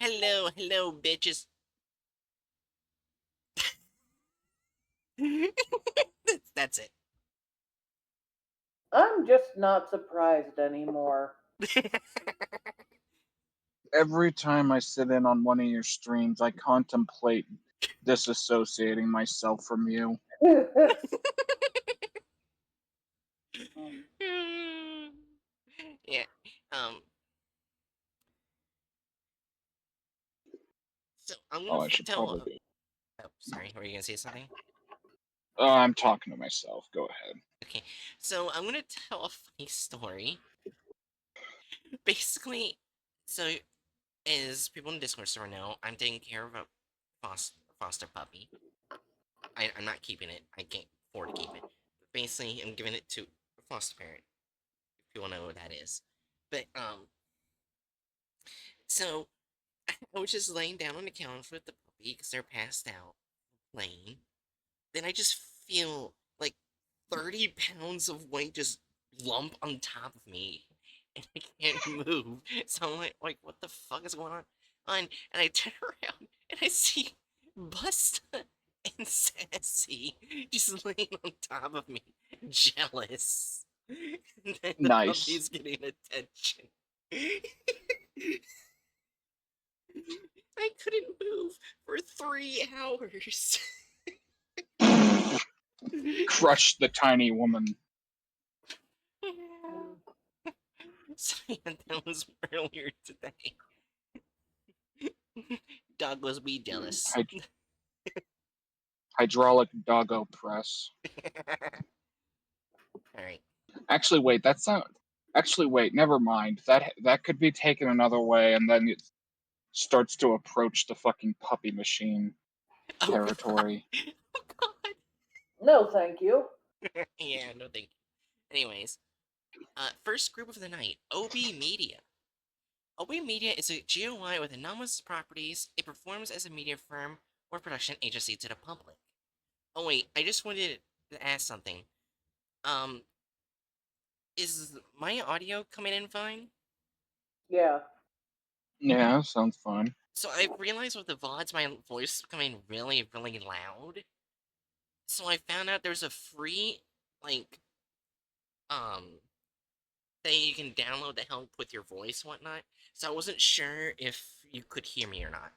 hello, bitches. That's it. I'm just not surprised anymore. Every time I sit in on one of your streams, I contemplate disassociating myself from you. Yeah. Um. So I'm Oh, gonna I should tell. probably. Oh, sorry. Were you gonna say something? I'm talking to myself. Go ahead. Okay. So I'm gonna tell a funny story. Basically, so as people in Discord server know, I'm taking care of a foster puppy. I'm not keeping it. I can't afford to keep it. But basically, I'm giving it to a foster parent. If people know what that is. But so I was just laying down on the couch with the puppy because they're passed out playing. Then I just feel like 30 pounds of weight just lump on top of me, and I can't move. So I'm like, what the fuck is going on? And I turn around and I see Busta and Sassy just laying on top of me, jealous. And then the Nice. puppy's getting attention. I couldn't move for 3 hours. Crush the tiny woman. So yeah, that was earlier today. Douglas, be jealous. Hydraulic doggo press. Alright. Actually, wait. That's not. Actually, wait. Never mind. That could be taken another way, and then it starts to approach the fucking puppy machine Oh god. territory. Oh god. No, thank you. Yeah, no thank you. Anyways, first group of the night, OB Media. OB Media is a GOI with anomalous properties. It performs as a media firm or production agency to the public. Oh wait, I just wanted to ask something. Um, is my audio coming in fine? Yeah. Yeah, sounds fine. So I realized with the VODs, my voice is coming really, really loud. So I found out there's a free, like, um, thing you can download to help with your voice and whatnot. So I wasn't sure if you could hear me or not.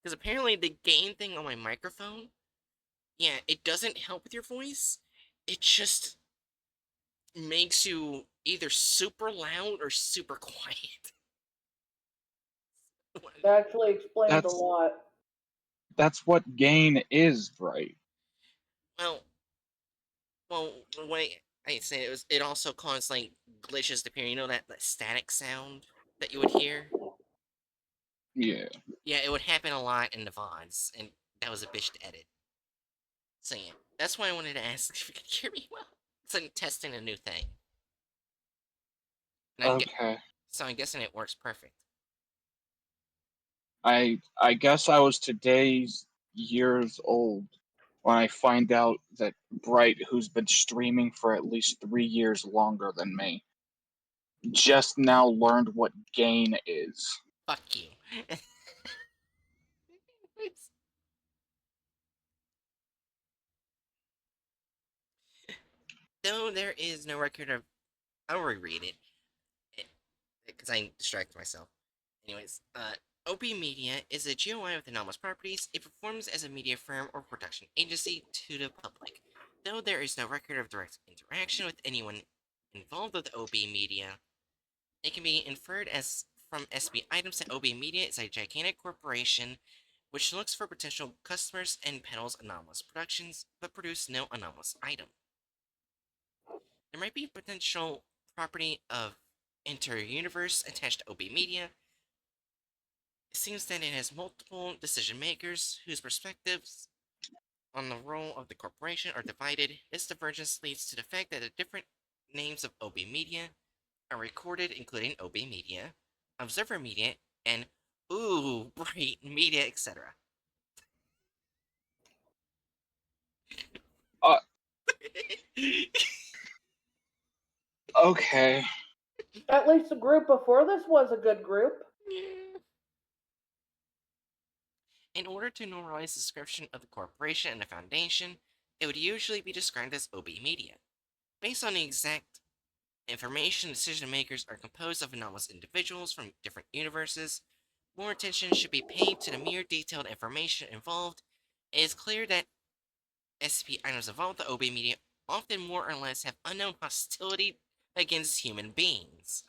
Because apparently the gain thing on my microphone, yeah, it doesn't help with your voice. It just makes you either super loud or super quiet. That actually explains a That's lot. that's what gain is, right? well, well, when I say it also caused like glitches to appear. You know that static sound that you would hear. Yeah. Yeah, it would happen a lot in the VODs, and that was a bitch to edit. So yeah, that's why I wanted to ask if you could hear me well. So I'm testing a new thing. And Okay. so I'm guessing it works perfect. I guess I was today's years old when I find out that Bright, who's been streaming for at least 3 years longer than me, just now learned what gain is. Fuck you. Though there is no record of. I'll reread it. Because I distracted myself. Anyways, OP Media is a GOI with anomalous properties. It performs as a media firm or production agency to the public. Though there is no record of direct interaction with anyone involved with OB Media, it can be inferred as from SB items that OB Media is a gigantic corporation which looks for potential customers and peddles anomalous productions, but produce no anomalous item. There might be potential property of inter-universe attached to OB Media. It seems that it has multiple decision makers whose perspectives on the role of the corporation are divided. This divergence leads to the fact that the different names of OB Media are recorded, including OB Media, Observer Media, and Bright Media, etc. Uh, okay. At least the group before this was a good group. In order to normalize the description of the corporation and the foundation, it would usually be described as OB Media. Based on the exact information, decision makers are composed of anomalous individuals from different universes. More attention should be paid to the mere detailed information involved. It is clear that SCP items involved with the OB Media often more or less have unknown hostility against human beings.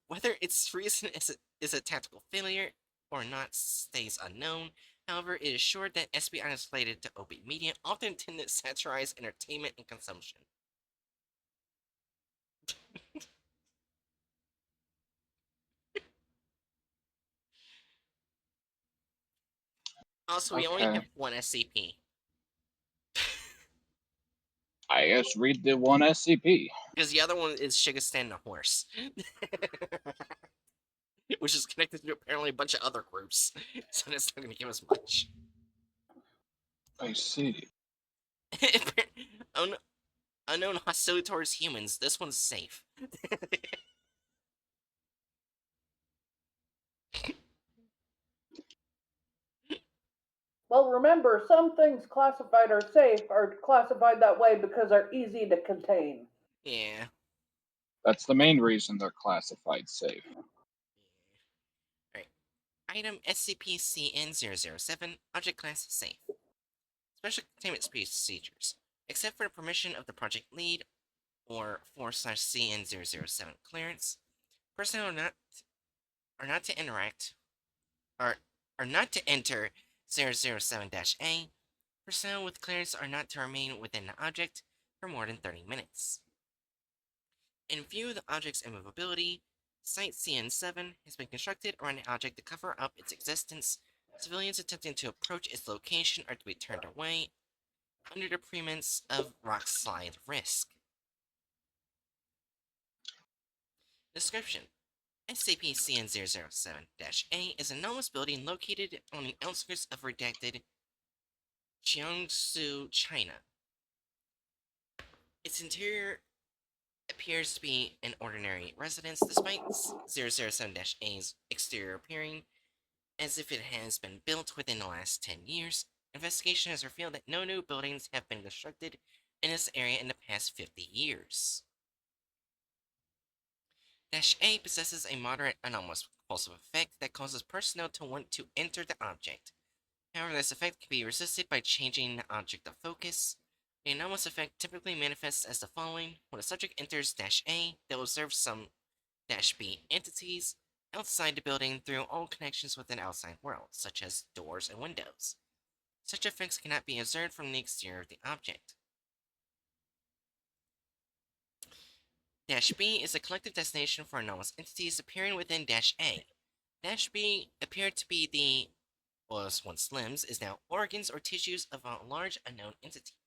Whether its reason is a tactical failure or not stays unknown. However, it is sure that SCP items related to OB Media often tend to satirize entertainment and consumption. Also, we only Okay. have one SCP. I guess read the one SCP. Because the other one is Shigastan the horse. Which is connected to apparently a bunch of other groups. So that's not going to give us much. I see. Unknown hostility towards humans. This one's safe. Well, remember, some things classified are safe are classified that way because they're easy to contain. Yeah. That's the main reason they're classified safe. Alright. Item SCP-CN-007, Object Class Safe. Special containment procedures. Except for the permission of the project lead or 4/CN-007 clearance, personnel are not to interact are not to enter 007-A. Personnel with clearance are not to remain within the object for more than 30 minutes. In view of the object's immovability, Site CN7 has been constructed around the object to cover up its existence. Civilians attempting to approach its location are to be turned away under the pretense of rockslide risk. Description: SCP-CN-007-A is an anomalous building located on the outskirts of redacted Jiangsu, China. Its interior appears to be an ordinary residence, despite 007-A's exterior appearing as if it has been built within the last 10 years. Investigation has revealed that no new buildings have been constructed in this area in the past 50 years. -A possesses a moderate anomalous repulsive effect that causes personnel to want to enter the object. However, this effect can be resisted by changing the object of focus. The anomalous effect typically manifests as the following. When a subject enters -A, they'll observe some -B entities outside the building through all connections with an outside world, such as doors and windows. Such effects cannot be observed from the exterior of the object. -B is a collective destination for anomalous entities appearing within -A. -B appeared to be the, was once limbs, is now organs or tissues of a large unknown entity.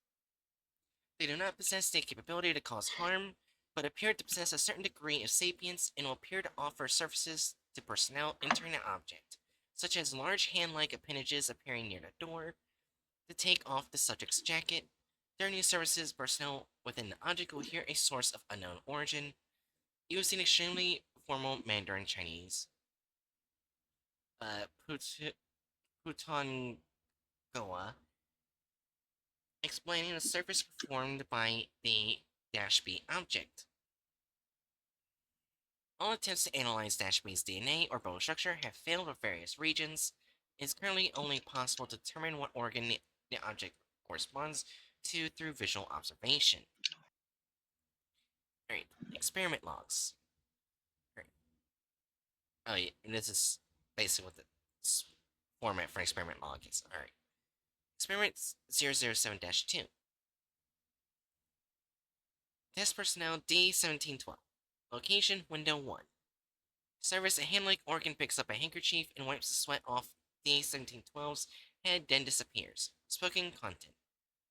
They do not possess the capability to cause harm, but appear to possess a certain degree of sapience and will appear to offer services to personnel entering the object, such as large hand-like appendages appearing near the door, to take off the subject's jacket. During these services, personnel within the object will hear a source of unknown origin, using extremely formal Mandarin Chinese. Putongoa, explaining the service performed by the -B object. All attempts to analyze -B's DNA or bone structure have failed with various regions. It is currently only possible to determine what organ the object corresponds to through visual observation. Alright, experiment logs. Alright. Oh yeah, and this is basically what the format for an experiment log is. Alright. Experiment 007-2. Test personnel D1712. Location, window 1. Service, a hand-like organ picks up a handkerchief and wipes the sweat off D1712's head, then disappears. Spoken content.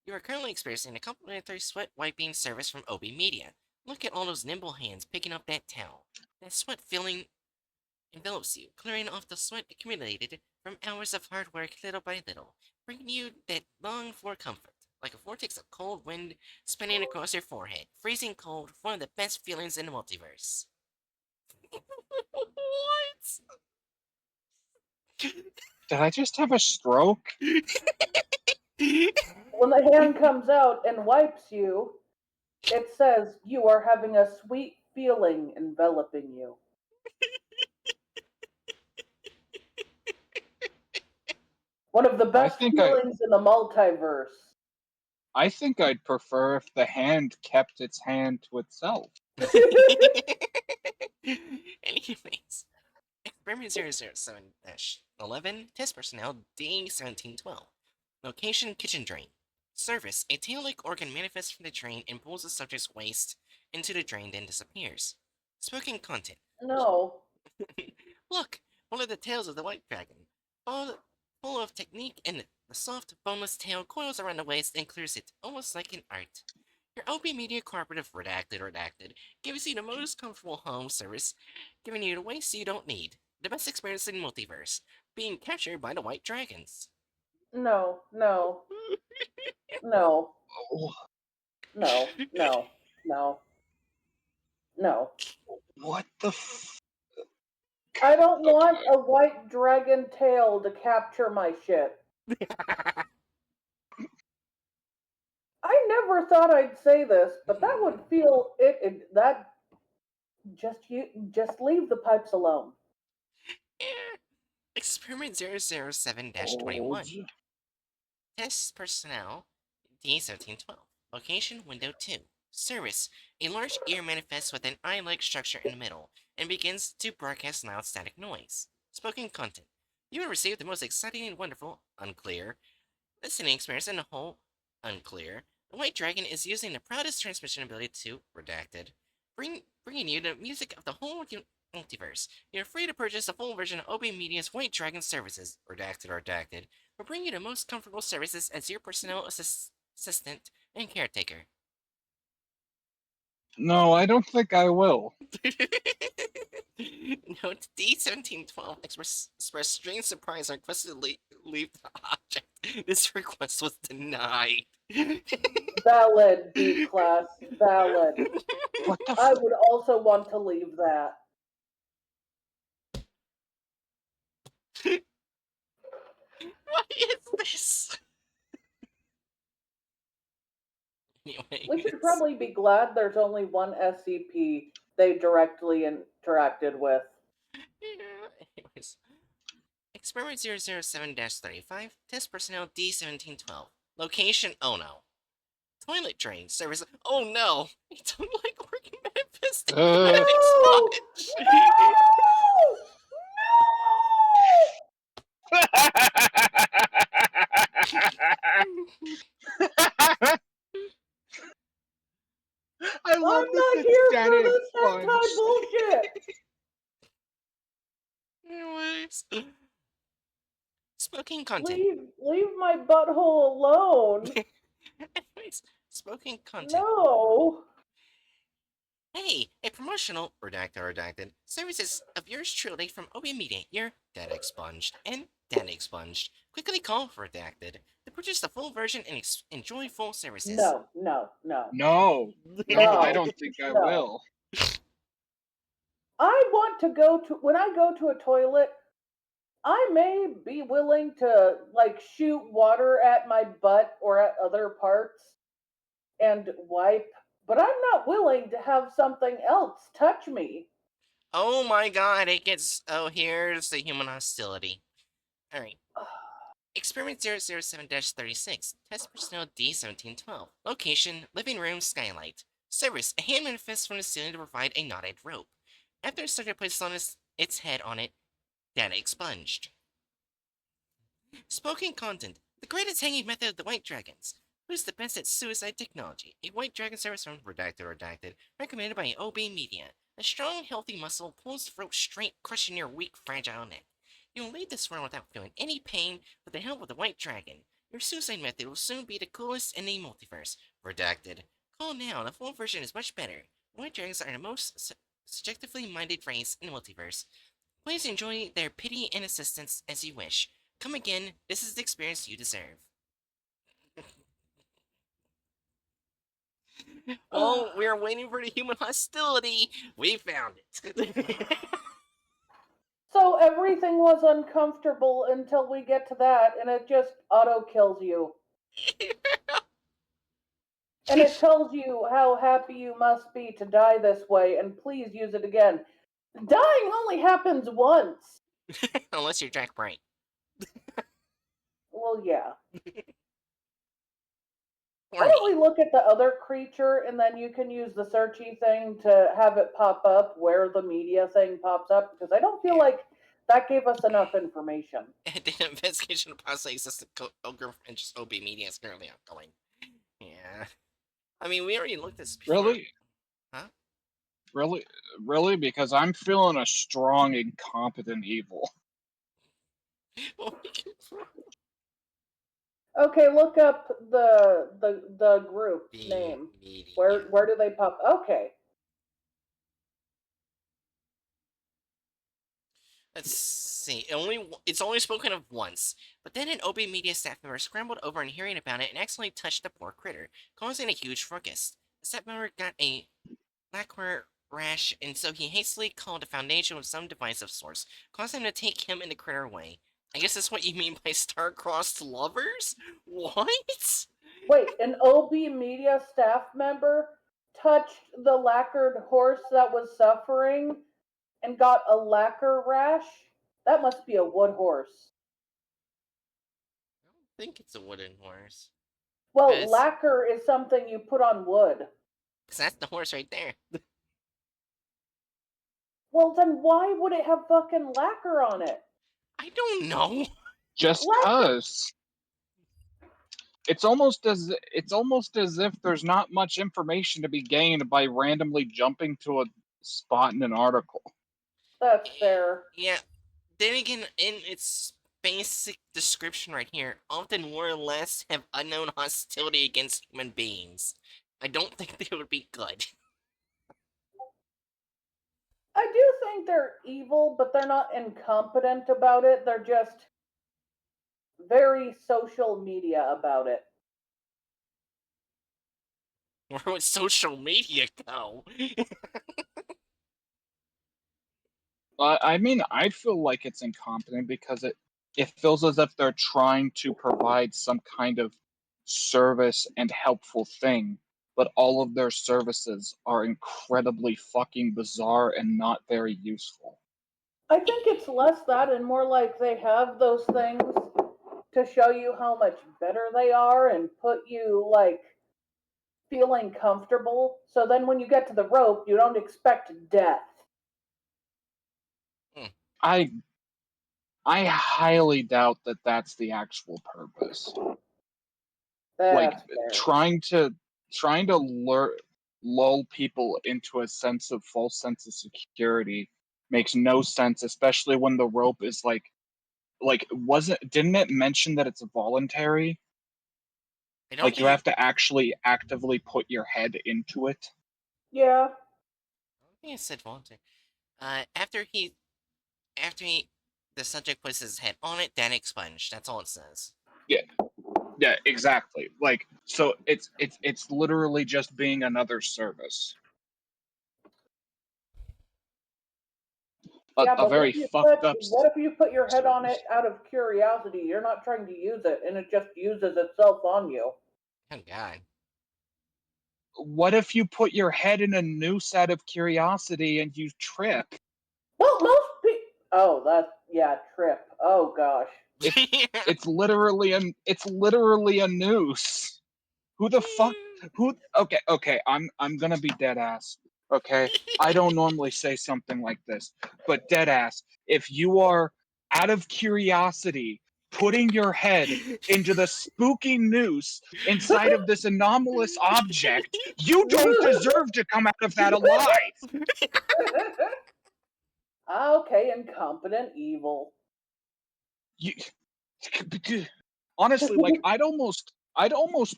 You are currently experiencing a complimentary sweat wiping service from OB Media. Look at all those nimble hands picking up that towel. That sweat feeling envelops you, clearing off the sweat accumulated from hours of hard work little by little, bringing you that long-for comfort. Like a vortex of cold wind spinning across your forehead. Freezing cold, one of the best feelings in the multiverse. What? Did I just have a stroke? When the hand comes out and wipes you, it says you are having a sweet feeling enveloping you. One of the I best think I feelings in the multiverse. I think I'd prefer if the hand kept its hand to itself. Anyways, Experiment 007-11, Test Personnel D1712. Location Kitchen Drain. Service: a tail-like organ manifests from the drain and pulls the subject's waste into the drain, then disappears. Spoken content. No. Look, one of the tails of the white dragon. Full of technique, and the soft, boneless tail coils around the waist and clears it, almost like an art. Your OP Media Cooperative Redacted gives you the most comfortable home service, giving you the waste you don't need. The best experience in multiverse, being captured by the white dragons. No. No. No. Oh, No. No. No. No. what the f- I don't want Okay. a white dragon tail to capture my shit. I never thought I'd say this, but that would feel that just leave the pipes alone. Experiment Oh, 007-21. Test personnel D1712. Location window 2. Service: a large ear manifests with an eye-like structure in the middle and begins to broadcast loud static noise. Spoken content. You will receive the most exciting and wonderful, unclear, listening experience in the whole, unclear. The White Dragon is using the proudest transmission ability to, redacted, bringing you the music of the whole multiverse. You're free to purchase the full version of OB Media's White Dragon services, redacted, will bring you the most comfortable services as your personal assistant and caretaker. no, I don't think I will. Note D1712 express strange surprise and requested to leave the object. This request was denied. Valid, B class. Valid. What the I f- would also want to leave that. What is this? We should Anyways. probably be glad there's only one SCP they directly interacted with. Anyways. Experiment 007-35, Test Personnel D1712. Location, oh no. Toilet drain, service, oh no! I don't like working manifest. I uh, No! expunge! I No! love I'm that not the here for data this hentai expunged. bullshit! Anyways. Smoking content. Leave my butthole alone. Anyways, smoking content. No. Hey, a promotional, redacted, services of yours truly from OB Media, your data expunged and data expunged. Quickly call for redacted to purchase the full version and enjoy full services. No, no, no. No, no, I No. don't think I No. will. I want to go to when I go to a toilet, I may be willing to like shoot water at my butt or at other parts and wipe, but I'm not willing to have something else touch me. Oh my god, it gets. Oh, here's the human hostility. Alright. Experiment 007-36. Test personnel D1712. Location: living room skylight. Service: a hand manifests from the ceiling to provide a knotted rope. After the subject places on its head on it, data expunged. Spoken content. The greatest hanging method of the White Dragons. Who's the best at suicide technology? A White Dragon service from redacted, recommended by OB Media. A strong, healthy muscle pulls the rope straight, crushing your weak, fragile neck. You'll leave this world without feeling any pain with the help of the White Dragon. Your suicide method will soon be the coolest in the multiverse. Redacted. Call now, the full version is much better. White Dragons are the most subjectively minded race in the multiverse. Please enjoy their pity and assistance as you wish. Come again, this is the experience you deserve. Well, we are waiting for the human hostility. We found it. So everything was uncomfortable until we get to that, and it just auto kills you. And it tells you how happy you must be to die this way, and please use it again. Dying only happens once. Unless you're Jack Bright. Well, yeah. Or Why me. don't we look at the other creature, and then you can use the searchy thing to have it pop up where the media thing pops up? Because I don't feel like that gave us enough information. The investigation of possibly existing ogre and just OB media is currently ongoing. Yeah. I mean, we already looked at this before. Really? Huh? Really? Because I'm feeling a strong incompetent evil. Well, we can... Okay, look up the group name. media. Where do they pop? Okay. Let's see. It's only spoken of once, but then an OB media staff member scrambled over and hearing about it and accidentally touched the poor critter, causing a huge ruckus. The staff member got a lacquer rash, and so he hastily called the Foundation with some device of sorts, causing them to take him and the critter away. I guess that's what you mean by star-crossed lovers? What? Wait, an OB media staff member touched the lacquered horse that was suffering and got a lacquer rash? That must be a wood horse. I don't think it's a wooden horse. Well, Because lacquer is something you put on wood. that's the horse right there. Well, then why would it have fucking lacquer on it? I don't know. Just Lacquer. cause. It's almost as if there's not much information to be gained by randomly jumping to a spot in an article. That's fair. Yeah. Then again, in its basic description right here, often more or less have unknown hostility against human beings. I don't think they would be good. I do think they're evil, but they're not incompetent about it. They're just very social media about it. Where would social media go? I mean, I feel like it's incompetent because it feels as if they're trying to provide some kind of service and helpful thing, but all of their services are incredibly fucking bizarre and not very useful. I think it's less that and more like they have those things to show you how much better they are and put you like feeling comfortable. So then when you get to the rope, you don't expect death. I I highly doubt that that's the actual purpose. Like That's fair. trying to lull people into a false sense of security makes no sense, especially when the rope is didn't it mention that it's voluntary? I don't Like you think, have to actually actively put your head into it. Yeah. I don't think it said voluntary. After the subject puts his head on it, then expunged. That's all it says. Yeah, exactly. Like so it's literally just being another service. Yeah, A but very fucked up what if you put your head on it service. out of curiosity? You're not trying to use it and it just uses itself on you. Oh god. What if you put your head in a noose out of curiosity and you trip? Well, most people. Oh, yeah, trip. Oh gosh. It's literally a noose. Who the fuck? Who? Okay. I'm gonna be dead ass. Okay, I don't normally say something like this, but dead ass. If you are out of curiosity putting your head into the spooky noose inside of this anomalous object, you don't deserve to come out of that alive. Okay, incompetent evil. You, honestly, like I'd almost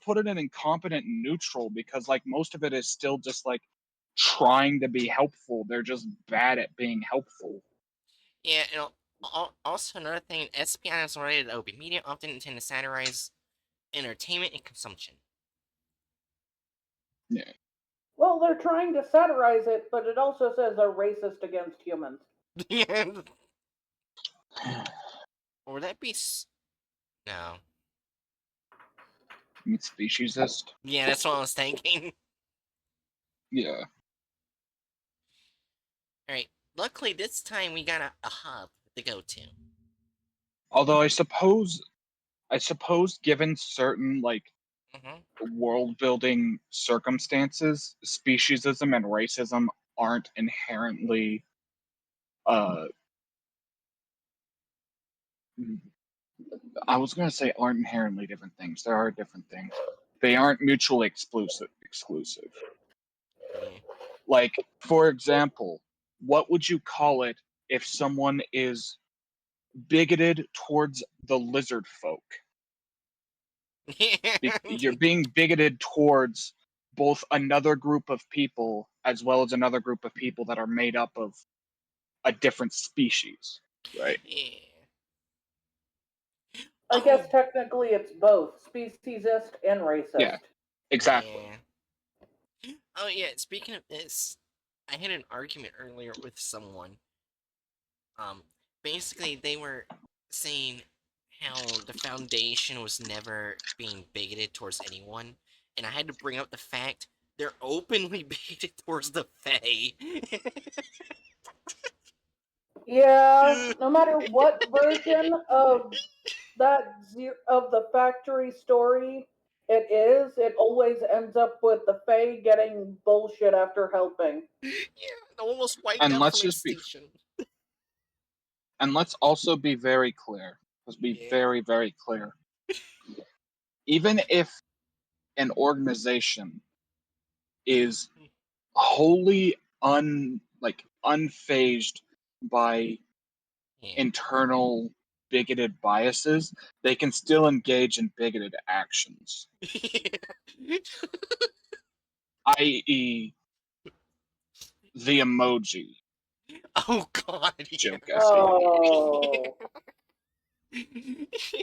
put it in incompetent neutral because like most of it is still just like trying to be helpful. They're just bad at being helpful. Yeah, also another thing, SCP items related to OB media often intend to satirize entertainment and consumption. Yeah. Well, they're trying to satirize it, but it also says they're racist against humans. Yeah. Or would that be no? It's speciesist. Yeah, that's what I was thinking. Yeah. Alright, luckily this time we got a hub to go to. Although I suppose given certain like world building circumstances, speciesism and racism aren't inherently I was gonna say aren't inherently different things. There are different things. They aren't mutually exclusive. Yeah. Like, for example, what would you call it if someone is bigoted towards the lizard folk? You're being bigoted towards both another group of people as well as another group of people that are made up of a different species, right? Yeah. I guess technically it's both speciesist and racist. Yeah, exactly. Yeah. Oh yeah, speaking of this, I had an argument earlier with someone. Basically they were saying how the Foundation was never being bigoted towards anyone, and I had to bring up the fact they're openly bigoted towards the Fae. Yeah, no matter what version of of the factory story it always ends up with the Fae getting bullshit after helping. Yeah, almost wiped And out let's from just be extinction. and let's also be very clear. Let's be Yeah. very, very clear. Even if an organization is wholly unfazed by Yeah. internal bigoted biases, they can still engage in bigoted actions, i.e., the emoji Oh god, yeah. joke SCP.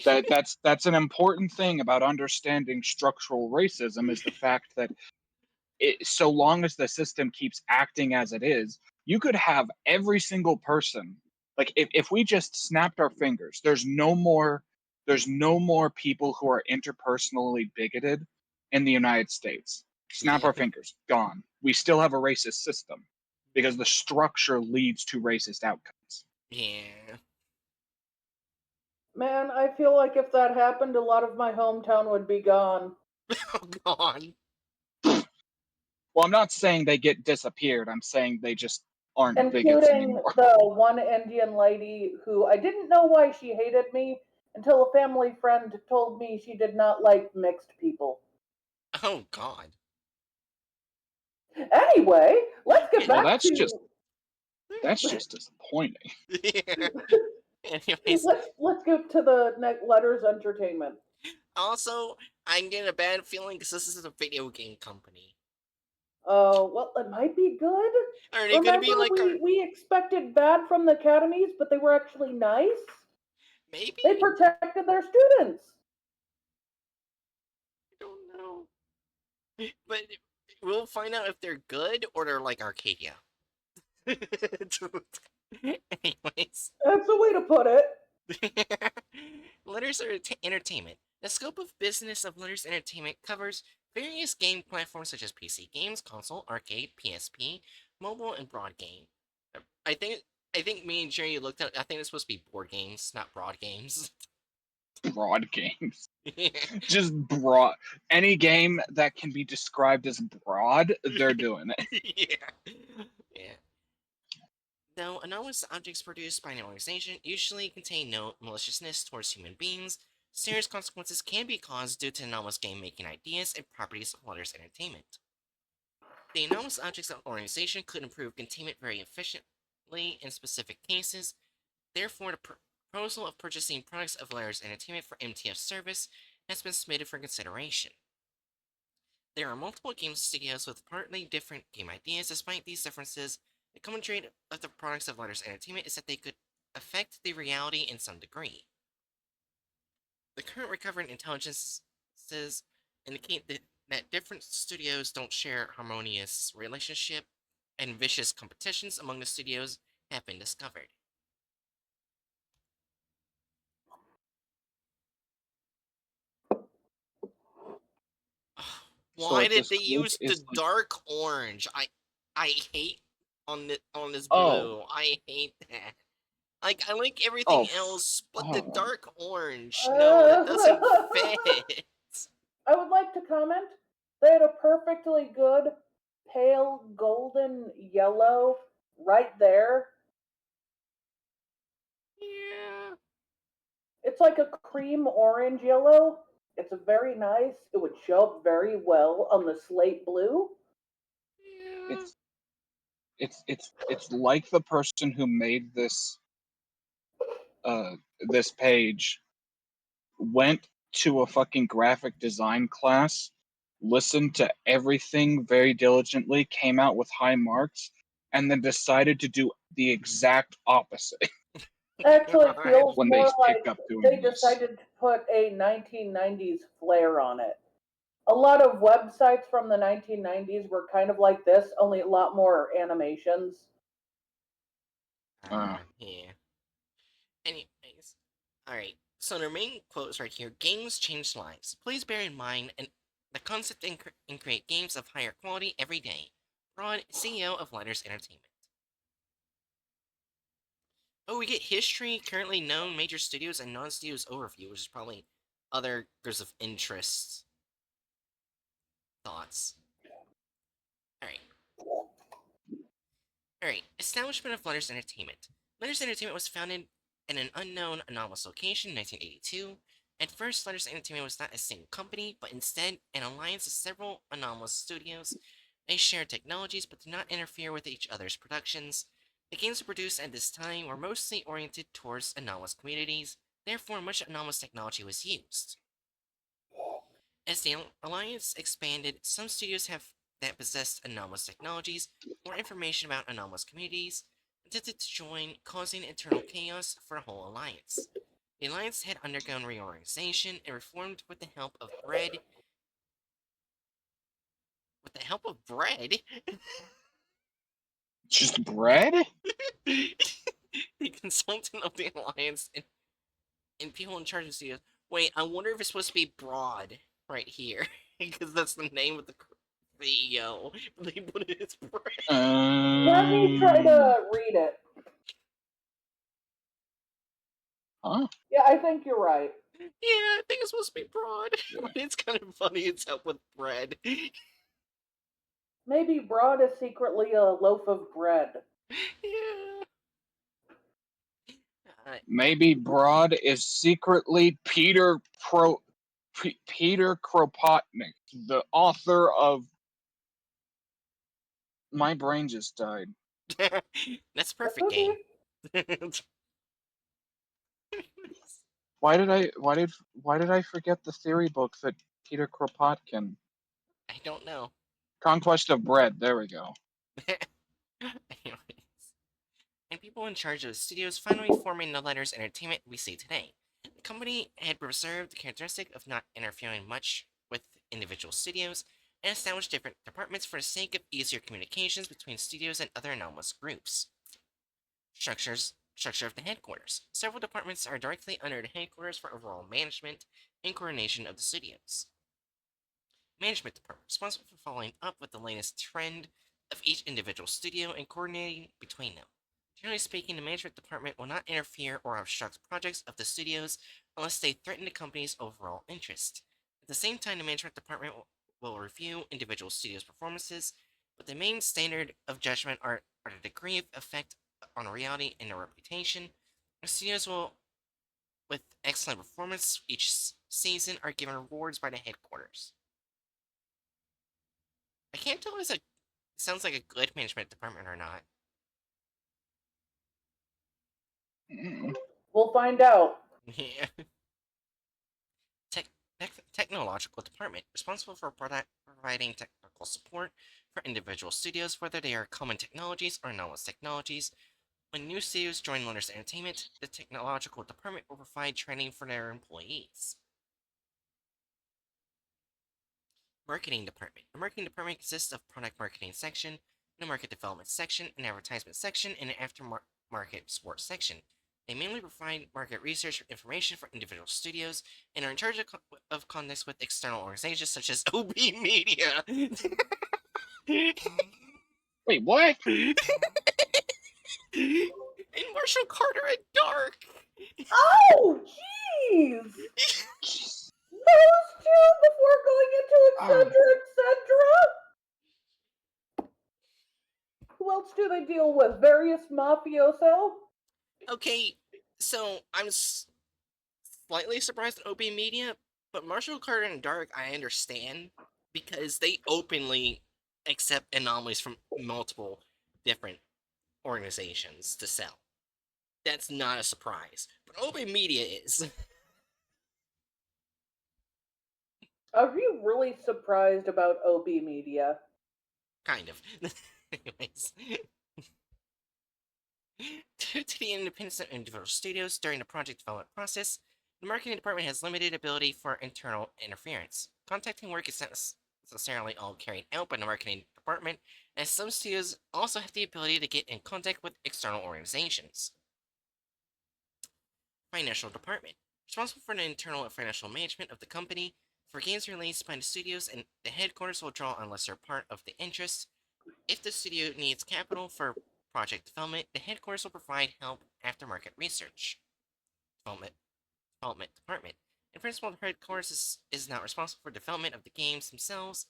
Oh. That's an important thing about understanding structural racism is the fact that so long as the system keeps acting as it is, you could have every single person. Like if we just snapped our fingers, there's no more people who are interpersonally bigoted in the United States. Snap Yeah. our fingers, gone. We still have a racist system because the structure leads to racist outcomes. Yeah. Man, I feel like if that happened, a lot of my hometown would be gone. Oh god. Well, I'm not saying they get disappeared. I'm saying they just aren't bigots Including anymore. the one Indian lady who I didn't know why she hated me until a family friend told me she did not like mixed people. Oh god. Anyway, let's get Well, back to that's just disappointing. Yeah. Anyways, let's go to the letters entertainment. also, I'm getting a bad feeling because this is a video game company. Oh, well, it might be good. Are they gonna be Remember, like our we expected bad from the academies, but they were actually nice. maybe? They protected their students. I don't know. But we'll find out if they're good or they're like Arcadia. Anyways. That's the way to put it. Letters are entertainment. The scope of business of Letters Entertainment covers various game platforms such as PC games, console, arcade, PSP, mobile, and broad game. I think I think me and Jerry looked at. I think it's supposed to be board games, not broad games. Broad games. Just broad. Any game that can be described as broad, they're doing it. Yeah. Yeah. Though anomalous objects produced by an organization usually contain no maliciousness towards human beings, serious consequences can be caused due to anomalous game-making ideas and properties of Letters Entertainment. The anomalous objects of an organization could improve containment very efficiently in specific cases. Therefore, the proposal of purchasing products of Letters Entertainment for MTF service has been submitted for consideration. There are multiple game studios with partly different game ideas. Despite these differences, the common trait of the products of Letters Entertainment is that they could affect the reality in some degree. The current recovering intelligences indicate that different studios don't share harmonious relationship, and vicious competitions among the studios have been discovered. Why did this they group use the is like, dark orange? I hate on this oh, blue. I hate that. Like, I like everything oh, else, but the oh. dark orange. No, that doesn't fit. I would like to comment. They had a perfectly good pale golden yellow right there. Yeah. It's like a cream orange yellow. It's very nice. It would show up very well on the slate blue. Yeah. It's it's like the person who made uh this page went to a fucking graphic design class, listened to everything very diligently, came out with high marks, and then decided to do the exact opposite Actually, it God. feels when they more picked like up doing they this. decided to put a 1990s flair on it. A lot of websites from the 1990s were kind of like this, only a lot more animations. Yeah. Anyways. Alright. So the main quotes right here: games change lives. Please bear in mind the concept and create games of higher quality every day. Broad, CEO of Lighters Entertainment. Oh, we get history, currently known major studios, and non-studios overview, which is probably other groups of interest thoughts. Alright. Alright. Establishment of Letters Entertainment. Letters Entertainment was founded in an unknown, anomalous location in 1982. At first, Letters Entertainment was not a single company, but instead an alliance of several anomalous studios. They shared technologies but did not interfere with each other's productions. The games produced at this time were mostly oriented towards anomalous communities, therefore much anomalous technology was used. As the alliance expanded, some studios that possessed anomalous technologies, more information about anomalous communities, attempted to join, causing internal chaos for the whole alliance. The alliance had undergone reorganization and reformed with the help of bread. With the help of bread? Just bread? The consultant of the alliance and people in charge of studios. Wait, I wonder if it's supposed to be broad right here because that's the name of the CEO. They put it as bread. Let me try Um, to read it. huh? Yeah, I think you're right. Yeah, I think it's supposed to be broad, but it's kind of funny. It's up with bread. Maybe broad is secretly a loaf of bread. Yeah. Yeah. Maybe Broad is secretly Peter Kropotnik, the author of. My brain just died. That's a That's perfect game. okay. I Why did I forget the theory book that Peter Kropotkin? don't know. Conquest of Bread. There we go. Anyways. And people in charge of the studios finally forming the Letters Entertainment we see today. The company had preserved the characteristic of not interfering much with individual studios and established different departments for the sake of easier communications between studios and other anomalous groups. Structure of the headquarters. Several departments are directly under the headquarters for overall management and coordination of the studios. Management department, responsible for following up with the latest trend of each individual studio and coordinating between them. Generally speaking, the management department will not interfere or obstruct projects of the studios unless they threaten the company's overall interest. At the same time, the management department will review individual studios' performances, but the main standard of judgment are the degree of effect on reality and their reputation. The studios will, with excellent performance each season, are given rewards by the headquarters. I can't tell if it sounds like a good management department or not. Mm. We'll find out. Yeah. Tech, technological department, responsible for providing technical support for individual studios, whether they are common technologies or anomalous technologies. When new studios join Learners Entertainment, the technological department will provide training for their employees. Marketing department. The marketing department consists of product marketing section, the market development section, an advertisement section, and an aftermarket support section. They mainly provide market research information for individual studios and are in charge of contacts with external organizations such as OB Media. Wait, what? And Marshall Carter and Dark. Oh, jeez! Jeez. Those two before going into etc. etc. Who else do they deal with? Various mafioso? Okay, so I'm slightly surprised at OB Media, but Marshall Carter and Dark I understand because they openly accept anomalies from multiple different organizations to sell. That's not a surprise, but OB Media is. Are you really surprised about OB Media? Kind of. Anyways. Due to the independence of individual studios during the project development process, the marketing department has limited ability for internal interference. Contacting work is not necessarily all carried out by the marketing department, as some studios also have the ability to get in contact with external organizations. Financial department. Responsible for the internal and financial management of the company. For games released by the studios, and the headquarters will draw on lesser part of the interest. If the studio needs capital for project development, the headquarters will provide help after market research. Development department. In principle, the headquarters is not responsible for development of the games themselves.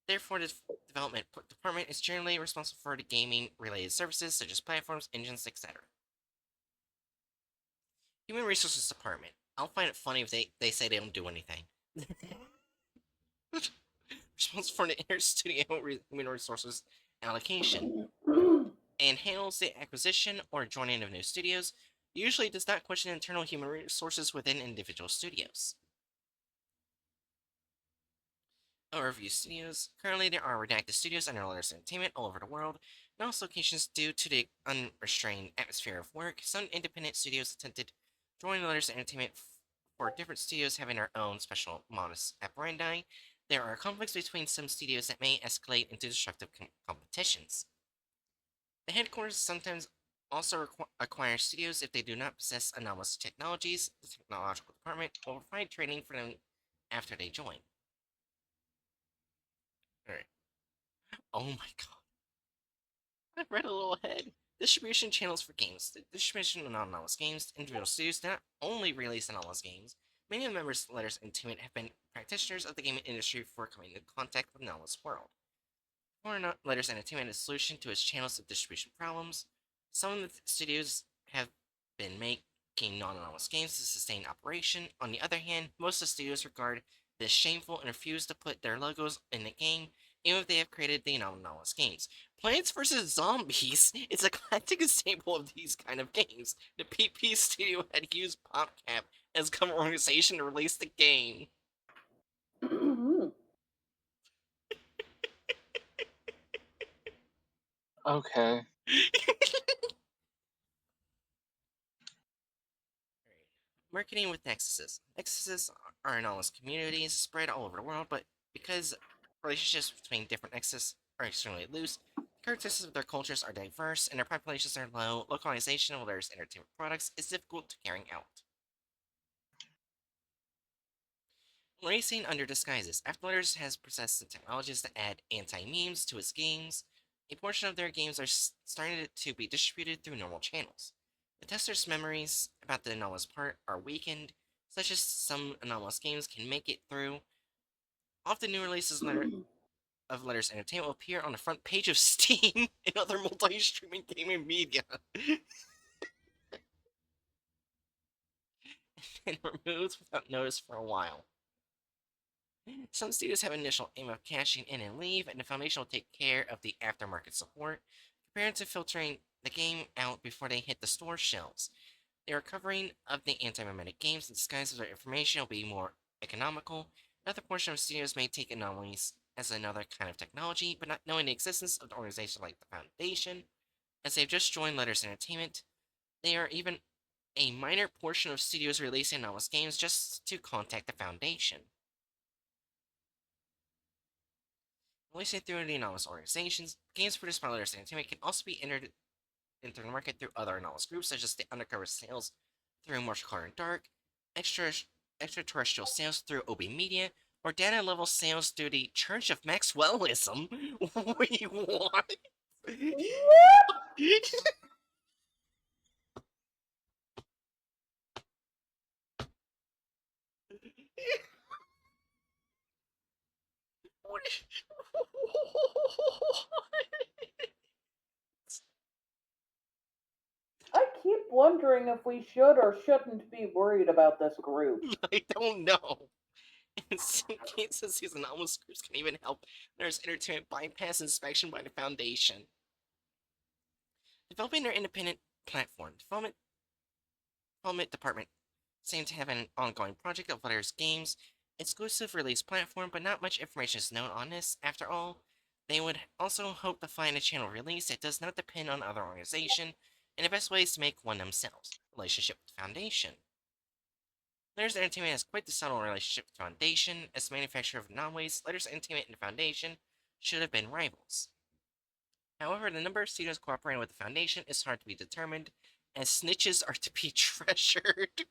Therefore, the development department is generally responsible for the gaming-related services such as platforms, engines, etc. Human Resources Department. I'll find it funny if they say they don't do anything. Responsible for the inter-studio human resources allocation, and handles the acquisition or joining of new studios, usually does not question internal human resources within individual studios. Overview studios. Currently, there are redacted studios under Letters Entertainment all over the world. In most locations, due to the unrestrained atmosphere of work, some independent studios attempted joining Letters Entertainment for different studios having their own special modus operandi. There are conflicts between some studios that may escalate into destructive competitions. The headquarters sometimes also acquire studios if they do not possess anomalous technologies. The technological department will provide training for them after they join. Alright. Oh my god. I read a little ahead. Distribution channels for games. The distribution of non-anomalous games. Individual studios not only release anomalous games, many of the members of Letters Entertainment have been practitioners of the gaming industry before coming into contact with the anomalous world. Or Letters Entertainment is a solution to its channels of distribution problems. Some of the studios have been making non-anomalous games to sustain operation. On the other hand, most of the studios regard this shameful and refuse to put their logos in the game, even if they have created the anomalous games. Plants vs. Zombies is a classic example of these kind of games. The PP studio had used PopCap as cover organization to release the game. Okay. Marketing with nexuses. Nexuses are anomalous communities spread all over the world, but because relationships between different nexuses are extremely loose, the characteristics of their cultures are diverse, and their populations are low, localization of their entertainment products is difficult to carry out. Racing under disguises. Afterletters has possessed the technologies to add anti-memes to its games. A portion of their games are starting to be distributed through normal channels. The testers' memories about the anomalous part are weakened, such as some anomalous games can make it through. Often new releases of Letters Entertainment will appear on the front page of Steam and other multi-streaming gaming media. And removed without notice for a while. Some studios have initial aim of cashing in and leave, and the Foundation will take care of the aftermarket support, compared to filtering the game out before they hit the store shelves. The recovering of the anti-memetic games and disguise of their information will be more economical. Another portion of studios may take anomalies as another kind of technology, but not knowing the existence of an organization like the Foundation, as they've just joined Letters Entertainment, they are even a minor portion of studios releasing anomalous games just to contact the Foundation. Releasing through the anomalous organizations, games produced by Letters Entertainment can also be entered enter the market through other anomalous groups such as the undercover sales through Martial Color and Dark, extraterrestrial sales through OB Media, or data level sales through the Church of Maxwellism. Wait, what? What? I keep wondering if we should or shouldn't be worried about this group. I don't know. In some cases, these anomalous groups can even help Nurse Entertainment bypass inspection by the Foundation. Developing their independent platform. Development department seem to have an ongoing project of Letter's games, exclusive release platform, but not much information is known on this. After all, they would also hope to find a channel release that does not depend on other organization, and the best way is to make one themselves. Relationship with the Foundation. Letters Entertainment has quite the subtle relationship with the Foundation. As the manufacturer of non-waste, Letters Entertainment and the Foundation should have been rivals. However, the number of studios cooperating with the Foundation is hard to be determined, as snitches are to be treasured.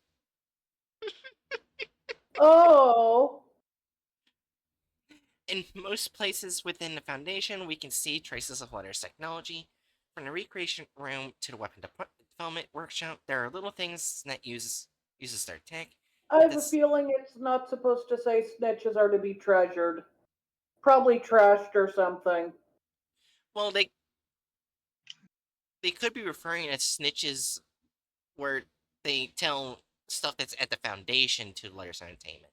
Oh. In most places within the Foundation, we can see traces of Letter's technology. From the recreation room to the weapon development workshop, there are little things that uses their tech. I have a feeling it's not supposed to say snitches are to be treasured. Probably trashed or something. Well, they could be referring as snitches where they tell stuff that's at the Foundation to Letters Entertainment.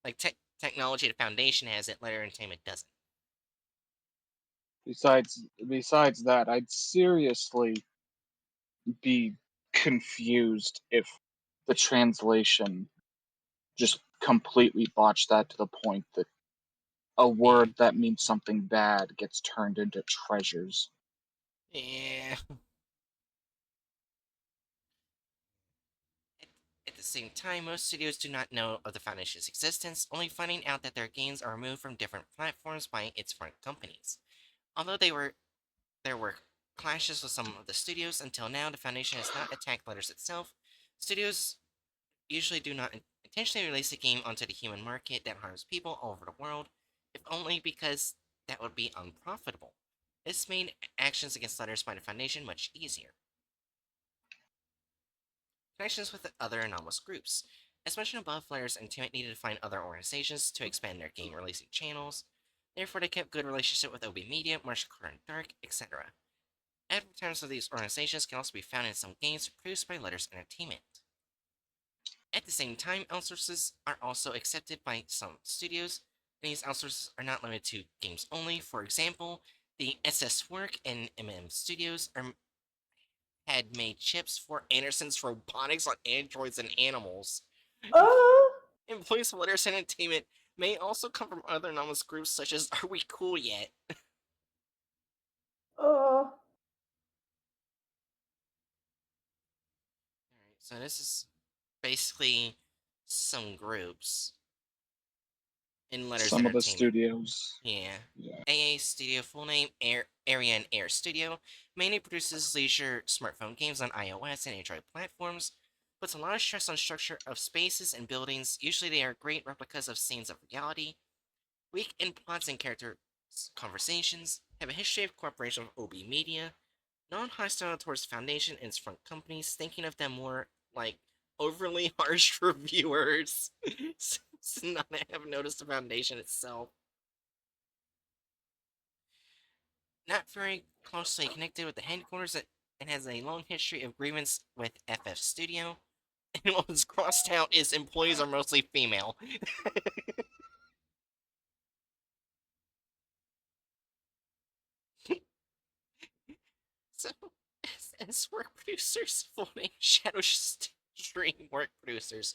Like technology the Foundation has that Letter Entertainment doesn't. Besides that, I'd seriously be confused if the translation just completely botched that to the point that a word that means something bad gets turned into treasures. Yeah. At the same time, most studios do not know of the Foundation's existence, only finding out that their games are removed from different platforms by its front companies. Although there were clashes with some of the studios, until now the Foundation has not attacked Letters itself. Studios usually do not intentionally release a game onto the human market that harms people all over the world, if only because that would be unprofitable. This made actions against Letters by the Foundation much easier. Connections with other anomalous groups. As mentioned above, Letters Entertainment needed to find other organizations to expand their game releasing channels. Therefore, they kept good relationship with OB Media, Martial Color and Dark, etc. Advertisements of these organizations can also be found in some games produced by Letters Entertainment. At the same time, outsources are also accepted by some studios. These outsources are not limited to games only. For example, the SS Work and MM Studios had made chips for Anderson's robotics on androids and animals. Employees of Letters Entertainment may also come from other anomalous groups such as Are We Cool Yet? Alright, so this is basically some groups in Letters Some of the Entertainment. studios. Yeah. Yeah. AA Studio, full name Area and Air Studio, mainly produces leisure smartphone games on iOS and Android platforms, puts a lot of stress on structure of spaces and buildings. Usually they are great replicas of scenes of reality, weak in plots and character conversations, have a history of cooperation with OB Media, non-hostile towards Foundation and its front companies, thinking of them more like overly harsh reviewers, since none have noticed the Foundation itself. Not very closely connected with the headquarters, and has a long history of grievance with FF Studio. And what was crossed out is employees are mostly female. So, as work producers, full name Shadow Stream Work Producers,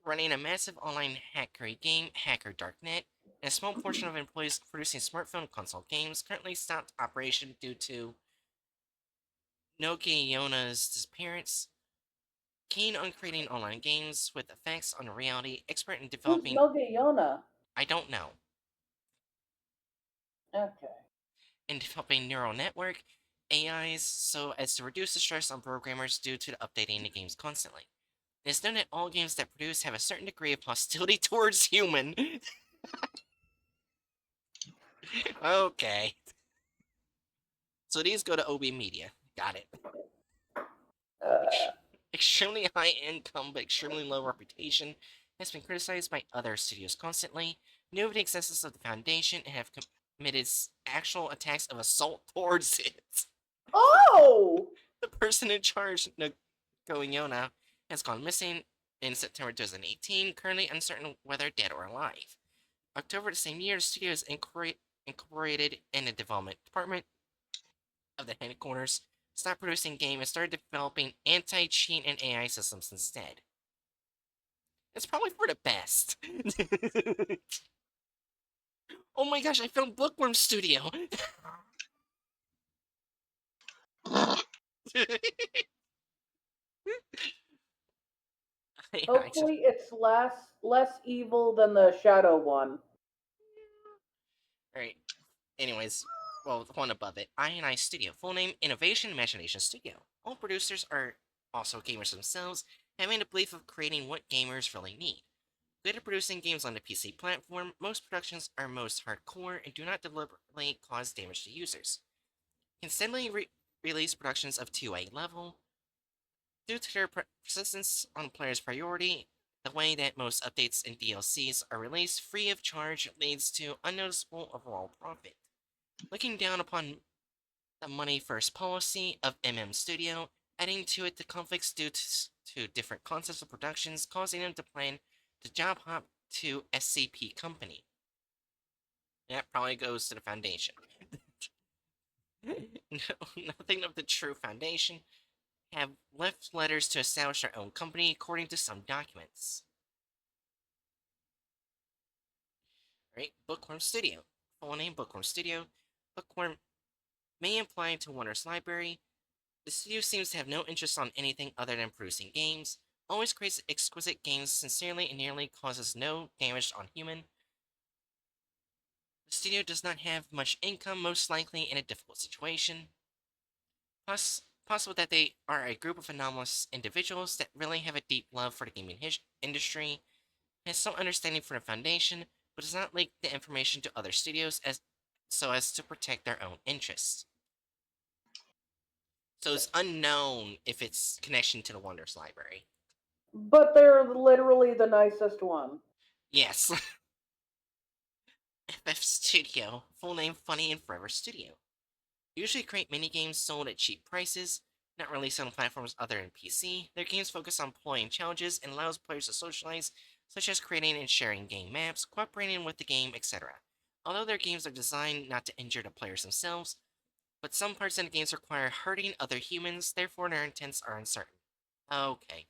running a massive online hackery game, Hacker Darknet, and a small portion of employees producing smartphone console games currently stopped operation due to Nogiyona's disappearance. Keen on creating online games with effects on reality, expert in Who's developing. Nogayona? I don't know. Okay. in developing neural network AIs so as to reduce the stress on programmers due to updating the games constantly. It is known that all games that produce have a certain degree of hostility towards human. Okay. So these go to OB Media. Got it. Uh, Extremely high income but extremely low reputation has been criticized by other studios constantly. Knew of the excesses of the Foundation and have committed actual attacks of assault towards it. oh! The person in charge, Nogoyona, has gone missing in September 2018, currently uncertain whether dead or alive. October the same year, the studio is incorporated in the development department of the headquarters, stopped producing game, and started developing anti-cheat and AI systems instead. It's probably for the best. Oh my gosh, I found Bookworm Studio! Hopefully it's less evil than the shadow one. Alright, anyways, well, the one above it, I Studio, full name Innovation Imagination Studio. All producers are also gamers themselves, having the belief of creating what gamers really need. Good at producing games on the PC platform, most productions are most hardcore and do not deliberately cause damage to users. Constantly release productions of 2A level. Due to their persistence on players' priority, the way that most updates and DLCs are released free of charge leads to unnoticeable overall profit. Looking down upon the money first policy of Studio, adding to it the conflicts due to different concepts of productions, causing them to plan to job hop to SCP company. That probably goes to the Foundation. No, nothing of the true Foundation have left letters to establish their own company, according to some documents. Right? Bookworm Studio. Full name Bookworm Studio. Bookworm may imply to Warner's Library. The studio seems to have no interest on anything other than producing games, always creates exquisite games sincerely and nearly causes no damage on human. The studio does not have much income, most likely in a difficult situation. Possible that they are a group of anomalous individuals that really have a deep love for the gaming industry, has some understanding for the Foundation, but does not leak the information to other studios so as to protect their own interests. So it's unknown if it's connection to the Wonders Library. But they're literally the nicest one. Yes. FF Studio, full name Funny and Forever Studio. Usually create minigames sold at cheap prices, not released on platforms other than PC. Their games focus on playing challenges and allows players to socialize, such as creating and sharing game maps, cooperating with the game, etc. Although their games are designed not to injure the players themselves, but some parts in the games require hurting other humans, therefore their intents are uncertain. Okay.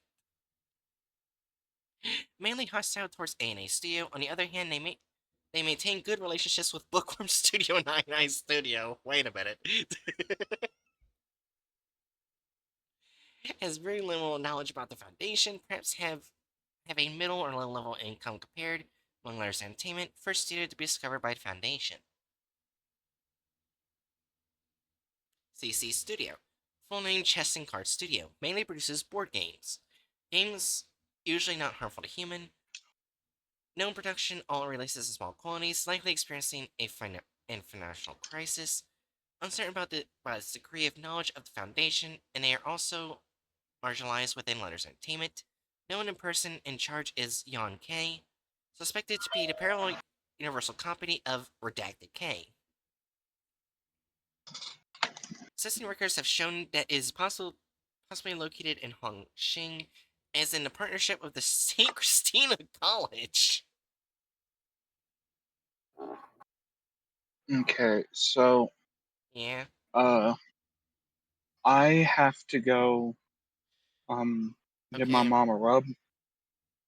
Mainly hostile towards A&A Studio, on the other hand, they maintain good relationships with Bookworm Studio and I Studio. Wait a minute. Has very little knowledge about the Foundation, perhaps have a middle or low level income compared, among others, entertainment, first studio to be discovered by the Foundation. CC Studio. Full name Chess and Card Studio. Mainly produces board games. Games usually not harmful to human. Known production, all releases in small quantities, likely experiencing a financial crisis. Uncertain about its degree of knowledge of the Foundation, and they are also marginalized within Letters Entertainment. Known in person in charge is Yon K, suspected to be the parallel universal copy of Redacted K. Assistant records have shown that it is possibly located in Hongqing, as in the partnership of the St. Christina College. Okay, so Yeah, uh I have to go give my okay, mom a rub.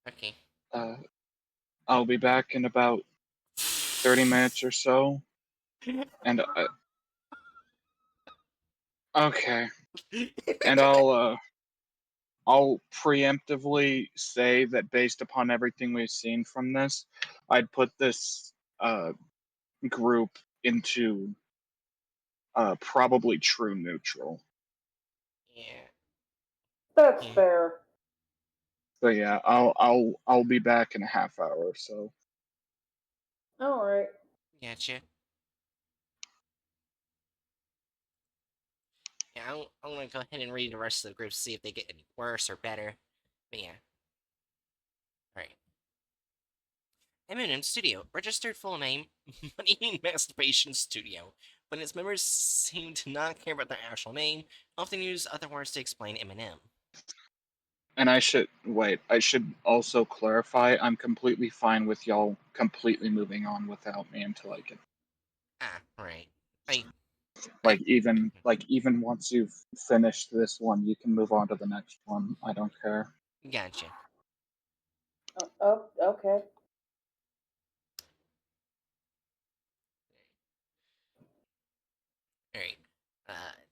okay. Uh I'll be back in about 30 minutes or so. And okay. And I'll preemptively say that based upon everything we've seen from this, I'd put this group into probably true neutral. Yeah. That's Yeah. fair. So yeah, I'll be back in a half hour. So All right. Gotcha. Yeah, I want to go ahead and read the rest of the groups, see if they get any worse or better. But yeah. Alright. M&M Studio, registered full name, Money and Masturbation Studio, but its members seem to not care about their actual name, often use other words to explain M&M. and I should wait. I should also clarify. I'm completely fine with y'all completely moving on without me until I get Ah, right. I like even once you've finished this one, you can move on to the next one. I don't care. gotcha. Oh, okay. Alright.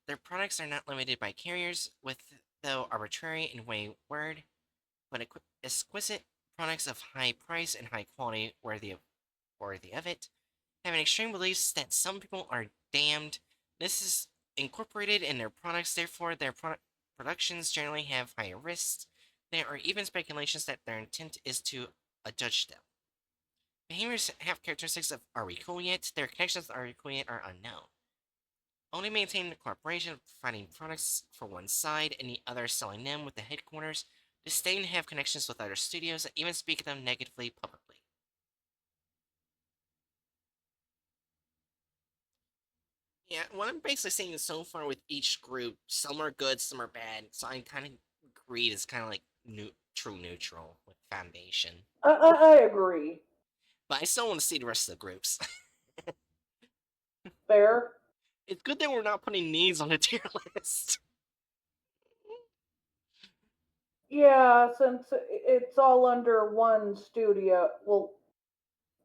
Their products are not limited by carriers, with though arbitrary and wayward, but exquisite products of high price and high quality worthy of it. Having extreme beliefs that some people are damned. This is incorporated in their products, therefore their productions generally have higher risks. There are even speculations that their intent is to adjudge them. Behaviors have characteristics of are we cool yet? Their connections to are we cool yet are unknown. Only maintaining the corporation, providing products for one side and the other selling them with the headquarters, disdain to have connections with other studios that even speak of them negatively publicly. Yeah, what I'm basically saying is so far with each group, some are good, some are bad. So I kind of agreed it's kind of like true neutral with Foundation. I agree. But I still want to see the rest of the groups. Fair. It's good that we're not putting needs on the tier list. Yeah, since it's all under one studio. Well,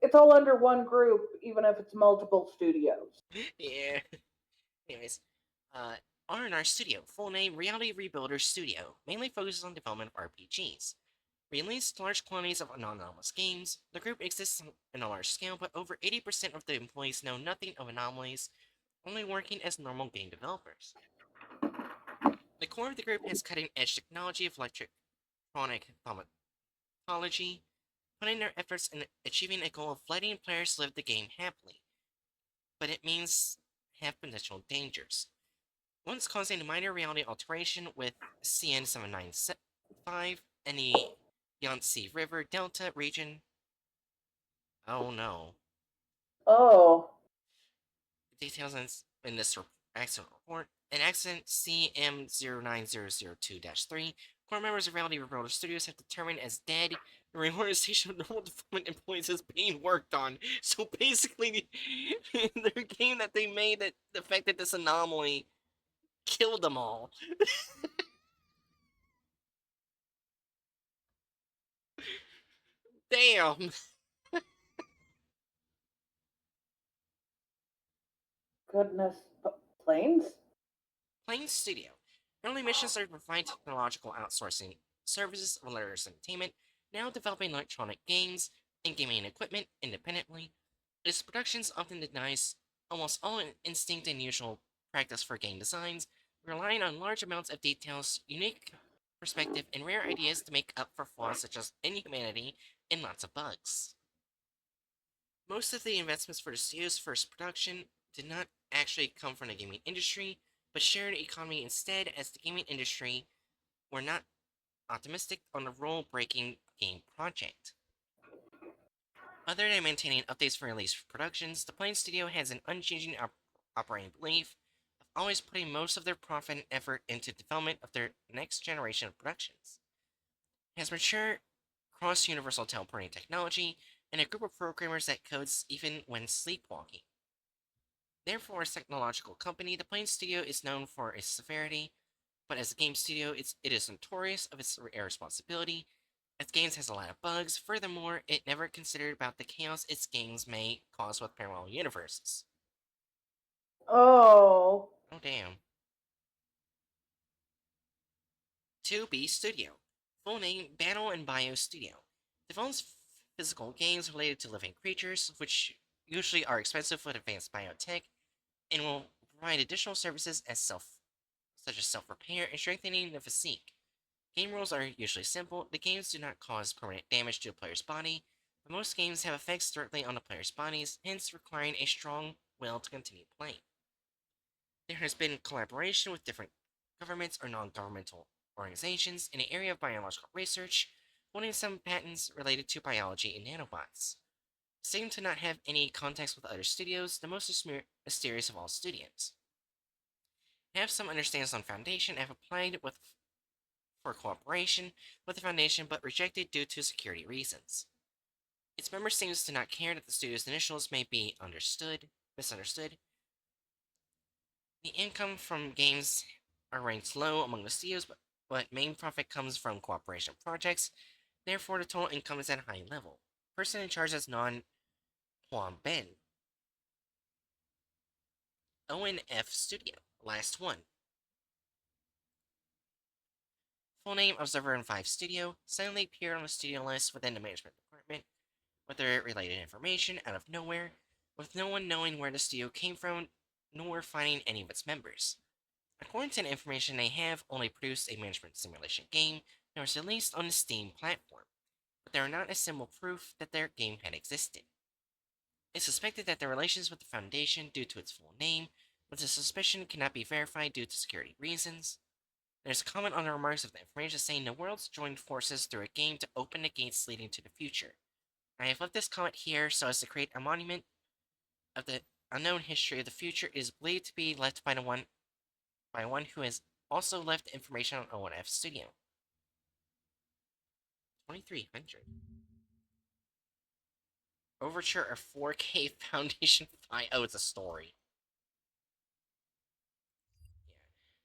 it's all under one group, even if it's multiple studios. Yeah. Anyways, uh, R&R Studio, full name Reality Rebuilder Studio, mainly focuses on development of RPGs. Released large quantities of anomalous games. The group exists on a large scale, but over 80% of the employees know nothing of anomalies, only working as normal game developers. The core of the group has cutting-edge technology of electronic thaumaturgy, putting their efforts in achieving a goal of letting players live the game happily, but it means have potential dangers. Once causing a minor reality alteration with CN795 and the Yangtze River Delta region. Oh no. Oh, Details in this accident report. An accident CM09002-3. Core members of Reality Rebuilder Studios have determined as dead. The reorganization of normal development employees is being worked on. So basically, their game that they made that affected this anomaly killed them all. Damn. goodness. Planes? Plain Studio. Early missions are to provide technological outsourcing services of letters entertainment, now developing electronic games and gaming equipment independently. Its productions often denies almost all instinct and usual practice for game designs, relying on large amounts of details, unique perspective, and rare ideas to make up for flaws such as inhumanity and lots of bugs. Most of the investments for the studio's first production did not actually come from the gaming industry, but shared economy instead, as the gaming industry were not optimistic on the rule-breaking game project. Other than maintaining updates for release productions, the Plane Studio has an unchanging operating belief of always putting most of their profit and effort into development of their next generation of productions. It has mature cross-universal teleporting technology and a group of programmers that codes even when sleepwalking. Therefore, as a technological company, the Plane Studio is known for its severity, but as a game studio, it is notorious of its irresponsibility, as games has a lot of bugs. Furthermore, it never considered about the chaos its games may cause with parallel universes. Oh, Oh damn. 2B Studio. Full name Battle and Bio Studio. Develops physical games related to living creatures, which usually are expensive with advanced biotech and will provide additional services such as self-repair and strengthening the physique. Game rules are usually simple. The games do not cause permanent damage to a player's body, but most games have effects directly on the player's bodies, hence requiring a strong will to continue playing. There has been collaboration with different governments or non-governmental organizations in the area of biological research, holding some patents related to biology and nanobots. Seem to not have any contacts with other studios, the most mysterious of all studios. Have some understandings on Foundation, have applied for cooperation with the Foundation but rejected due to security reasons. Its members seems to not care that the studio's initials may be misunderstood. The income from games are ranked low among the studios, but main profit comes from cooperation projects, therefore the total income is at a high level. Person in charge is Non-Huan Ben. ONF Studio, last one. Full name Observer in 5 Studio, suddenly appeared on the studio list within the management department, with their related information out of nowhere, with no one knowing where the studio came from, nor finding any of its members. According to the information they have, only produced a management simulation game that was released on the Steam platform, but there are not a single proof that their game had existed. It's suspected that their relations with the Foundation due to its full name, but the suspicion cannot be verified due to security reasons. There's a comment on the remarks of the information saying the worlds joined forces through a game to open the gates leading to the future. I have left this comment here so as to create a monument of the unknown history of the future. It is believed to be left by one who has also left information on ONF Studio. 2300. Overture of 4K Foundation 5. Oh, it's a story. Yeah.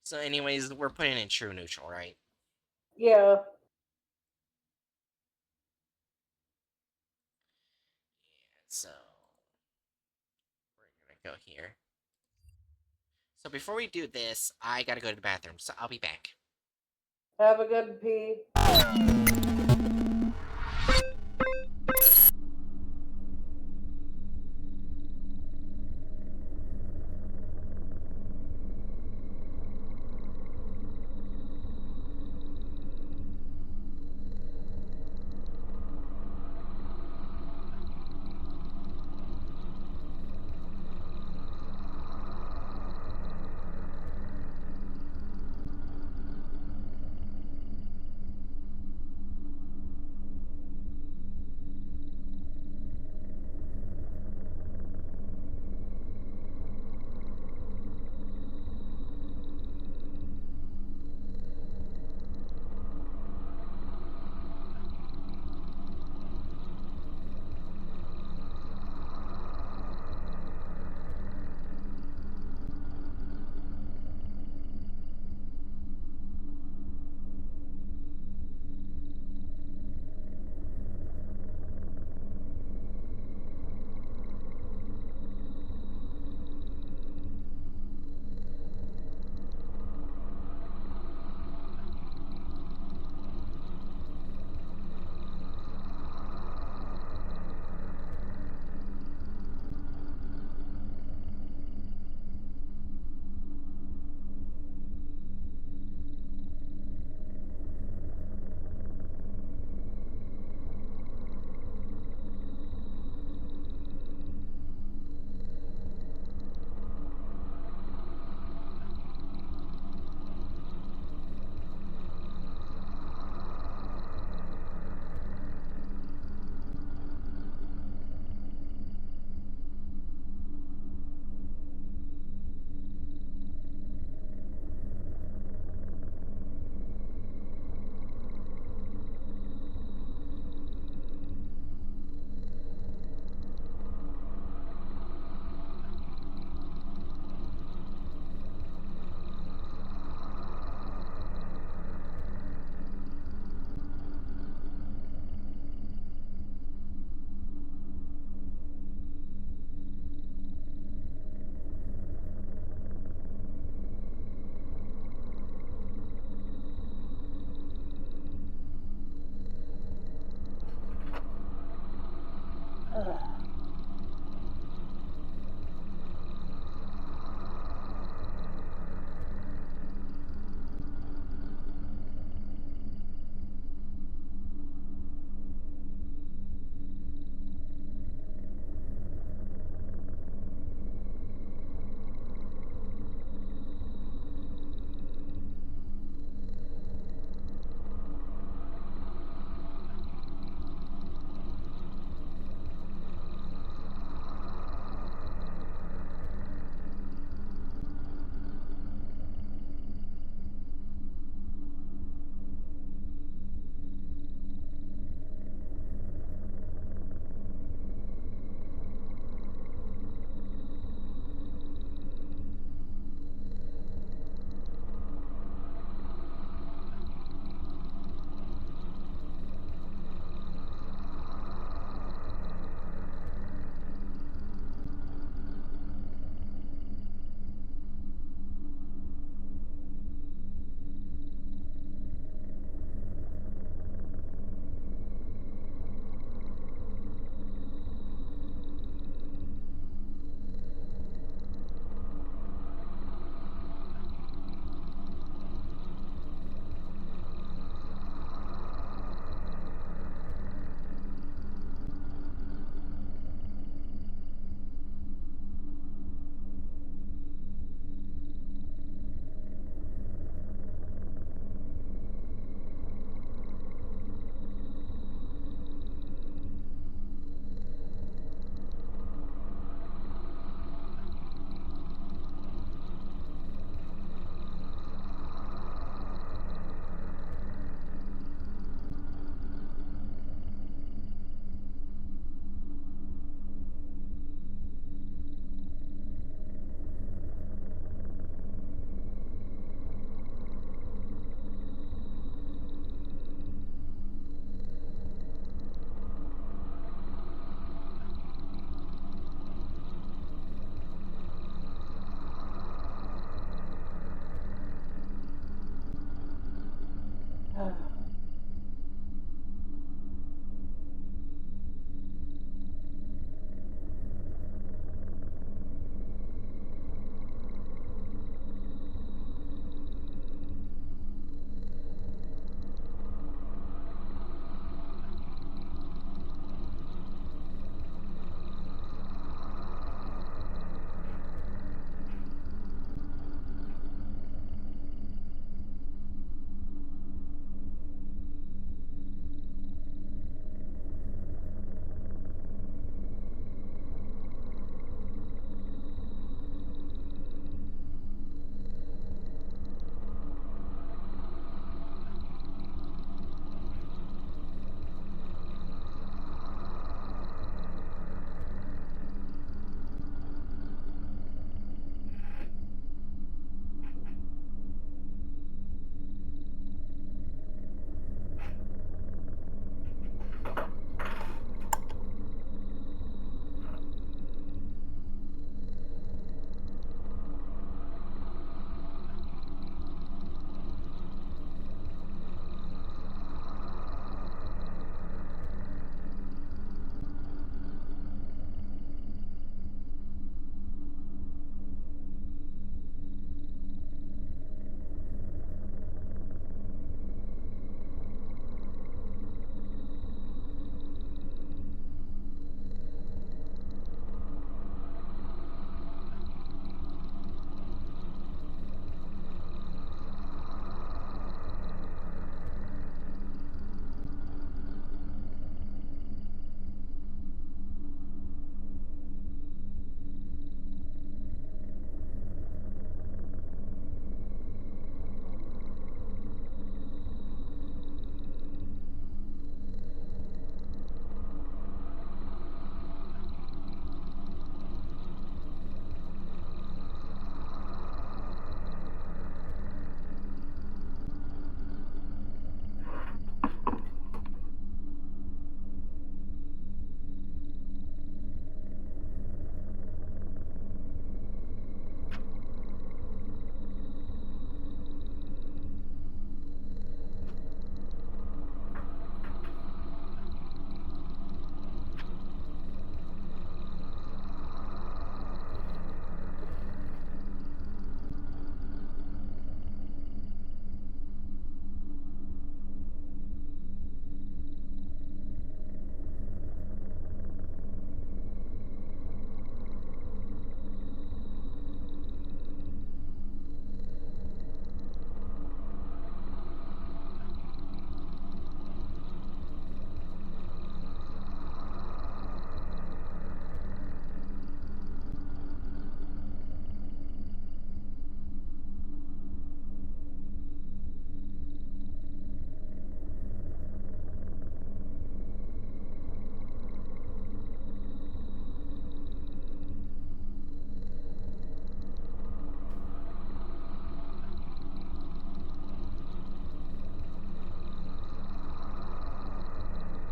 So, anyways, we're putting in true neutral, right? Yeah. Yeah, so we're gonna go here. So before we do this, I gotta go to the bathroom, so I'll be back. Have a good pee.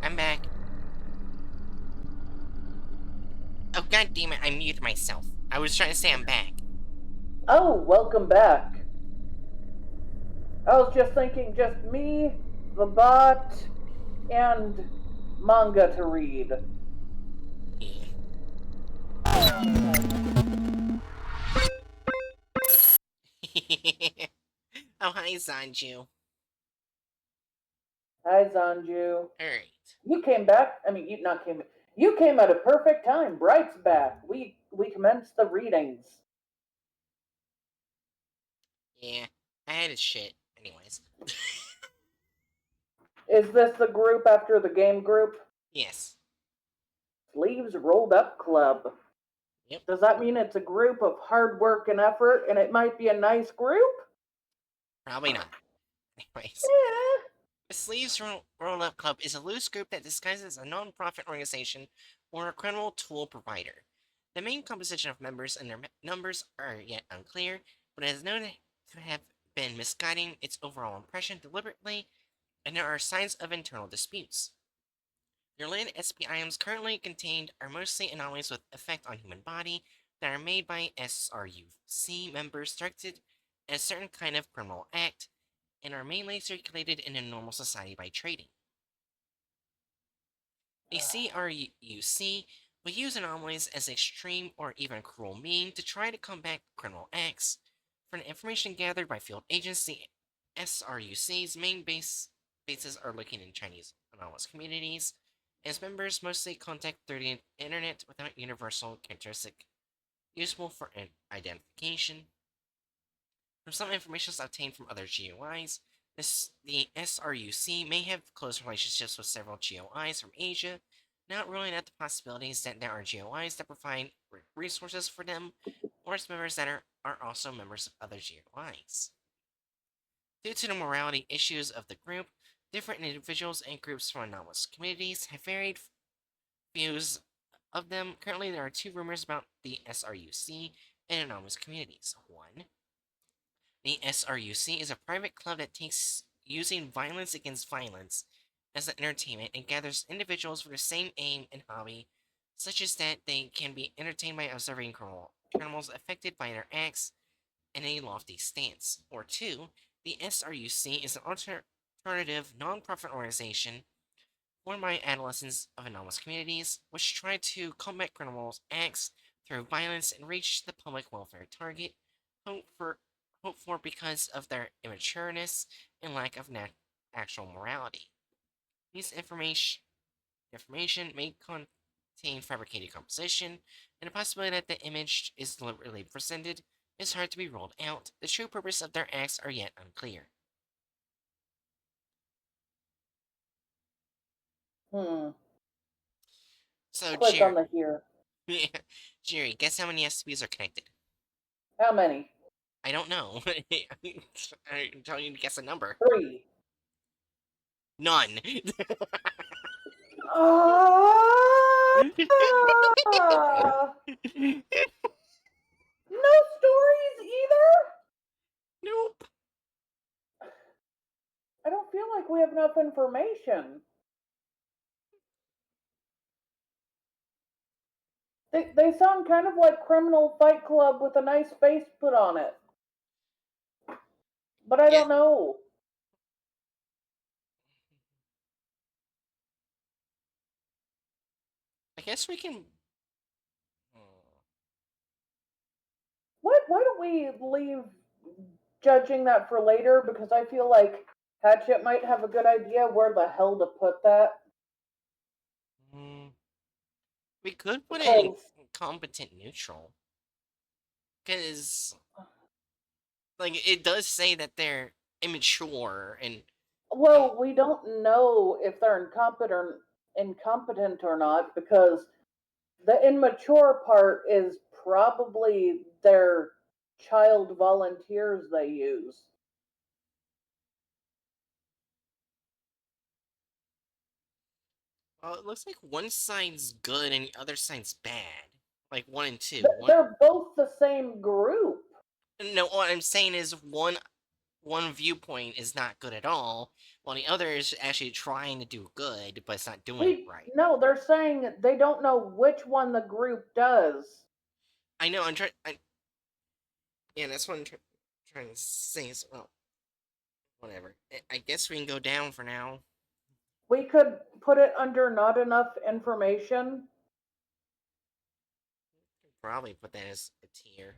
I'm back. Oh, god damn it, I muted myself. I was trying to say I'm back. Oh, welcome back. I was just thinking, just me, the bot, and manga to read. Yeah. Oh, hi, Sanju. Hi, Zanju. Alright. You came back. I mean, you not came. You came at a perfect time. Bright's back. We commenced the readings. Yeah, I had a shit. Anyways. Is this the group after the game group? Yes. Sleeves Rolled Up Club. Yep. Does that mean it's a group of hard work and effort, and it might be a nice group? Probably not. Anyways. Yeah. The Sleeves Roll Up Club is a loose group that disguises as a non-profit organization or a criminal tool provider. The main composition of members and their numbers are yet unclear, but it is known to have been misguiding its overall impression deliberately, and there are signs of internal disputes. The related SCP items currently contained are mostly anomalies with effect on human body that are made by SRUC members directed at a certain kind of criminal act, and are mainly circulated in a normal society by trading. The CRUC will use anomalies as extreme or even cruel mean to try to combat criminal acts. From the information gathered by field agents, the SRUC's main bases are located in Chinese anomalous communities, and its members mostly contact through the internet without universal characteristic useful for identification. From some information obtained from other GOIs, the SRUC may have close relationships with several GOIs from Asia, not ruling out the possibilities that there are GOIs that provide resources for them, or its members that are also members of other GOIs. Due to the morality issues of the group, different individuals and groups from anomalous communities have varied views of them. Currently, there are two rumors about the SRUC and anomalous communities. One, the SRUC is a private club that takes using violence against violence as an entertainment and gathers individuals with the same aim and hobby, such as that they can be entertained by observing criminals affected by their acts in a lofty stance. Or two, the SRUC is an alternative non-profit organization formed by adolescents of anomalous communities, which try to combat criminal acts through violence and reach the public welfare target, hoped for because of their immatureness and lack of actual morality. These information may contain fabricated composition, and the possibility that the image is deliberately presented is hard to be ruled out. The true purpose of their acts are yet unclear. So, Click on the here. Jerry, guess how many SCPs are connected? How many? I don't know. I'm telling you to guess a number. 3. None. No stories either? Nope. I don't feel like we have enough information. They sound kind of like Criminal Fight Club with a nice face put on it. But I don't know. I guess we can. Why don't we leave judging that for later? Because I feel like Hatchet might have a good idea where the hell to put that. We could put it in Because competent neutral. Because, like, it does say that they're immature and. well, we don't know if they're incompetent or not, because the immature part is probably their child volunteers they use. Well, it looks like one side's good and the other side's bad. Like 1 and 2. They're both the same group. No, what I'm saying is one viewpoint is not good at all, while the other is actually trying to do good, but it's not doing it right. No, they're saying they don't know which one the group does. I know, I'm trying. Yeah, that's what I'm trying to say. So, well, whatever. I guess we can go down for now. We could put it under not enough information. Probably put that as a tier.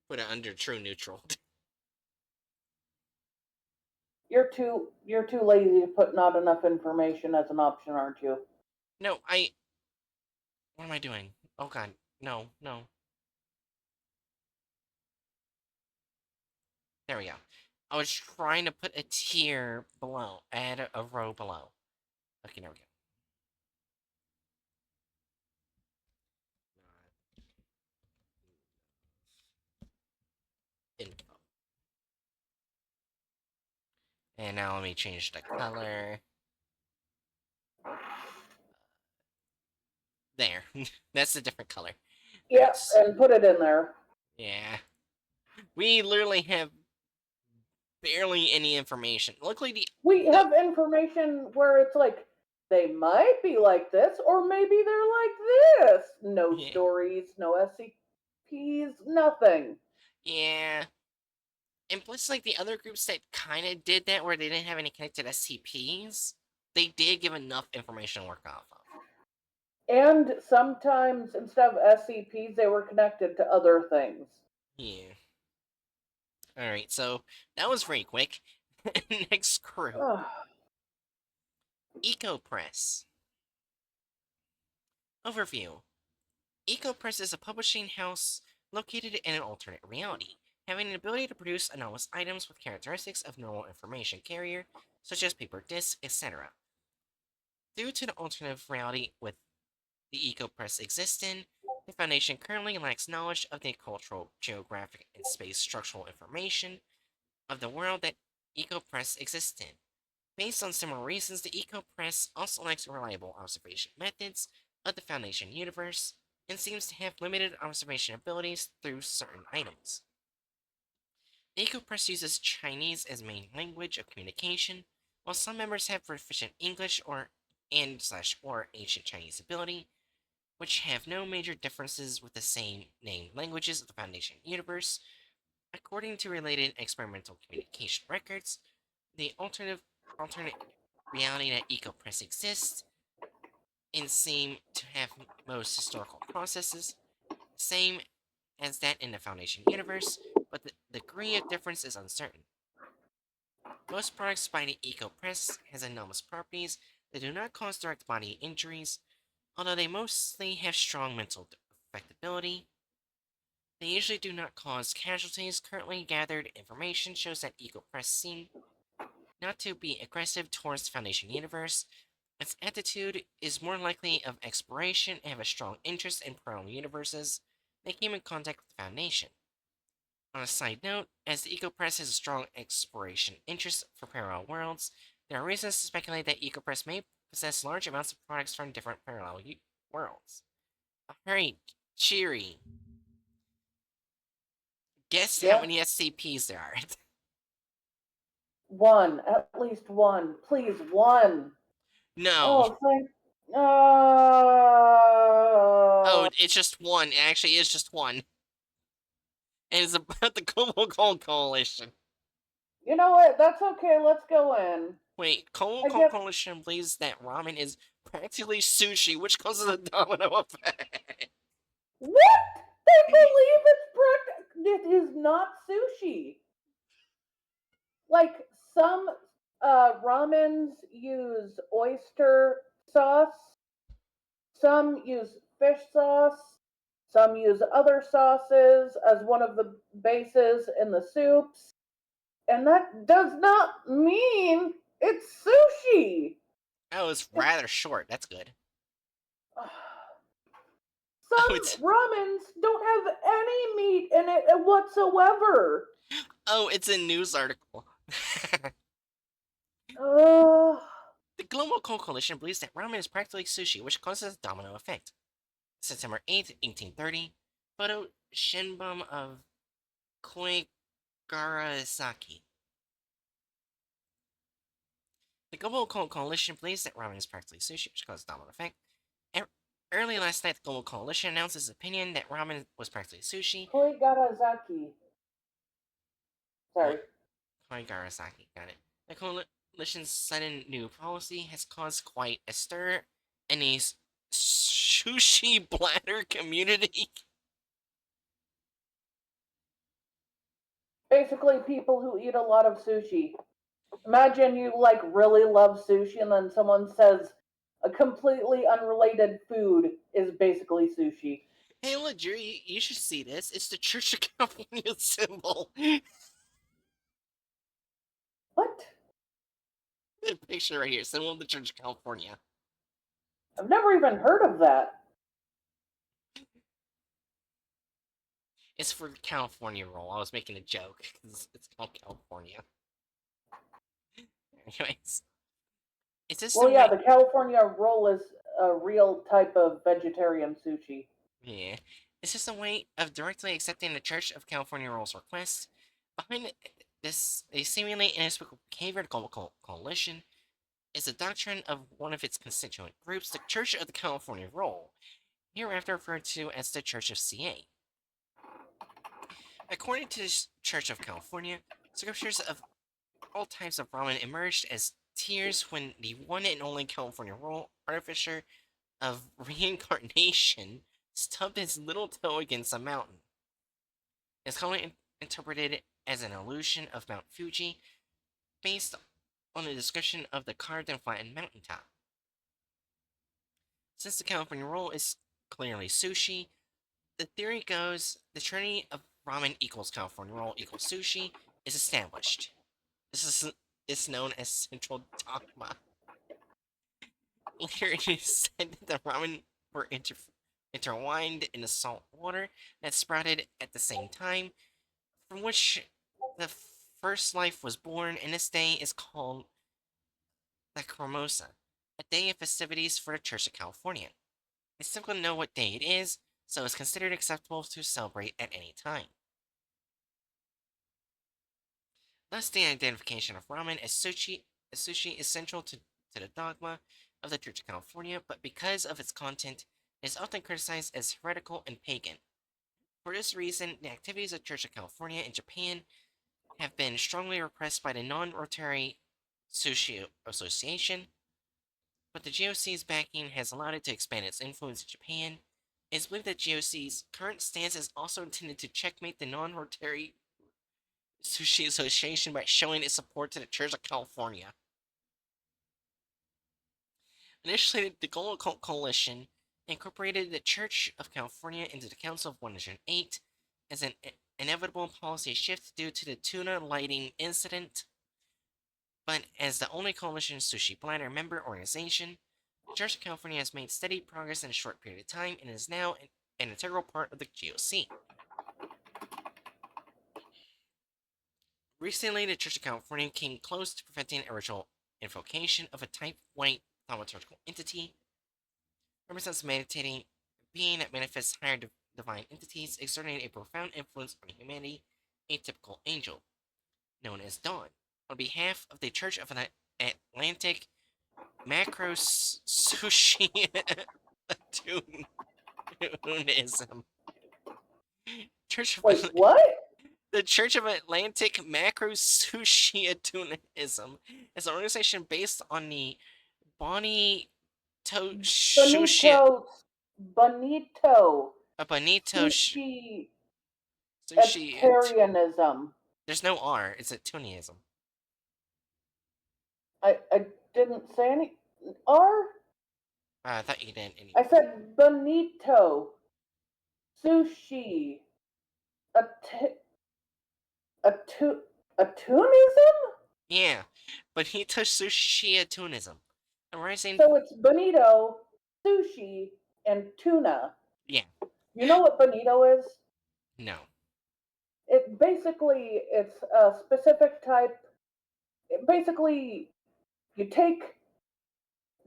Put it under true neutral. You're too lazy to put not enough information as an option, aren't you? No, what am I doing? Oh god, no. There we go. I was trying to put a tier below, add a row below. Okay, there we go. Info. And now let me change the color. There. That's a different color. Yes, and put it in there. Yeah. We literally have barely any information. Luckily, we have information where it's like they might be like this, or maybe they're like this. No stories, no SCPs, nothing. Yeah. And plus, like, the other groups that kind of did that, where they didn't have any connected SCPs, they did give enough information to work off of. And sometimes instead of SCPs, they were connected to other things. Yeah. Alright, so that was very quick. Next crew. Ugh. EcoPress. Overview. EcoPress is a publishing house located in an alternate reality, having an ability to produce anomalous items with characteristics of normal information carrier, such as paper discs, etc. Due to the alternative reality with the EcoPress exists in, the Foundation currently lacks knowledge of the cultural, geographic, and space structural information of the world that EcoPress exists in. Based on similar reasons, the EcoPress also lacks reliable observation methods of the Foundation universe, and seems to have limited observation abilities through certain items. The EcoPress uses Chinese as main language of communication, while some members have proficient English or ancient Chinese ability, which have no major differences with the same named languages of the Foundation universe. According to related experimental communication records, the alternate reality that EcoPress exists and seem to have most historical processes, same as that in the Foundation universe, but the degree of difference is uncertain. Most products by the EcoPress has anomalous properties that do not cause direct body injuries, although they mostly have strong mental affectability. They usually do not cause casualties. Currently gathered information shows that EcoPress seem not to be aggressive towards the Foundation universe. Its attitude is more likely of exploration and have a strong interest in parallel universes, making him in contact with the Foundation. On a side note, as the EcoPress has a strong exploration interest for parallel worlds, there are reasons to speculate that EcoPress may possess large amounts of products from different parallel worlds. Alright, cheery. Guess how Yeah. many SCPs there are. One. At least one. Please, one. No. Oh, thank. Oh, it's just one. It actually is just one. And it's about the Global Gold Coalition. You know what? That's okay. Let's go in. Wait, Global I Gold guess. Coalition believes that ramen is practically sushi, which causes a domino effect. What? They believe it is not sushi. Like some ramens use oyster sauce, some use fish sauce, some use other sauces as one of the bases in the soups, and that does not mean it's sushi. Oh, it's rather short. That's good. Oh, Some ramens don't have any meat in it whatsoever. it's a news article. Uh, The Global Gold Coalition believes that ramen is practically sushi, which causes a domino effect. September 8th, 1830, photo Shinbum of Koigarasaki. The Global Coalition believes that ramen is practically sushi, which causes a domino effect. Early last night, the Global Coalition announced its opinion that ramen was practically sushi. Koigarazaki. Sorry. Koigarasaki, got it. The coalition's sudden new policy has caused quite a stir in the sushi bladder community. Basically, people who eat a lot of sushi. Imagine you like really love sushi, and then someone says a completely unrelated food is basically sushi. Hey, look, Jerry, you should see this. It's the Church of California symbol. What? The picture right here, symbol of the Church of California. I've never even heard of that. It's for the California roll. I was making a joke because it's called California. Anyways, it's just Well, yeah, the California roll is a real type of vegetarian sushi. Yeah, it's just a way of directly accepting the Church of California role's request. Behind this, a seemingly inexplicable behavior of the Global Coalition is the doctrine of one of its constituent groups, the Church of the California Role, hereafter referred to as the Church of CA. According to the Church of California, Sculptures of all types of ramen emerged as tears when the one and only California roll artificer of reincarnation stubbed his little toe against a mountain. It's commonly interpreted as an allusion of Mount Fuji, based on a description of the carved and flattened mountaintop. Since the California roll is clearly sushi, the theory goes the trinity of ramen equals California roll equals sushi is established. This is known as central dogma. Later, it is said that the ramen were intertwined in the salt water that sprouted at the same time, from which the first life was born, and this day is called the Cremosa, a day of festivities for the Church of California. It's difficult to know what day it is, so it's considered acceptable to celebrate at any time. Thus, the identification of ramen as sushi is central to the dogma of the Church of California, but because of its content, it is often criticized as heretical and pagan. For this reason, the activities of the Church of California in Japan have been strongly repressed by the Non-Rotary Sushi Association, but the GOC's backing has allowed it to expand its influence in Japan. It is believed that GOC's current stance is also intended to checkmate the Non-Rotary Sushi Association by showing its support to the Church of California. Initially, the Global Cult Coalition incorporated the Church of California into the Council of 108 as an inevitable policy shift due to the tuna lighting incident. But as the only coalition sushi bladder member organization, the Church of California has made steady progress in a short period of time and is now an integral part of the GOC. Recently, the Church of California came close to preventing a ritual invocation of a type white thaumaturgical entity. Represents a meditating being that manifests higher divine entities, exerting a profound influence on humanity, a typical angel, known as Dawn. On behalf of the Church of Atlantic Macro Sushi Atunism. Church of Wait, what? The Church of Atlantic Macro Sushi Atunism is an organization based on the Bonito Sushi. Bonito Bonito sushi Sushi. Etarianism. There's no R. It's a Tunism. I didn't say any R. I thought you did. I said bonito sushi a tunism. Yeah, Bonito Sushi Atunism. A rising. So it's bonito sushi and tuna. Yeah. You know what bonito is? No. It's a specific type. Basically, you take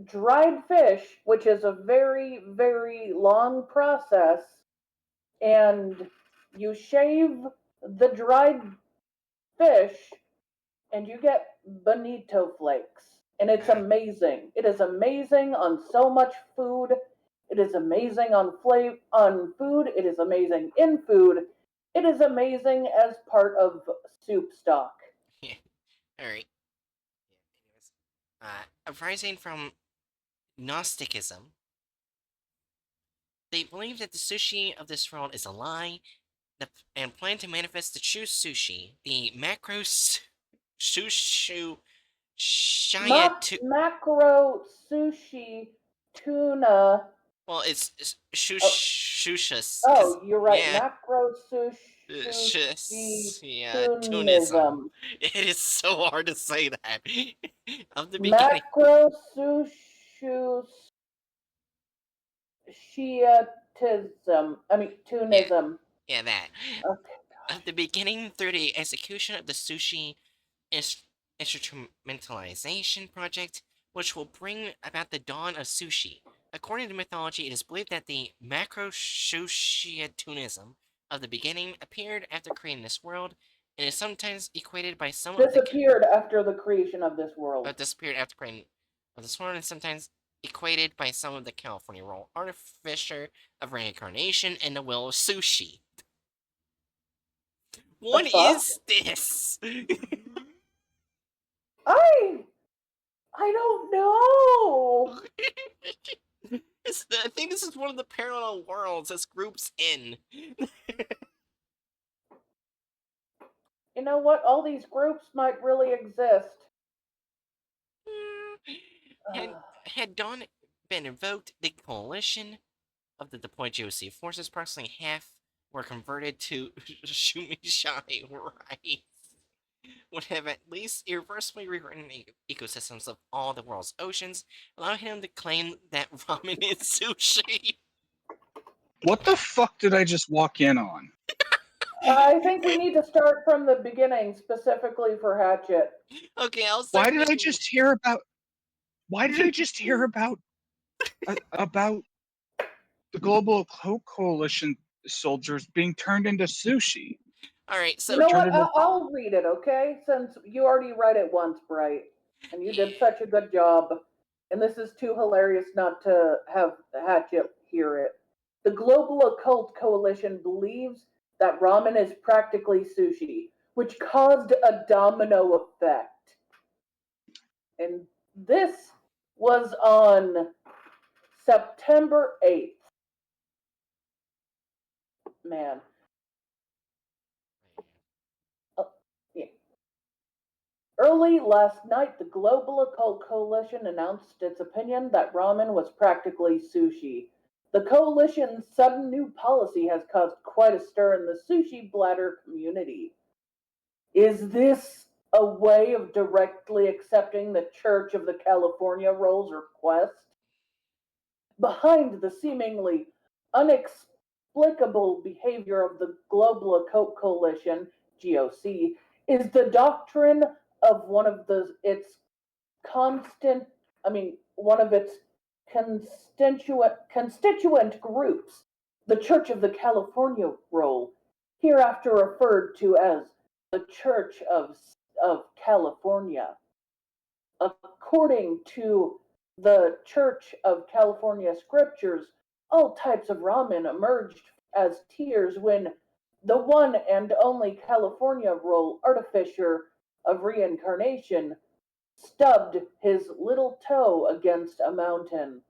dried fish, which is a very, very long process, and you shave the dried fish, and you get bonito flakes. And it's amazing. It is amazing on so much food. It is amazing on food. It is amazing in food. It is amazing as part of soup stock. Yeah. All right. Yeah. Anyways, arising from Gnosticism, they believe that the sushi of this world is a lie, and plan to manifest the true sushi, the macro sushi Macro sushi tuna. Well, it's Oh, shushas. oh, you're right. Yeah. Macro sushi Yeah, tunism. tunism. It is so hard to say that. Of the beginning. Macro sushi shiatism. I mean, Yeah, tunism. yeah, that. Okay. Of the beginning through the execution of the sushi instrumentalization project, which will bring about the dawn of sushi. According to mythology, it is believed that the macro sushiatunism of the beginning appeared after creating this world, and is sometimes equated by some of the Disappeared after the creation of this world. disappeared after creating of this world, and sometimes equated by some of the California roll artificer of reincarnation and the will of sushi. What fuck? is this? I don't know. I think this is one of the parallel worlds this group's in. You know what? All these groups might really exist. had had Dawn been invoked, the coalition of the deployed GOC forces, approximately half were converted to Shumishai rice, would have at least irreversibly rewritten the ecosystems of all the world's oceans, allowing him to claim that ramen is sushi. What the fuck did I just walk in on? I think we need to start from the beginning, specifically for Hatchet. Okay, I'll Why start did I making. just hear about? Why did I just hear about the Global Coalition soldiers being turned into sushi? All right, You so know Turned what? into I'll read it, okay? Since you already read it once, Bright, and you did such a good job. And this is too hilarious not to have Hatchet hear it. The Global Occult Coalition believes that ramen is practically sushi, which caused a domino effect. And this was on September 8th. Man. Yeah. Early last night, the Global Occult Coalition announced its opinion that ramen was practically sushi. The coalition's sudden new policy has caused quite a stir in the sushi bladder community. Is this a way of directly accepting the Church of the California roll's request? Behind the seemingly inexplicable behavior of the Global Occult Coalition, GOC, is the doctrine of constant, one of its constituent groups, the Church of the California Roll, hereafter referred to as the Church of California. According to the Church of California scriptures, all types of ramen emerged as tears when the one and only California Roll artificer of reincarnation stubbed his little toe against a mountain.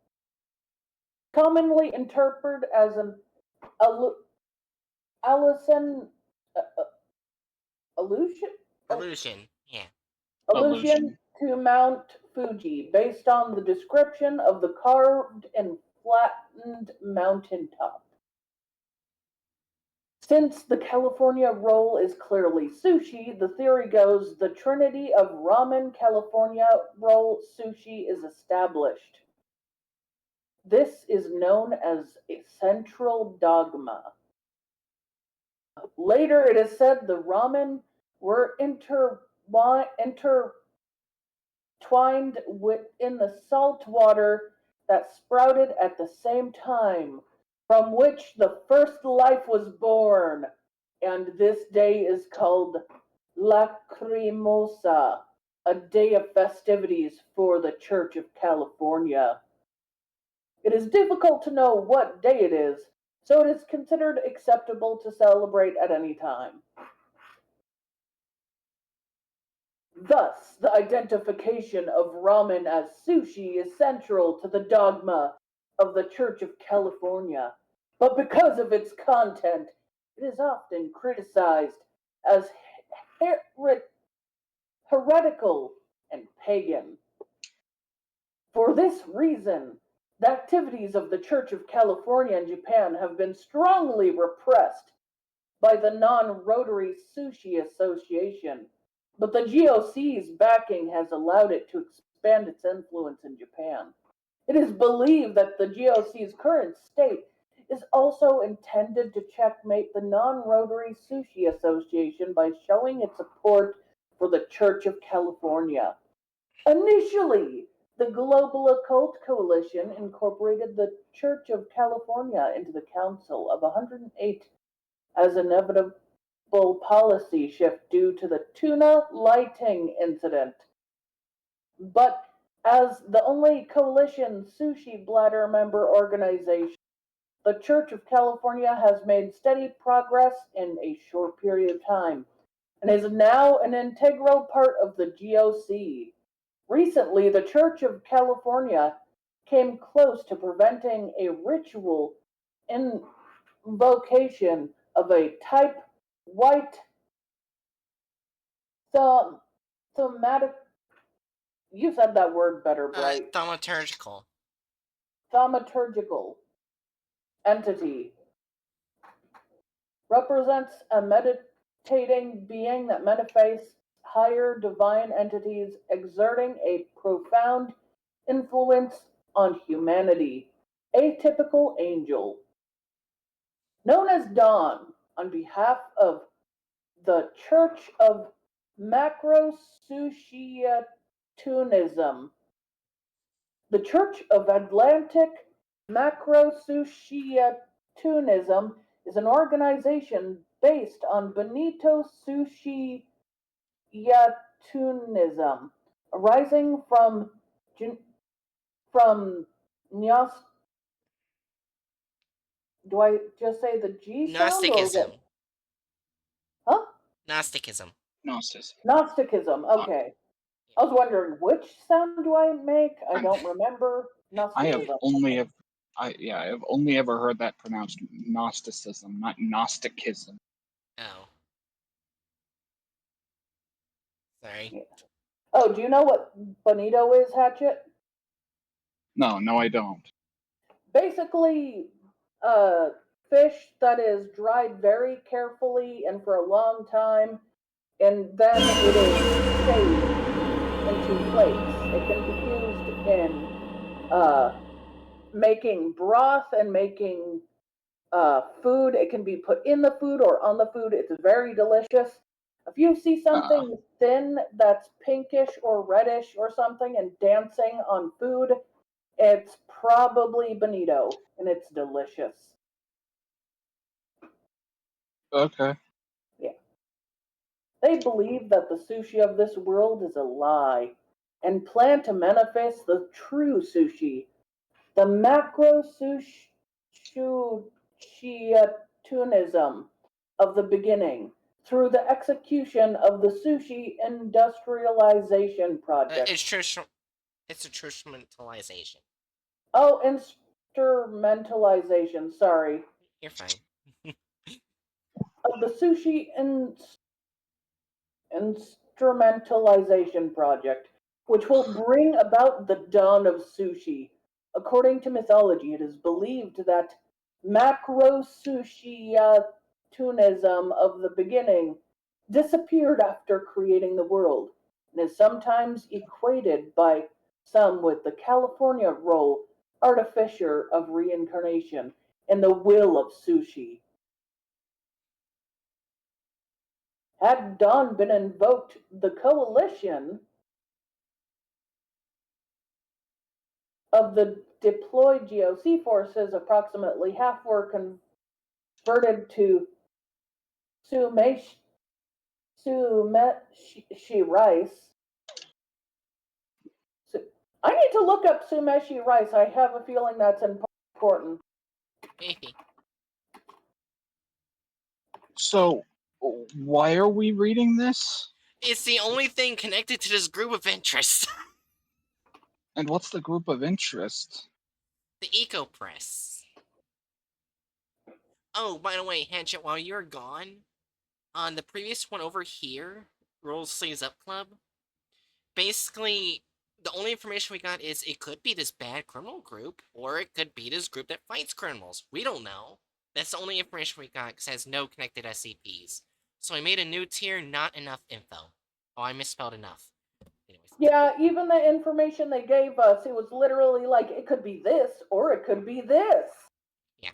Commonly interpreted as an Allison allusion Illusion, yeah. allusion illusion. to Mount Fuji, based on the description of the carved and flattened mountaintop. Since the California roll is clearly sushi, the theory goes the trinity of ramen California roll sushi is established. This is known as a central dogma. Later, it is said the ramen were intertwined within the salt water that sprouted at the same time, from which the first life was born, and this day is called Lacrimosa, a day of festivities for the Church of California. It is difficult to know what day it is, so it is considered acceptable to celebrate at any time. Thus, the identification of ramen as sushi is central to the dogma of the Church of California, but because of its content, it is often criticized as heretical and pagan. For this reason, the activities of the Church of California in Japan have been strongly repressed by the Non-Rotary Sushi Association, but the GOC's backing has allowed it to expand its influence in Japan. It is believed that the GOC's current state is also intended to checkmate the Non-Rotary Sushi Association by showing its support for the Church of California. Initially, the Global Occult Coalition incorporated the Church of California into the Council of 108 as inevitable policy shift due to the tuna lighting incident. But as the only coalition sushi bladder member organization, the Church of California has made steady progress in a short period of time and is now an integral part of the GOC. Recently, the Church of California came close to preventing a ritual invocation of a type white thematic. You said that word better, Bright. Thaumaturgical. Thaumaturgical entity represents a meditating being that manifests higher divine entities exerting a profound influence on humanity. Atypical angel. Known as Dawn, on behalf of the Church of Macrosusciatunism, the Church of Atlantic Macrosusciatunism is an organization based on Benito Susciatunism, arising from Gnos. Do I just say the G sound or is Gnosticism. it? Huh? Gnosticism. Gnosis. Gnosticism. Okay. I was wondering which sound do I make? I I'm- don't remember. I have Gnosticism. only ever, I've only ever heard that pronounced Gnosticism, not Gnosticism. Oh. Sorry. Yeah. Oh, do you know what bonito is, Hatchet? No, I don't. Basically, fish that is dried very carefully and for a long time, and then it is shaved into flakes. It can be used in making broth and making food. It can be put in the food or on the food. It's very delicious. If you see something thin that's pinkish or reddish or something and dancing on food, it's probably bonito and it's delicious. Okay. Yeah. They believe that the sushi of this world is a lie and plan to manifest the true sushi, the macro sushiatunism of the beginning, through the execution of the sushi industrialization project. It's a instrumentalization. Oh, instrumentalization, sorry. You're fine. Of the sushi instrumentalization project, which will bring about the dawn of sushi. According to mythology, it is believed that macro sushiatunism of the beginning disappeared after creating the world and is sometimes equated by some with the California role artificer of reincarnation and the will of sushi. Had Dawn been invoked, the coalition of the deployed GOC forces, approximately half were converted to Sumeshi rice. I need to look up Sumeshi rice. I have a feeling that's important. Maybe. So, why are we reading this? It's the only thing connected to this group of interest. And what's the group of interest? The Eco Press. Oh, by the way, Hatchet, while you're gone, on the previous one over here, Roll Sleeves Up Club, basically, the only information we got is it could be this bad criminal group, or it could be this group that fights criminals. We don't know. That's the only information we got, because it has no connected SCPs. So I made a new tier, not enough info. Oh, I misspelled enough. Anyways. Yeah, even the information they gave us, it was literally like, it could be this, or it could be this. Yeah.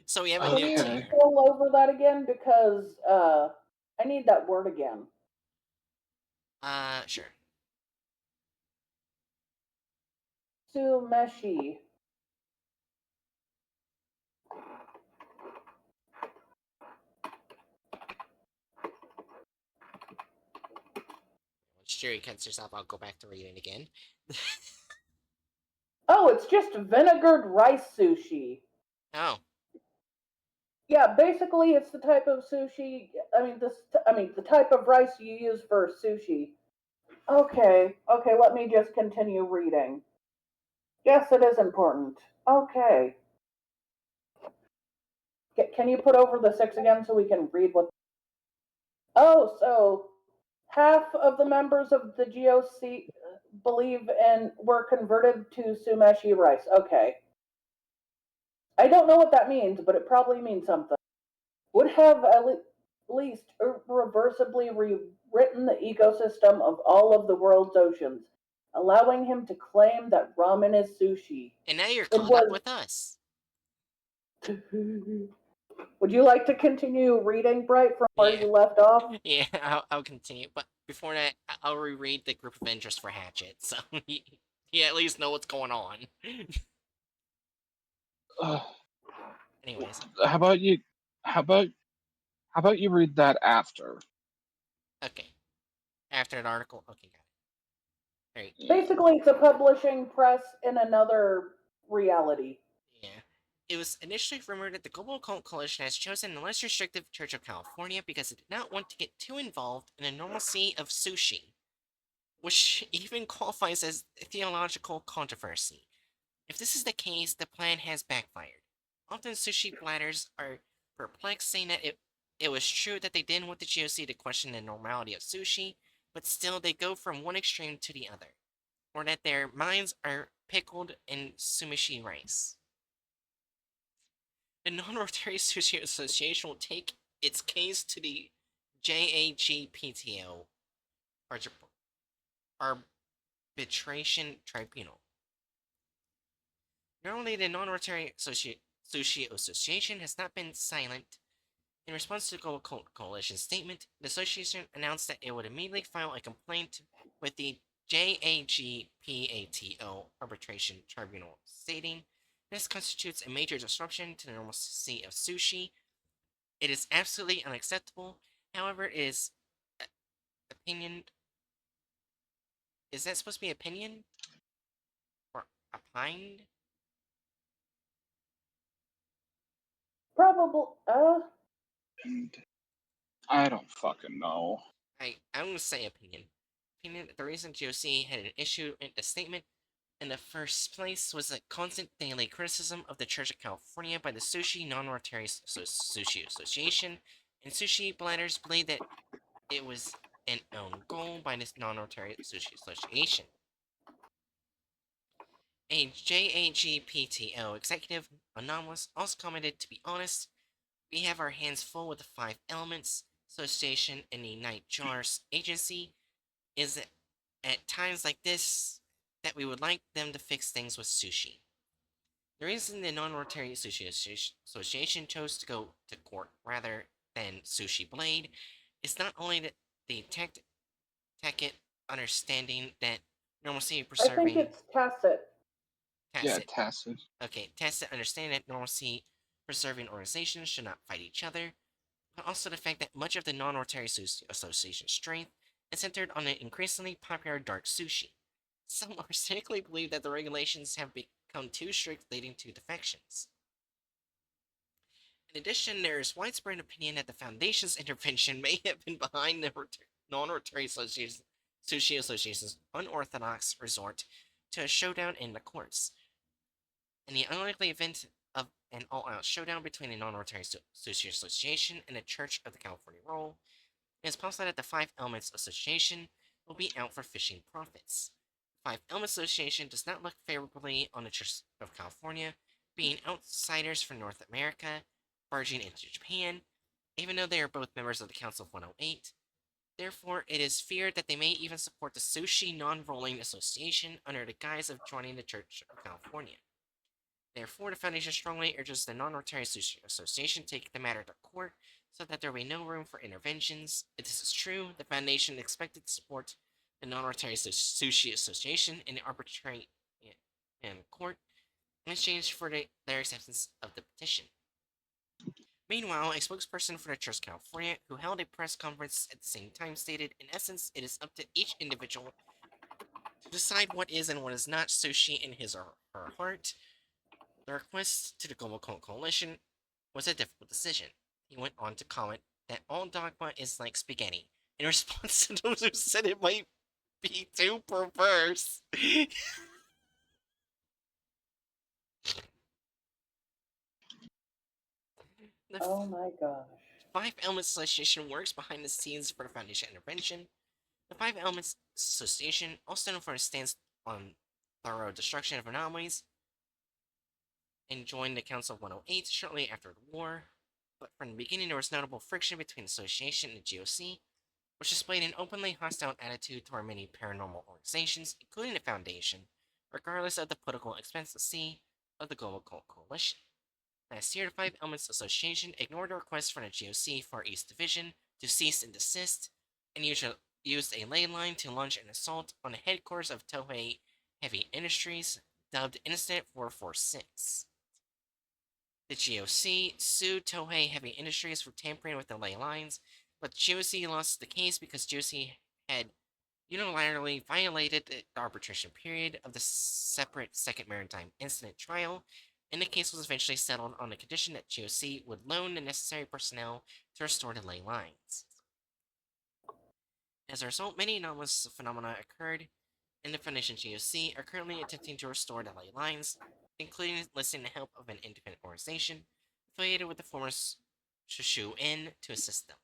So we have a new Can you tier. scroll over that again? Because I need that word again. Sure. Sumeshi. Once Jerry cuts herself, I'll go back to reading again. Oh, it's just vinegared rice sushi. Oh, Yeah, basically, it's the type of sushi. The type of rice you use for sushi. Okay, okay. Let me just continue reading. Yes, it is important. Okay. Can you put over the 6 again so we can read what? Oh, so half of the members of the GOC believe and were converted to sumeshi rice. Okay. I don't know what that means, but it probably means something. Would have least irreversibly rewritten the ecosystem of all of the world's oceans, allowing him to claim that ramen is sushi. and now you're It caught up was. with us. Would you like to continue reading, Bright, from where Yeah, you left off? yeah. I'll continue, but before that, I'll reread the group of interest for Hatchet, so you at least know what's going on. Uh, Anyways, how about you? How about how about you read that after? okay. After an article, okay, got it. All right. Yeah. Basically, it's a publishing press in another reality. Yeah. It was initially rumored that the Global Occult Coalition has chosen the less restrictive Church of California because it did not want to get too involved in the normalcy of sushi, which even qualifies as theological controversy. If this is the case, the plan has backfired. Often sushi bladders are perplexed, saying that it was true that they didn't want the GOC to question the normality of sushi, but still they go from one extreme to the other, or that their minds are pickled in sumishi rice. The Non-Rotary Sushi Association will take its case to the JAGPTO Arbitration Tribunal. Normally, the Non-Rotary Sushi Association has not been silent. In response to the Global Coalition statement, the association announced that it would immediately file a complaint with the JAGPATO Arbitration Tribunal, stating this constitutes a major disruption to the normalcy of sushi. It is absolutely unacceptable. However, it is opinion. Is that supposed to be opinion or opined? Probably. And I don't fucking know. I'm gonna say opinion. Opinion. The reason GOC had an issue in the statement in the first place was the constant daily criticism of the Church of California by the Sushi Non-Rotary Sushi Association, and sushi bladders believed that it was an own goal by this Non-Rotary Sushi Association. A JAGPTO executive, Anonymous, also commented, to be honest, we have our hands full with the 5 elements association and the Night Jars agency. Is it at times like this that we would like them to fix things with sushi. The reason the Non-Rotary Sushi Association chose to go to court rather than Sushi Blade is not only that the tacit understanding that normalcy I think preserving it's tacit. Yeah, tacit tacit. tacit understanding that normalcy preserving organizations should not fight each other, but also the fact that much of the Non-Rotary Association's strength is centered on the increasingly popular dark sushi. Some more cynically believe that the regulations have become too strict, leading to defections. In addition, there is widespread opinion that the Foundation's intervention may have been behind the Non-Rotary Sushi Association's unorthodox resort to a showdown in the courts. In the unlikely event of an all-out showdown between the Non-Rotary Sushi Association and the Church of the California Roll, it is possible that the 5 Elements Association will be out for fishing profits. The 5 Elements Association does not look favorably on the Church of California, being outsiders from North America, barging into Japan, even though they are both members of the Council of 108. Therefore, it is feared that they may even support the Sushi Non-Rolling Association under the guise of joining the Church of California. Therefore, the Foundation strongly urges the Non-Rotary Sushi Association to take the matter to court so that there will be no room for interventions. If this is true, the Foundation is expected to support the Non-Rotary Sushi Association in the arbitrary court in exchange for their acceptance of the petition. Meanwhile, a spokesperson for the Church of California, who held a press conference at the same time, stated, in essence, it is up to each individual decide what is and what is not sushi in his or her heart. The request to the Global Cult Coalition was a difficult decision. He went on to comment that all dogma is like spaghetti, in response to those who said it might be too perverse. The Oh my gosh. Five Elements Association works behind the scenes for the Foundation intervention. The Five Elements Association, also known for its stance on thorough destruction of anomalies, and joined the Council of 108 shortly after the war. But from the beginning, there was notable friction between the Association and the GOC, which displayed an openly hostile attitude toward many paranormal organizations, including the Foundation, regardless of the political expediency of the Global Cult Coalition. Last year, the Five Elements Association ignored a request from the GOC Far East Division to cease and desist, and used a ley line to launch an assault on the headquarters of Toei Heavy Industries, dubbed Incident 446. The GOC sued Toei Heavy Industries for tampering with the ley lines, but the GOC lost the case because GOC had unilaterally violated the arbitration period of the separate Second Maritime Incident trial, and the case was eventually settled on the condition that GOC would loan the necessary personnel to restore the ley lines. As a result, many anomalous phenomena occurred, and the Foundation GOC are currently attempting to restore the ley lines, including enlisting the help of an independent organization affiliated with the former Shushu Inn to assist them.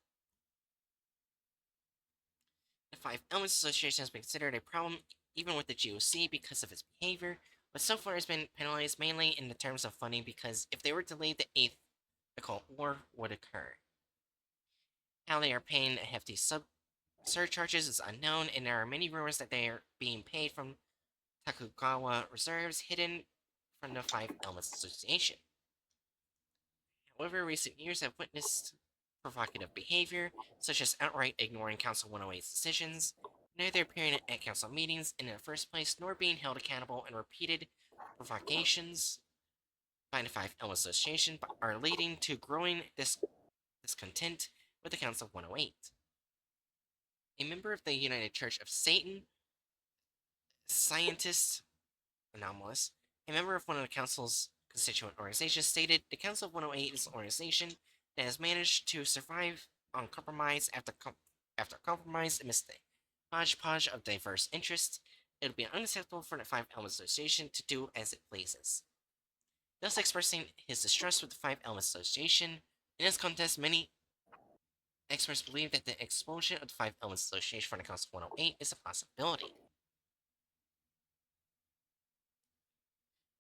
The Five Elements Association has been considered a problem even with the GOC because of its behavior, but so far has been penalized mainly in the terms of funding because if they were to leave the 8th, the Cold War would occur. How they are paying hefty surcharges is unknown, and there are many rumors that they are being paid from Takugawa reserves hidden from the Five Elements Association. However, recent years have witnessed provocative behavior, such as outright ignoring Council 108's decisions, neither appearing at council meetings in the first place nor being held accountable, and repeated provocations by the Five Elements Association are leading to growing discontent with the Council of 108. A member of the United Church of Satan, Scientist Anomalous, a member of one of the Council's constituent organizations, stated the Council of 108 is an organization that has managed to survive on compromise after compromise amidst the hodgepodge of diverse interests. It would be unacceptable for the Five Elements Association to do as it pleases. Thus expressing his distrust with the Five Elements Association, in this contest, many experts believe that the expulsion of the Five Elements Association from the Council of 108 is a possibility.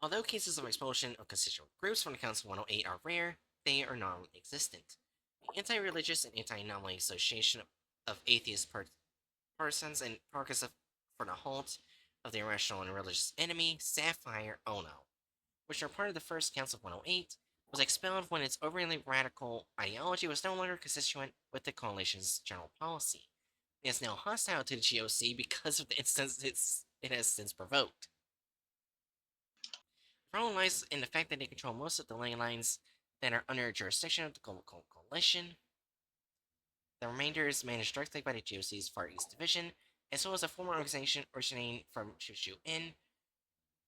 Although cases of expulsion of constituent groups from the Council of 108 are rare, they are non-existent. The Anti-Religious and Anti-Anomaly Association of Atheist Persons and Progressive for the Halt of the Irrational and Religious Enemy, Sapphire Ono, which are part of the first Council of 108, was expelled when its overly radical ideology was no longer consistent with the coalition's general policy. It is now hostile to the GOC because of the incidents it has since provoked. The problem lies in the fact that they control most of the ley lines that are under jurisdiction of the Global Cult Coalition. The remainder is managed directly by the GOC's Far East Division, as well as a former organization originating from Shushu Inn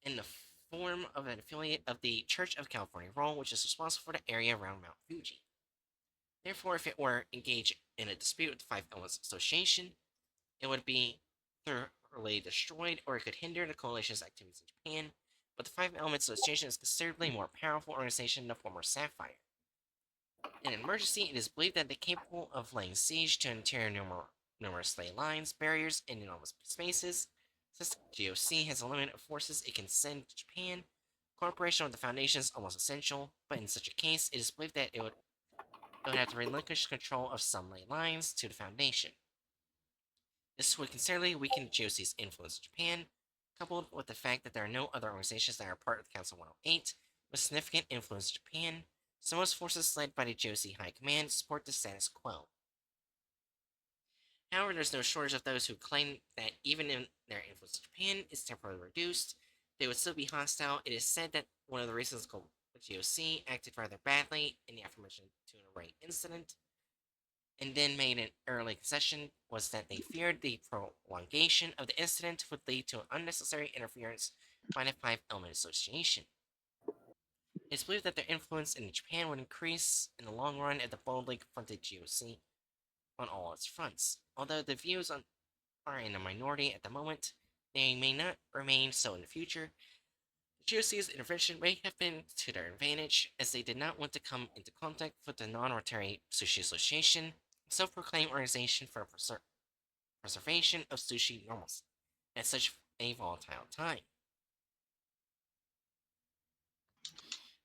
in the form of an affiliate of the Church of California Roll, which is responsible for the area around Mount Fuji. Therefore, if it were engaged in a dispute with the Five Elements Association, it would be thoroughly destroyed, or it could hinder the coalition's activities in Japan, but the Five Elements Association is a considerably more powerful organization than the former Sapphire. In an emergency, it is believed that they're capable of laying siege to interior numerous ley lines, barriers, and enormous spaces. Since the GOC has a limit of forces it can send to Japan, cooperation with the Foundation is almost essential, but in such a case, it is believed that it would have to relinquish control of some ley lines to the Foundation. This would considerably weaken the GOC's influence in Japan, coupled with the fact that there are no other organizations that are part of the Council 108 with significant influence in Japan, so most forces led by the GOC High Command support the status quo. However, there's no shortage of those who claim that even if their influence in Japan is temporarily reduced, they would still be hostile. It is said that one of the reasons the GOC acted rather badly in the aforementioned tuna ray incident and then made an early concession was that they feared the prolongation of the incident would lead to unnecessary interference by the Five Element Association. It's believed that their influence in Japan would increase in the long run if the boldly confronted GOC on all its fronts. Although the views are in a minority at the moment, they may not remain so in the future. The GOC's intervention may have been to their advantage, as they did not want to come into contact with the non-rotary Sushi Association, a self-proclaimed organization for preservation of sushi normalcy at such a volatile time.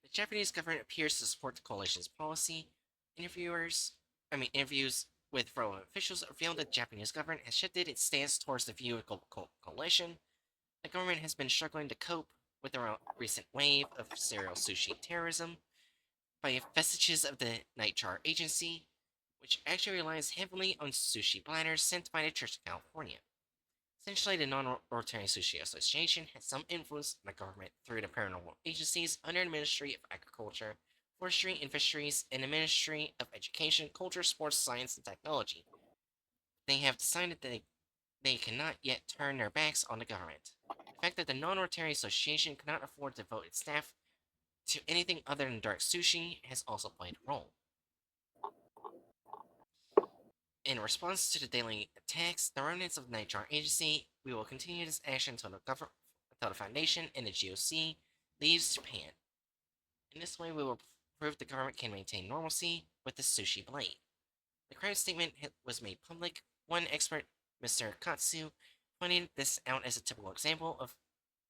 The Japanese government appears to support the coalition's policy. Interviews with relevant officials revealed that the Japanese government has shifted its stance towards the view of global coalition. The government has been struggling to cope with the recent wave of serial sushi terrorism by vestiges of the Nightjar Agency, which actually relies heavily on sushi platters sent by the Church of California. Essentially, the Non-Rotary Sushi Association has some influence on the government through the paranormal agencies under the Ministry of Agriculture, Forestry and Fisheries, and the Ministry of Education, Culture, Sports, Science, and Technology. They have decided that they cannot yet turn their backs on the government. The fact that the Non-Rotary Association cannot afford to devote its staff to anything other than dark sushi has also played a role. In response to the daily attacks, the remnants of the Nightjar Agency, we will continue this action until the Foundation and the GOC leaves Japan. In this way, we will prove the government can maintain normalcy with the sushi blade. The crime statement was made public. One expert, Mr. Katsu, pointed this out as a typical example of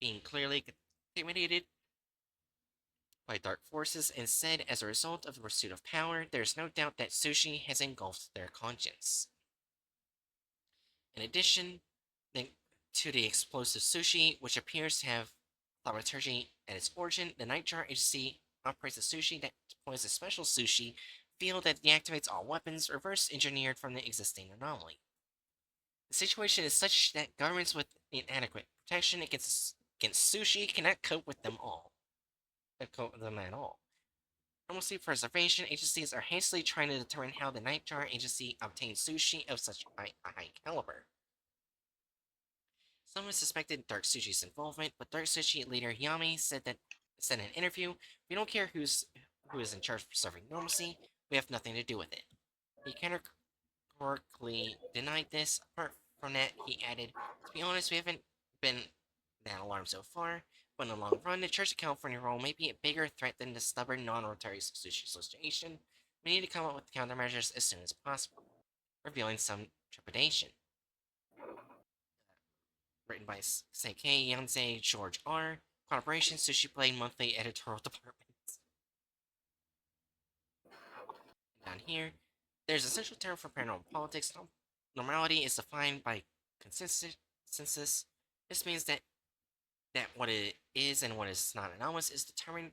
being clearly contaminated by dark forces and said, as a result of the pursuit of power, there is no doubt that sushi has engulfed their conscience. In addition to the explosive sushi, which appears to have thaumaturgy at its origin, the Nightjar Agency operates a sushi that deploys a special sushi field that deactivates all weapons reverse engineered from the existing anomaly. The situation is such that governments with inadequate protection against sushi cannot cope with them at all. Normalcy preservation agencies are hastily trying to determine how the Nightjar Agency obtained sushi of such a high caliber. Some have suspected Dark Sushi's involvement, but Dark Sushi leader Yami said in an interview, "We don't care who is in charge of preserving normalcy. We have nothing to do with it." He categorically denied this. Apart from that, he added, "To be honest, we haven't been that alarmed so far, but in the long run, the Church of California role may be a bigger threat than the stubborn non-rotary Sushi Association. We need to come up with countermeasures as soon as possible," revealing some trepidation. Written by Seikei Yanzei George R. Collaboration Sushi Blade Monthly Editorial Department. Down here, there's a central term for paranormal politics. Normality is defined by consensus. This means that what it is and what is not anomalous is determined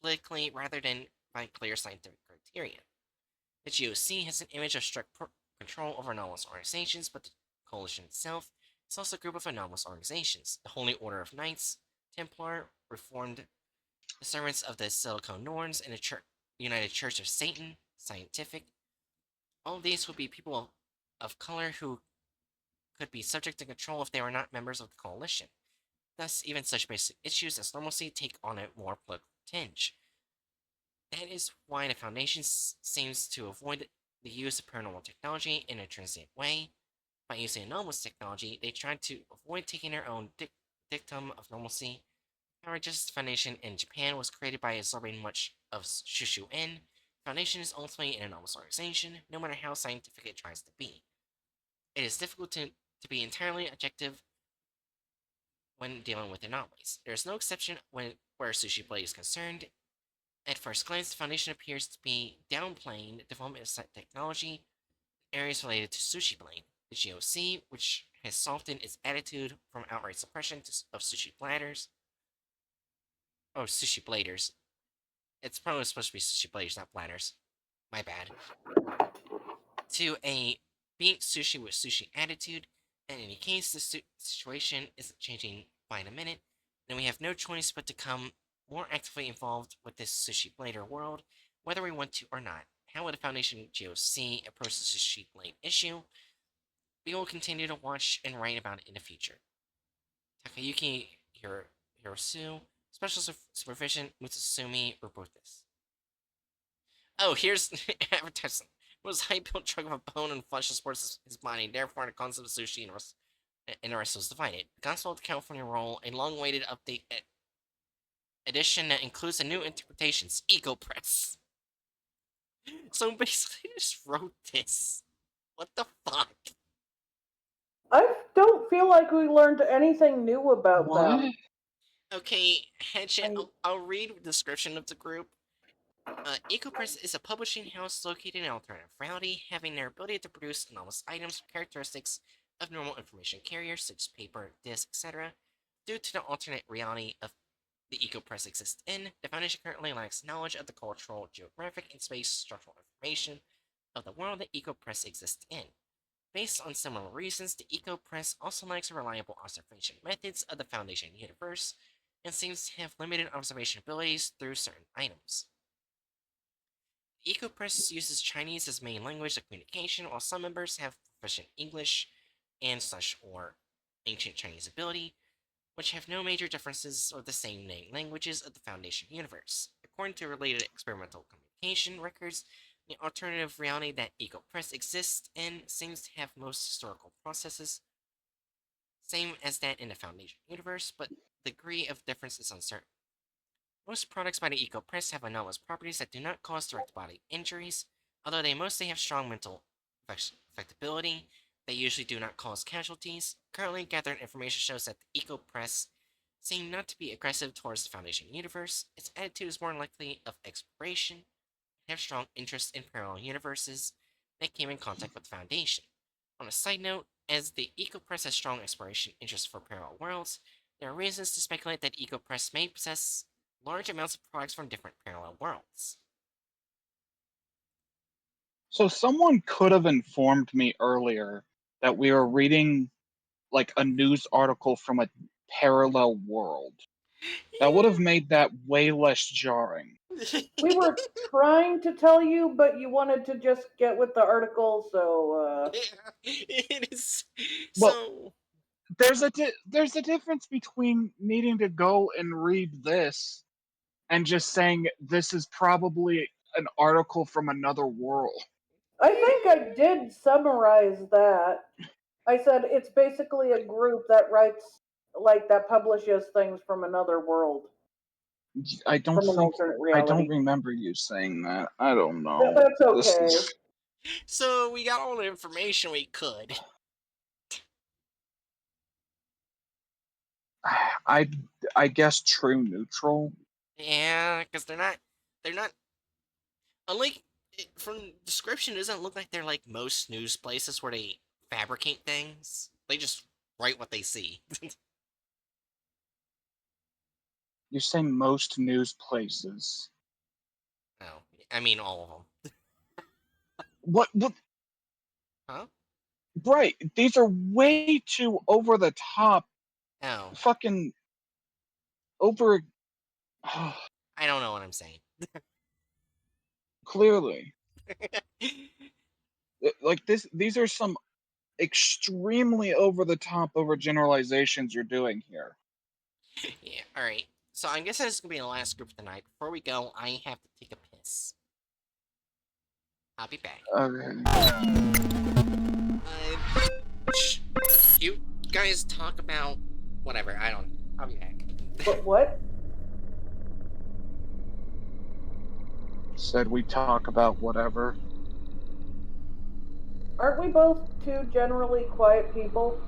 politically rather than by clear scientific criteria. The GOC has an image of strict control over anomalous organizations, but the coalition itself is also a group of anomalous organizations. The Holy Order of Knights Templar, Reformed, the Servants of the Silicon Norns, and the United Church of Satan, Scientific. All of these would be people of color who could be subject to control if they were not members of the coalition. Thus, even such basic issues as normalcy take on a more political tinge. That is why the Foundation seems to avoid the use of paranormal technology in a transient way. By using anomalous technology, they tried to avoid taking their own dictum of normalcy. Power Justice Foundation in Japan was created by absorbing much of Shushu In. Foundation is ultimately an anomalous organization, no matter how scientific it tries to be. It is difficult to be entirely objective when dealing with anomalies. There is no exception where Sushi Blade is concerned. At first glance, the Foundation appears to be downplaying the development of technology in areas related to Sushi Blade. The GOC, which has softened its attitude from outright suppression of sushi bladders. Oh, sushi bladers. It's probably supposed to be sushi bladers, not bladders. My bad. To a beat sushi with sushi attitude. In any case, the situation isn't changing by the minute, and we have no choice but to become more actively involved with this sushi blader world, whether we want to or not. how the Foundation GOC approaches this sheet-length issue, we will continue to watch and write about it in the future. Takayuki Hirosu, Special Supervision, Mutsumi, report this. Oh, here's advertisement. Was high-built chunk of a bone and flesh that supports his body, therefore the concept of sushi and the rest was divided. The Gospel of the California Roll, a long-awaited update edition that includes a new interpretations, Eco Press. So basically, I just wrote this. What the fuck? I don't feel like we learned anything new about What? them. Okay, Headshot, I'll read the description of the group. EcoPress is a publishing house located in alternative reality, having their ability to produce anomalous items with characteristics of normal information carriers, such as paper, disc, etc. Due to the alternate reality of the EcoPress exists in, the Foundation currently lacks knowledge of the cultural, geographic, and space structural information of the world that EcoPress exists in. Based on similar reasons, the EcoPress also lacks reliable observation methods of the Foundation universe, and seems to have limited observation abilities through certain items. The EcoPress uses Chinese as main language of communication, while some members have proficient English and or ancient Chinese ability, which have no major differences with the same languages of the Foundation universe. According to related experimental communication records, the alternative reality that EcoPress exists in seems to have most historical processes, same as that in the Foundation universe, but the degree of difference is uncertain. Most products by the EcoPress have anomalous properties that do not cause direct body injuries, although they mostly have strong mental affectability. They usually do not cause casualties. Currently gathered information shows that the EcoPress seem not to be aggressive towards the Foundation universe. Its attitude is more likely of exploration, have strong interest in parallel universes that came in contact with the Foundation. On a side note, as the EcoPress has strong exploration interest for parallel worlds, there are reasons to speculate that EcoPress may possess large amounts of products from different parallel worlds. So someone could have informed me earlier that we were reading like a news article from a parallel world. That would have made that way less jarring. We were trying to tell you, but you wanted to just get with the article, so It is Well, so. there's a difference between needing to go and read this and just saying this is probably an article from another world. I think I did summarize that. I said it's basically a group that writes, like, that publishes things from another world, I don't from an think alternate I don't reality. remember you saying that. I don't know. That's This okay. is So we got all the information we could. I I guess true neutral. Yeah, because they're not. Unlike from description, it doesn't look like they're like most news places where they fabricate things. They just write what they see. You're saying most news places. Oh, I mean all of them. What Huh? right. These are way too over the top Oh, fucking over I don't know what I'm saying. clearly. Like these are some extremely over the top overgeneralizations you're doing here. Yeah, alright. So I'm guessing this is gonna be the last group of the night. Before we go, I have to take a piss. I'll be back. Shh. You guys talk about whatever, I don't know. I'll be back. But what? Said we talk about whatever. Aren't we both two generally quiet people?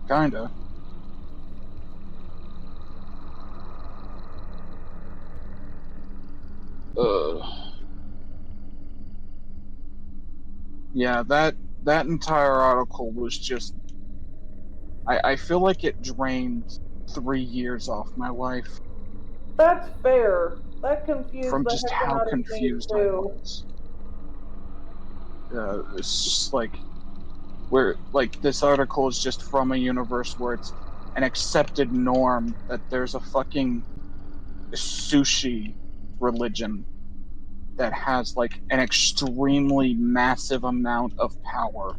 Kinda. Yeah, that entire article was just I feel like it drained 3 years off my life That's fair. That confused from the just heck how out of me confused I too. was. It's just like where like this article is just from a universe where it's an accepted norm that there's a fucking sushi religion. that has like an extremely massive amount of power,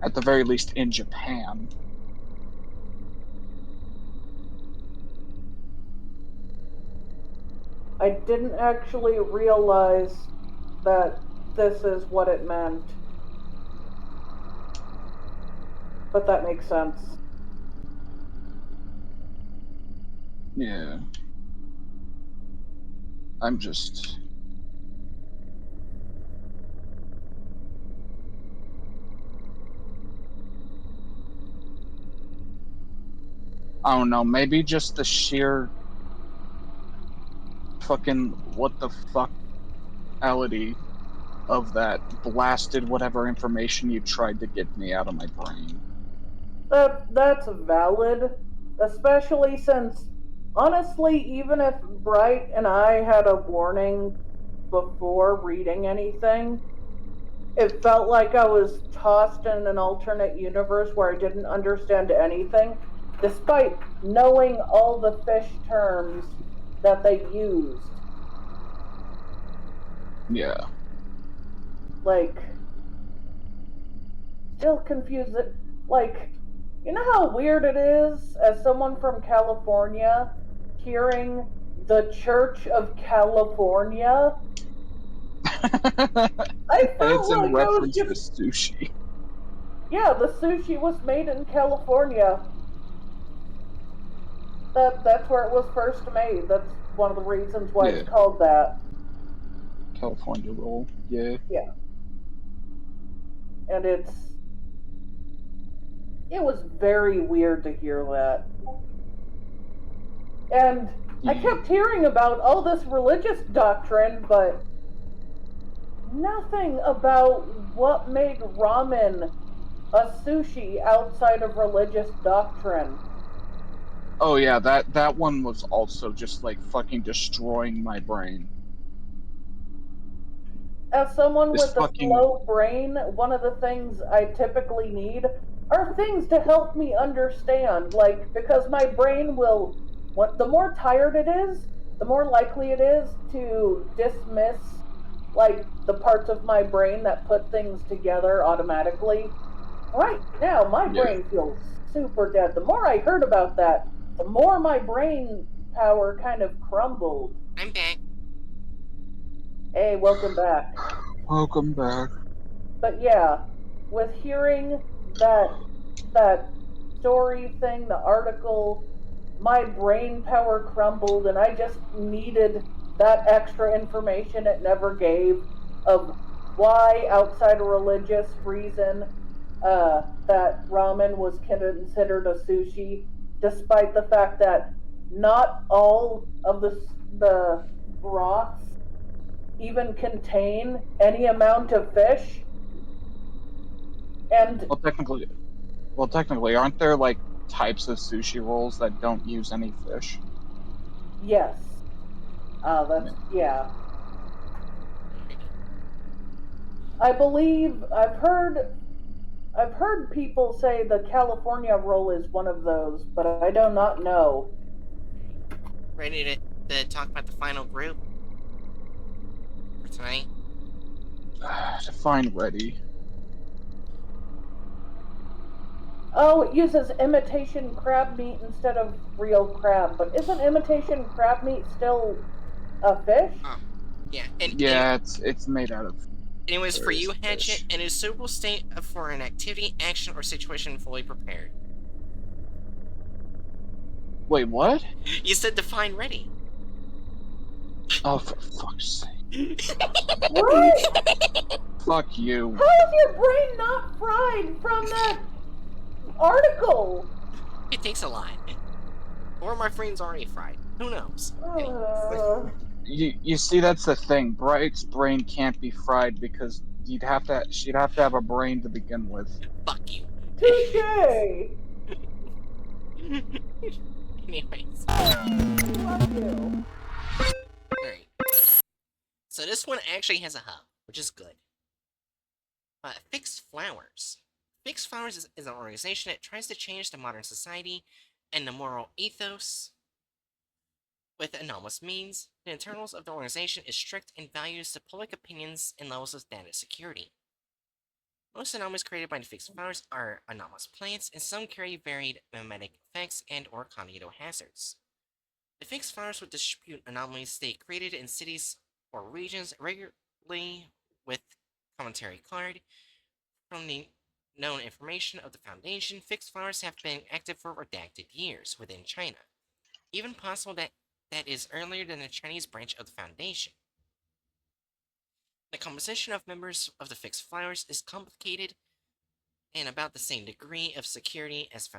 at the very least in Japan. I didn't actually realize that this is what it meant. But that makes sense. Yeah. I'm just. I don't know, maybe just the sheer fucking what the fuckality of that blasted whatever information you tried to get me out of my brain. That's valid, especially since honestly, even if Bright and I had a warning before reading anything, it felt like I was tossed in an alternate universe where I didn't understand anything, despite knowing all the fish terms that they used. Yeah. Like, still confused. Like, you know how weird it is as someone from California hearing the Church of California? I And felt it's in like I was reference to just, sushi. yeah, the sushi was made in California. That's where it was first made. That's one of the reasons why it's Yeah. called that. California roll. Yeah. Yeah, and it was very weird to hear that. And I Yeah. kept hearing about all this religious doctrine, but nothing about what made ramen a sushi outside of religious doctrine. Oh yeah, that one was also just like fucking destroying my brain. As someone This with a fucking slow brain, one of the things I typically need are things to help me understand. Like, because my brain will, what, the more tired it is, the more likely it is to dismiss, like, the parts of my brain that put things together automatically. Right now, my yeah. brain feels super dead. The more I heard about that, the more my brain power kind of crumbled. I'm back. Hey, welcome back. Welcome back. But yeah, with hearing that that story thing, the article, my brain power crumbled and I just needed that extra information it never gave of why outside a religious reason that ramen was considered a sushi, despite the fact that not all of the broths even contain any amount of fish. And Well, technically, aren't there like types of sushi rolls that don't use any fish? yes, Yeah. that's yeah. I believe I've heard people say the California roll is one of those, but I do not know. Ready to talk about the final group for tonight? Define ready. Oh, it uses imitation crab meat instead of real crab, but isn't imitation crab meat still a fish? Oh, yeah. And Yeah, it's made out of anyways, for various you, Hatchet, fish. in a suitable state for an activity, action, or situation fully prepared. Wait, what? You said define ready. Oh, for fuck's What? sake! Fuck you. How is your brain not fried from that article? It takes a lot. Or my brain's already fried. Who knows? Anyways, You see, that's the thing. Bright's brain can't be fried because she'd have to have a brain to begin with. fuck you. Touche. Anyways, Fuck you. alright. So this one actually has a hub, which is good. Fixed Flowers. Fixed Flowers is an organization that tries to change the modern society and the moral ethos With anomalous means, the internals of the organization is strict and values the public opinions and levels of data security. Most anomalies created by the fixed flowers are anomalous plants, and some carry varied mimetic effects and or cognito hazards. The fixed flowers would distribute anomalies they created in cities or regions regularly with commentary card. From the known information of the Foundation, fixed flowers have been active for redacted years within China, even possible that is earlier than the Chinese branch of the Foundation. The composition of members of the fixed flowers is complicated and about the same degree of security as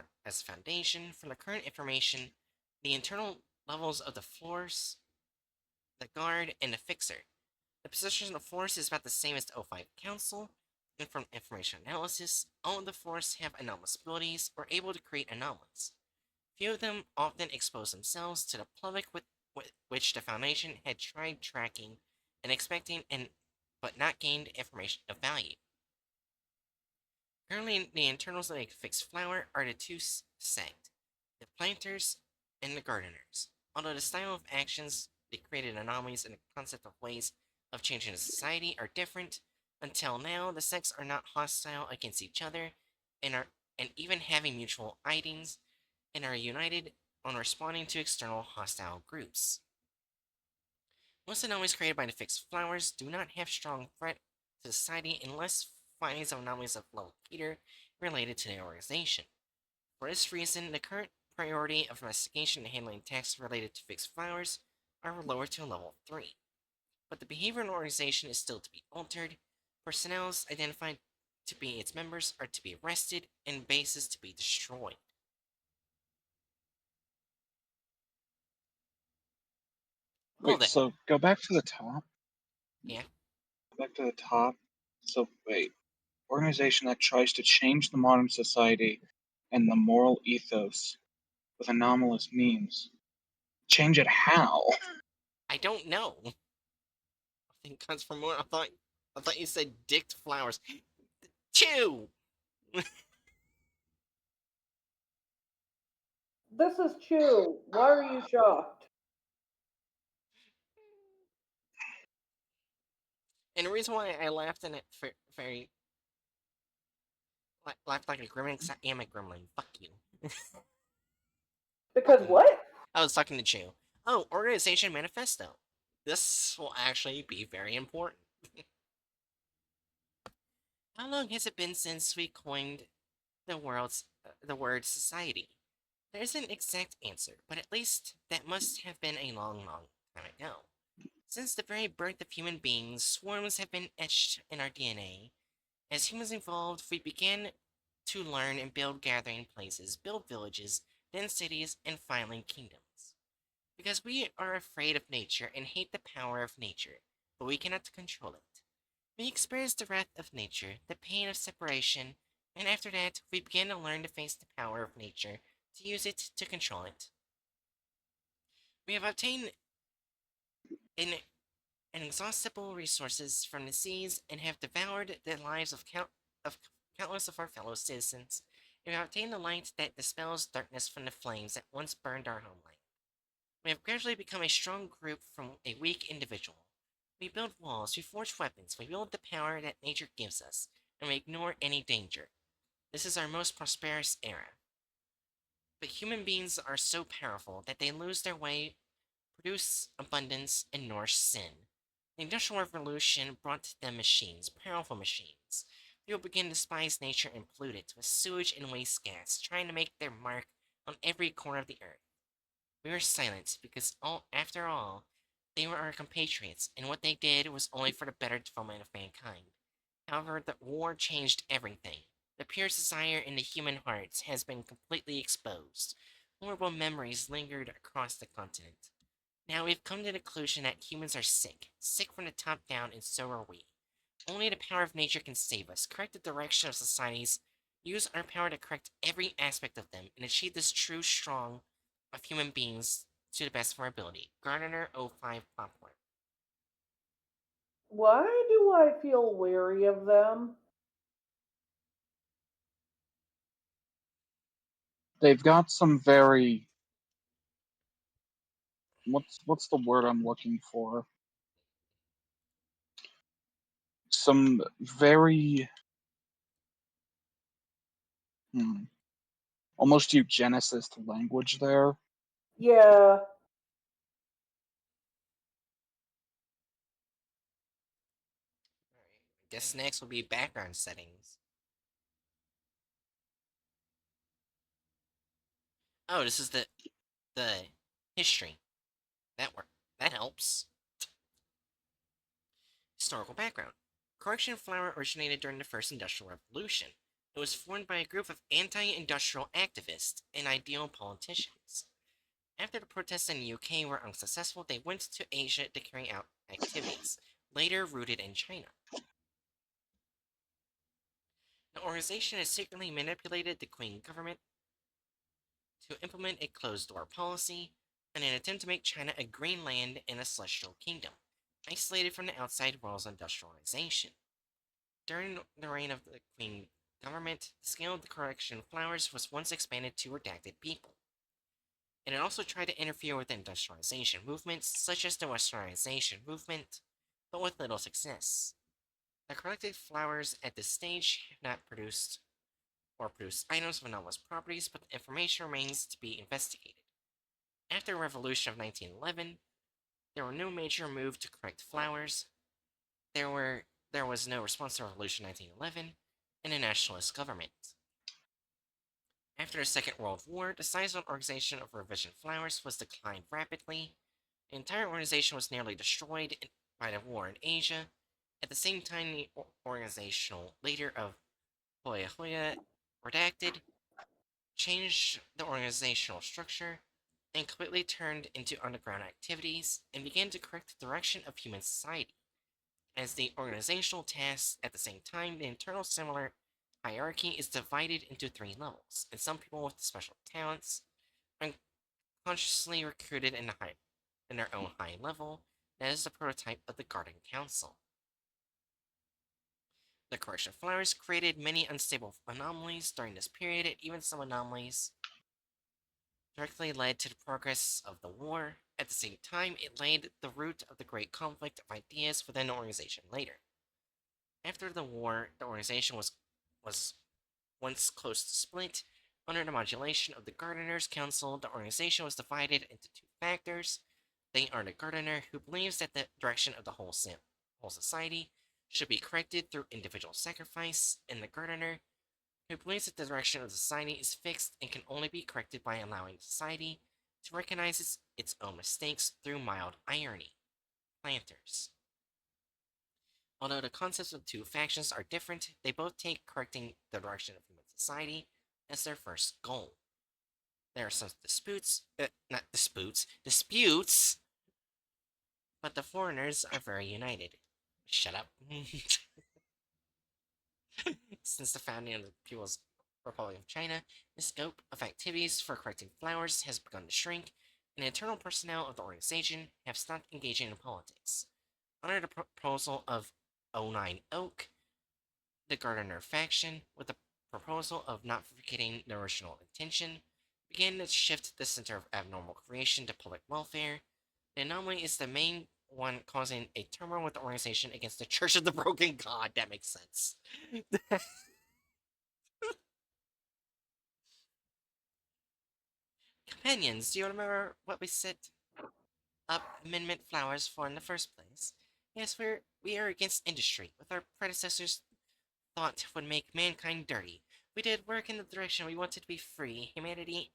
Foundation. From the current information, the internal levels of the floors, the guard, and the fixer. The position of force is about the same as the O5 Council, and from information analysis, all of the force have anomalous abilities or able to create anomalies. Few of them often expose themselves to the public with which the Foundation had tried tracking and expecting but not gained information of value. Currently, the internals of a fixed flower are the two sect, the planters and the gardeners. Although the style of actions they created anomalies and the concept of ways of changing the society are different, until now the sects are not hostile against each other and even having mutual idings and are united on responding to external hostile groups. Most anomalies created by the fixed flowers do not have strong threat to society unless findings of anomalies of level Peter related to the organization. For this reason, the current priority of investigation and handling tasks related to fixed flowers are lowered to level 3. But the behavior of the organization is still to be altered. Personnel identified to be its members are to be arrested, and bases to be destroyed. Well Wait, then, so go back to the top. yeah, Go back to the top. So wait, organization that tries to change the modern society and the moral ethos with anomalous means. Change it how? I don't know. I think comes from what I thought you said dicked flowers. Chew! This is Chew. Why are you shocked? And the reason why I laughed in it very laughed like a gremlin because I am a gremlin. Fuck you. Because what? I was talking to Chew. Oh, organization manifesto. This will actually be very important. How long has it been since we coined the word society? There isn't an exact answer, but at least that must have been a long, long time ago. Since the very birth of human beings, swarms have been etched in our DNA. As humans evolved, we began to learn and build gathering places, build villages, then cities, and finally kingdoms. Because we are afraid of nature and hate the power of nature, but we cannot control it. We experience the wrath of nature, the pain of separation, and after that, we begin to learn to face the power of nature, to use it to control it. We have obtained an inexhaustible resources from the seas and have devoured the lives of countless of our fellow citizens. We have obtained the light that dispels darkness from the flames that once burned our homeland. We have gradually become a strong group from a weak individual. We build walls, we forge weapons, we wield the power that nature gives us, and we ignore any danger. This is our most prosperous era. But human beings are so powerful that they lose their way, produce abundance, and nourish sin. The Industrial Revolution brought to them machines, powerful machines. People began to despise nature and pollute it with sewage and waste gas, trying to make their mark on every corner of the earth. We were silent because, after all, they were our compatriots, and what they did was only for the better development of mankind. However, the war changed everything. The pure desire in the human hearts has been completely exposed. Horrible memories lingered across the continent. Now we've come to the conclusion that humans are sick, sick from the top down, and so are we. Only the power of nature can save us, correct the direction of societies, use our power to correct every aspect of them, and achieve this true strong of human beings to the best of our ability. Gardener 05 Popcorn. Why do I feel wary of them? They've got some very what's the word I'm looking for? Some very almost eugenicist language there. Yeah. Alright. I guess next will be background settings. Oh, this is the history. That helps. Historical background. Correction flour originated during the first Industrial Revolution. It was formed by a group of anti-industrial activists and ideal politicians. After the protests in the UK were unsuccessful, they went to Asia to carry out activities, later rooted in China. The organization has secretly manipulated the Qing government to implement a closed-door policy in an attempt to make China a green land in a celestial kingdom, isolated from the outside world's industrialization. During the reign of the Qing government, the scale of the correction of flowers was once expanded to redacted people. And it also tried to interfere with industrialization movements, such as the Westernization movement, but with little success. The collected flowers at this stage have not produced items of anomalous properties, but the information remains to be investigated. After the Revolution of 1911, there were no major move to correct flowers. There was no response to the Revolution of 1911 and a nationalist government. After the Second World War, the size of the organization of revision flowers was declined rapidly. The entire organization was nearly destroyed by the war in Asia. At the same time, the organizational leader of Hoya Hoya redacted, changed the organizational structure, and completely turned into underground activities, and began to correct the direction of human society. As the organizational tasks, at the same time, the internal similar hierarchy is divided into three levels, and some people with special talents are unconsciously recruited in their own high level. That is the prototype of the Garden Council. The correction of flowers created many unstable anomalies during this period, and even some anomalies directly led to the progress of the war. At the same time, it laid the root of the great conflict of ideas within the organization later. After the war, the organization was once close to split. Under the modulation of the Gardeners' Council, the organization was divided into two factors. They are the Gardener, who believes that the direction of the whole society should be corrected through individual sacrifice, and the Gardener, who believes that the direction of the society is fixed and can only be corrected by allowing society to recognize its own mistakes through mild irony. Planters. Although the concepts of the two factions are different, they both take correcting the direction of human society as their first goal. There are some disputes, but the foreigners are very united. Shut up. Since the founding of the People's Republic of China, the scope of activities for correcting flowers has begun to shrink, and the internal personnel of the organization have stopped engaging in politics. Under the proposal of 09 Oak, the Gardener faction, with the proposal of not forgetting the original intention, began to shift the center of abnormal creation to public welfare. The anomaly is the main one causing a turmoil with the organization against the Church of the Broken God. That makes sense. Companions, do you remember what we set up amendment flowers for in the first place? Yes, we are against industry, with our predecessors thought would make mankind dirty. We did work in the direction we wanted to be free, humanity,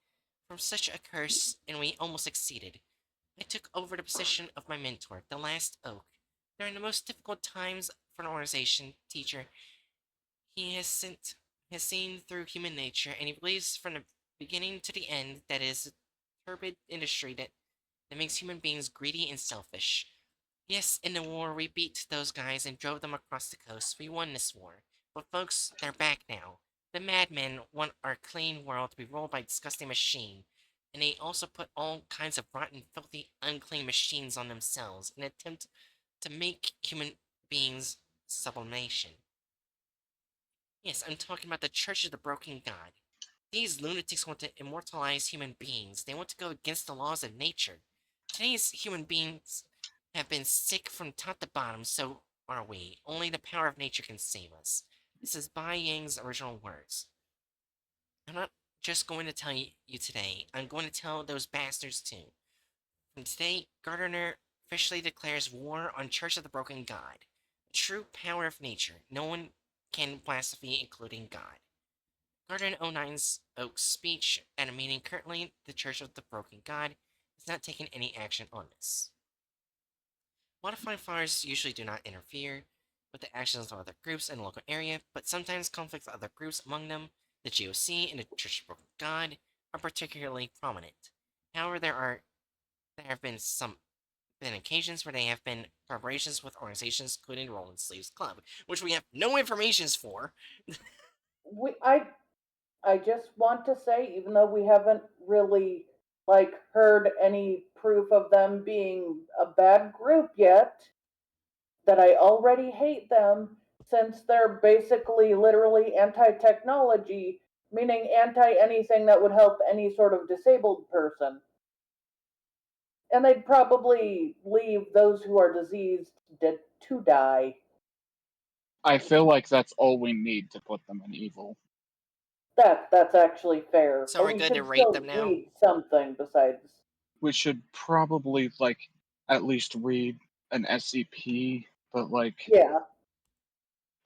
from such a curse, and we almost succeeded. I took over the position of my mentor, the last oak. During the most difficult times for an organization teacher, he has seen through human nature, and he believes from the beginning to the end that it is a turbid industry that makes human beings greedy and selfish. Yes, in the war, we beat those guys and drove them across the coast. We won this war. But folks, they're back now. The madmen want our clean world to be ruled by a disgusting machine. And they also put all kinds of rotten, filthy, unclean machines on themselves in an attempt to make human beings sublimation. Yes, I'm talking about the Church of the Broken God. These lunatics want to immortalize human beings. They want to go against the laws of nature. Today's human beings have been sick from top to bottom, so are we. Only the power of nature can save us. This is Bai Yang's original words. I'm not just going to tell you today, I'm going to tell those bastards too. From today, Gardner officially declares war on Church of the Broken God. The true power of nature. No one can blaspheme, including God. Gardner 09's Oak's speech at a meeting. Currently, the Church of the Broken God is not taking any action on this. Modified flowers usually do not interfere with the actions of other groups in the local area, but sometimes conflicts with other groups, among them the GOC and the Church of Broken God, are particularly prominent. However, there have been occasions where they have been collaborations with organizations, including the Rolling Sleeves Club, which we have no information for. We, I just want to say, even though we haven't really like heard any proof of them being a bad group yet, that I already hate them since they're basically literally anti-technology, meaning anti anything that would help any sort of disabled person. And they'd probably leave those who are diseased to die. I feel like that's all we need to put them in evil. That's actually fair. So But we're we good to should rate still them now? read something besides. We should probably at least read an SCP, but Yeah.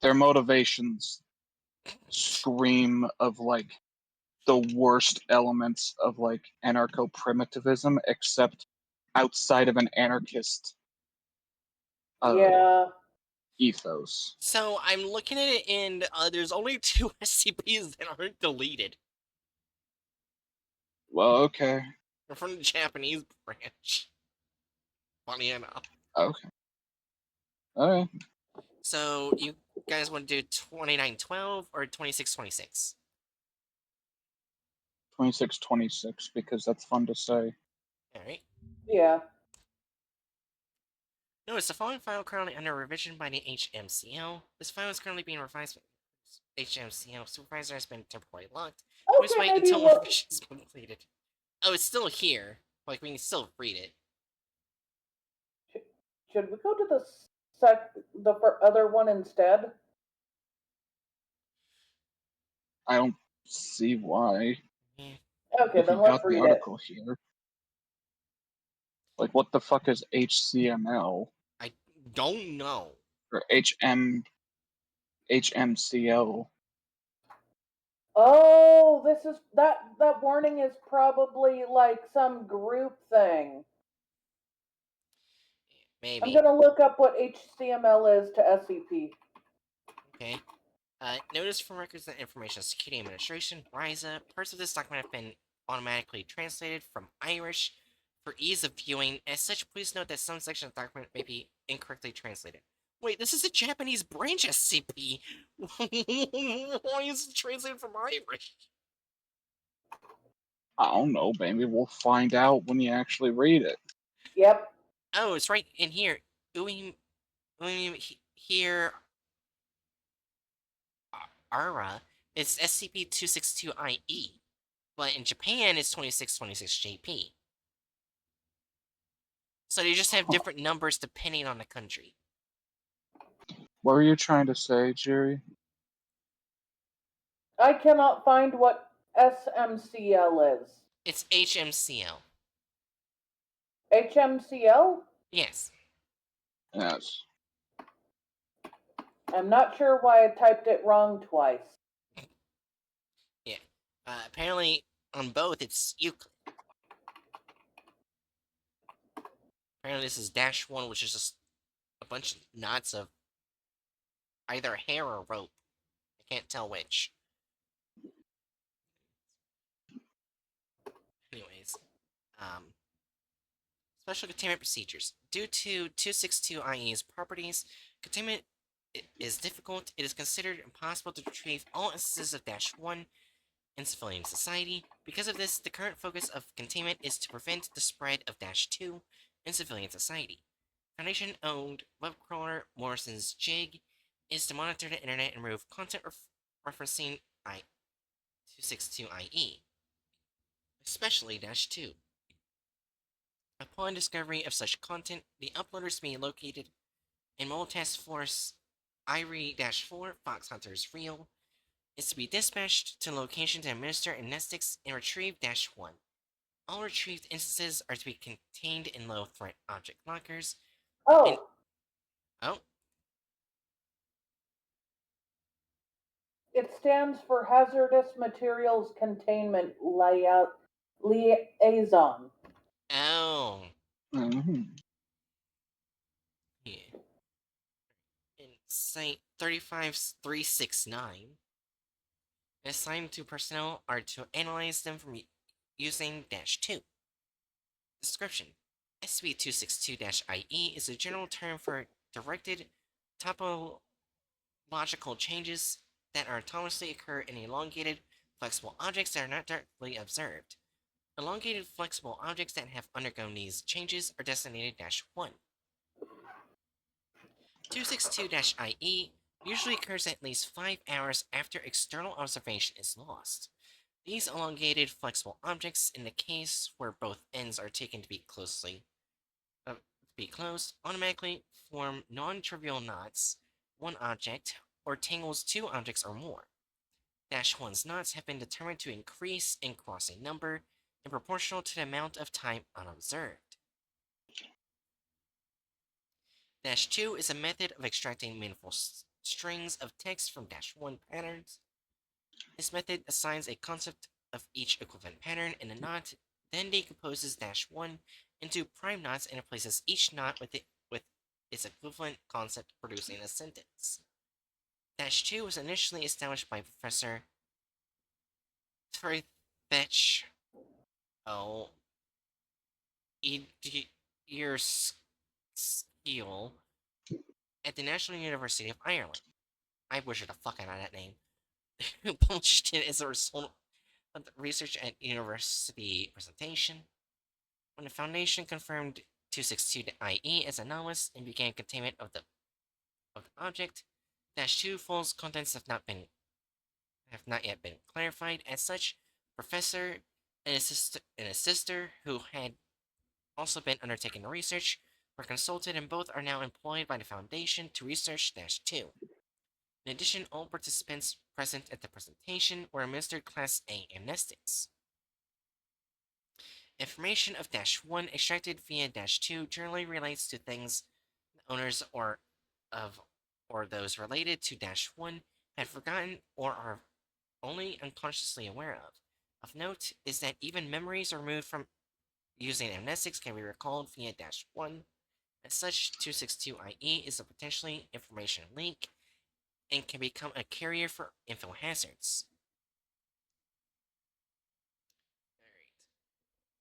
their motivations scream of the worst elements of anarcho primitivism, except outside of an anarchist uh, Yeah. ethos. So I'm looking at it, and there's only 2 SCPs that aren't deleted. Well, okay. They're from the Japanese branch. Funny enough. Okay. Alright. So you guys want to do 2912 or 2626? 2626, because that's fun to say. Alright. Yeah. Notice the following file currently under revision by the HMCL. This file is currently being revised by the HMCL supervisor has been temporarily locked. Please Okay, wait maybe until we'll. revision is completed. Oh, it's still here. Like, we can still read it. Should we go to the other one instead? I don't see why. Yeah. Okay, If you then let's got the read it. article here. What the fuck is HCML? I don't know. Or HMCL? Oh, this is that warning is probably like some group thing. I'm Maybe. gonna look up what HCML is to SCP. Okay. Notice from Records and Information Security Administration, RISA, parts of this document have been automatically translated from Irish for ease of viewing. As such, please note that some sections of the document may be incorrectly translated. Wait, this is a Japanese branch SCP! Why is it translated from Irish? I don't know, maybe we'll find out when you actually read it. Yep. Oh, it's right in here. Here, Ara, it's SCP-262-IE, but in Japan it's 2626-JP. So they just have different numbers depending on the country. What were you trying to say, Jerry? I cannot find what SMCL is. It's HMCL. HMCL? Yes. Yes. I'm not sure why I typed it wrong twice. Yeah. Apparently, on both, it's Euclid. Apparently, this is -1, which is just a bunch of knots of either hair or rope. I can't tell which. Anyways, special containment procedures. Due to 262-IE's properties, containment is difficult. It is considered impossible to retrieve all instances of -1 in civilian society. Because of this, the current focus of containment is to prevent the spread of -2 in civilian society. Foundation-owned webcrawler Morrison's Jig is to monitor the internet and remove content referencing I-262-IE, especially -2. Upon discovery of such content, the uploaders may be located in Mole Task Force IRE-4 Fox Hunters Real is to be dispatched to location to administer amnestics and retrieve-1. All retrieved instances are to be contained in low-threat object lockers. And Oh, oh, it stands for Hazardous Materials Containment Liaison. oh, Mhm. yeah. In Site 35369, assigned to personnel are to analyze them from using -2. Description: SCP-262-IE is a general term for directed topological changes that autonomously occur in elongated, flexible objects that are not directly observed. Elongated, flexible objects that have undergone these changes are designated -1. 262-IE usually occurs at least 5 hours after external observation is lost. These elongated, flexible objects, in the case where both ends are taken to be closed, automatically form non-trivial knots, one object, or tangles two objects or more. -1's knots have been determined to increase in crossing number and proportional to the amount of time unobserved. -2 is a method of extracting meaningful strings of text from -1 patterns. This method assigns a concept of each equivalent pattern in a knot, then decomposes -1 into prime knots and replaces each knot with its equivalent concept, producing a sentence. -2 was initially established by Professor Trithech O. Earskill at the National University of Ireland. I butchered the fuck out of that name. Who published it as a result of the research at university presentation. When the Foundation confirmed 262-IE as anomalous and began containment of the object, -2 false contents have not yet been clarified. As such, Professor and a sister who had also been undertaking the research were consulted, and both are now employed by the Foundation to research -2. In addition, all participants present at the presentation were administered Class A amnestics. Information of -1 extracted via -2 generally relates to things the owners or those related to -1 had forgotten or are only unconsciously aware of. Of note is that even memories removed from using amnestics can be recalled via -1. As such, 262-IE is a potentially information leak and can become a carrier for info hazards.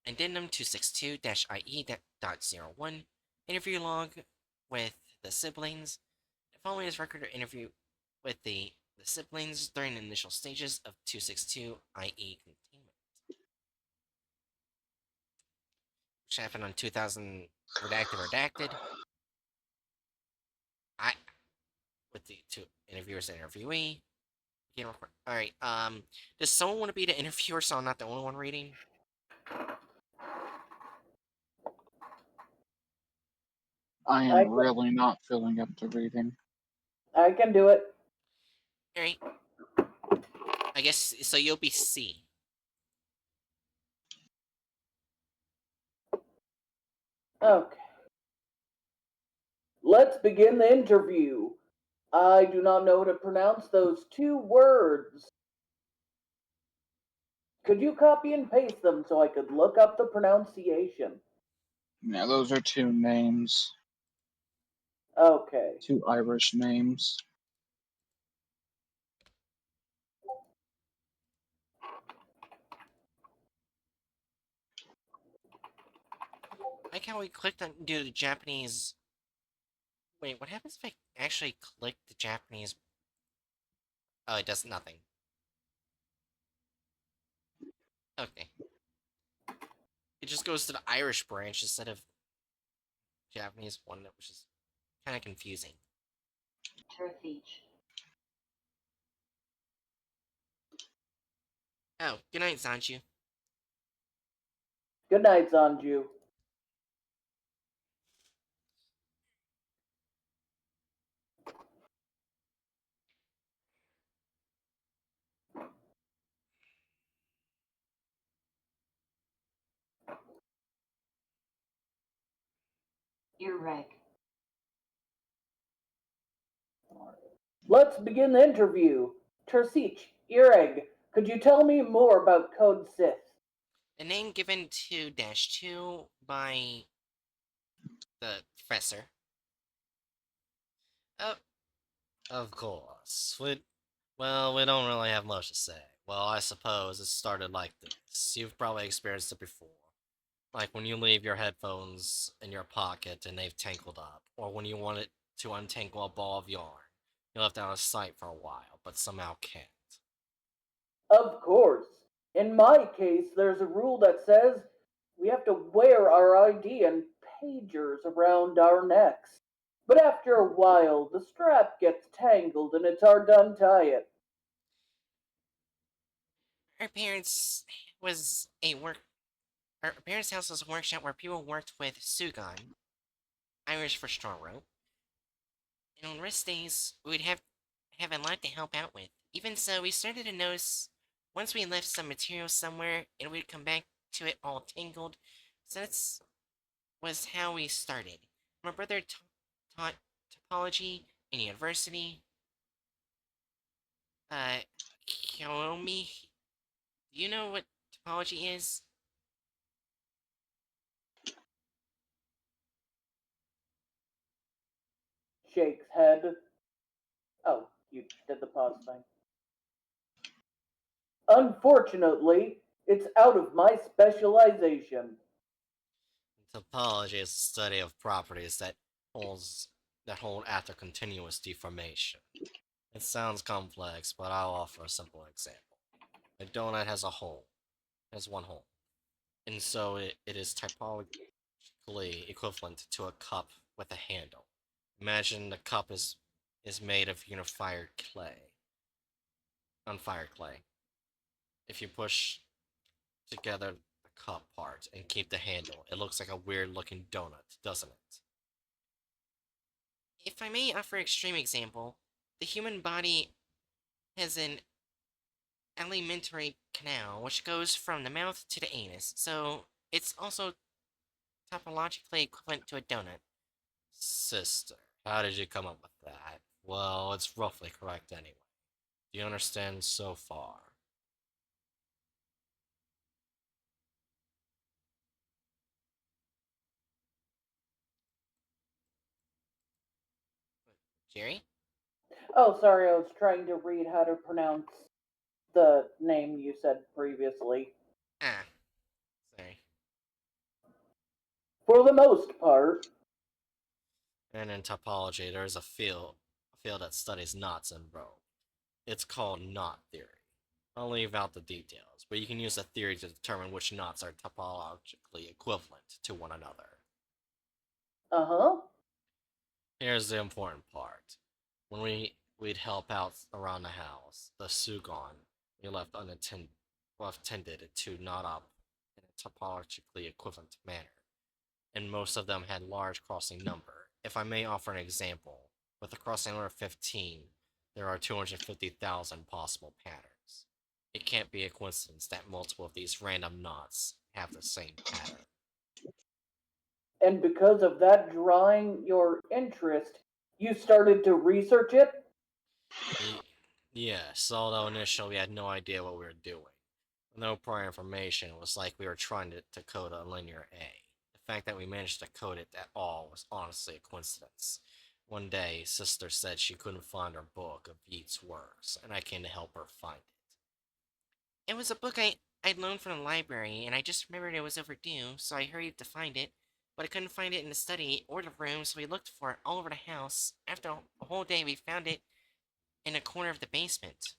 Addendum 262-IE.01 Interview log with the siblings. The following is record of interview with the siblings during the initial stages of 262-IE containment. Which happened on 2000 redacted. I with the two interviewers and interviewee. Alright, does someone want to be the interviewer so I'm not the only one reading? I I am really not feeling up to reading. I can do it. Alright. I guess so you'll be C. Okay. Let's begin the interview. I do not know how to pronounce those two words. Could you copy and paste them so I could look up the pronunciation? Yeah, those are two names, Okay. two Irish names. I like how we clicked on do the Japanese. Wait, what happens if I actually click the Japanese? Oh, it does nothing. Okay. It just goes to the Irish branch instead of Japanese one, which is kind of confusing. Oh, good night, Sanju. Good night, Zanju. Irreg. Let's begin the interview. Tersich, Ireg, could you tell me more about Code Sith? The name given to Dash 2 by the professor. Oh, of course. Well, we don't really have much to say. Well, I suppose it started like this. You've probably experienced it before. Like when you leave your headphones in your pocket and they've tangled up, or when you wanted to untangle a ball of yarn. You left out of sight for a while, but somehow can't. Of course. In my case, there's a rule that says we have to wear our ID and pagers around our necks. But after a while, the strap gets tangled and it's hard to untie it. Our parents was a work. Our parents' house was a workshop where people worked with sugan, Irish for straw rope, and on rest days we'd have a lot to help out with. Even so, we started to notice once we left some material somewhere, and we'd come back to it all tangled. So that's was how we started. My brother taught topology in university. Uh, Kiyomi, do you know what topology is? Shakes head. Oh, you did the pause thing. Unfortunately, it's out of my specialization. Topology is the study of properties that hold after continuous deformation. It sounds complex, but I'll offer a simple example. A donut has one hole, and so it is typologically equivalent to a cup with a handle. Imagine the cup is made of unfired clay. If you push together the cup part and keep the handle, it looks like a weird looking donut, doesn't it? If I may offer an extreme example, the human body has an alimentary canal which goes from the mouth to the anus, so it's also topologically equivalent to a donut. Sister, how did you come up with that? Well, it's roughly correct anyway. Do you understand so far? Jerry? Oh, sorry, I was trying to read how to pronounce the name you said previously. Ah, sorry. For the most part, And in topology, there is a field that studies knots in rope. It's called knot theory. I'll leave out the details, but you can use a theory to determine which knots are topologically equivalent to one another. uh-huh. Here's the important part. When we'd help out around the house, the sugon we left tended to knot up in a topologically equivalent manner, and most of them had large crossing number. If I may offer an example, with a crossing number of 15, there are 250,000 possible patterns. It can't be a coincidence that multiple of these random knots have the same pattern. And because of that drawing your interest, you started to research it? Yes, although initially we had no idea what we were doing. No prior information, it was like we were trying to code a linear A. The fact that we managed to code it at all was honestly a coincidence. One day, Sister said she couldn't find her book of Yeats' works, and I came to help her find it. It was a book I'd loaned from the library, and I just remembered it was overdue, so I hurried to find it, but I couldn't find it in the study or the room, so we looked for it all over the house. After a whole day, we found it in a corner of the basement.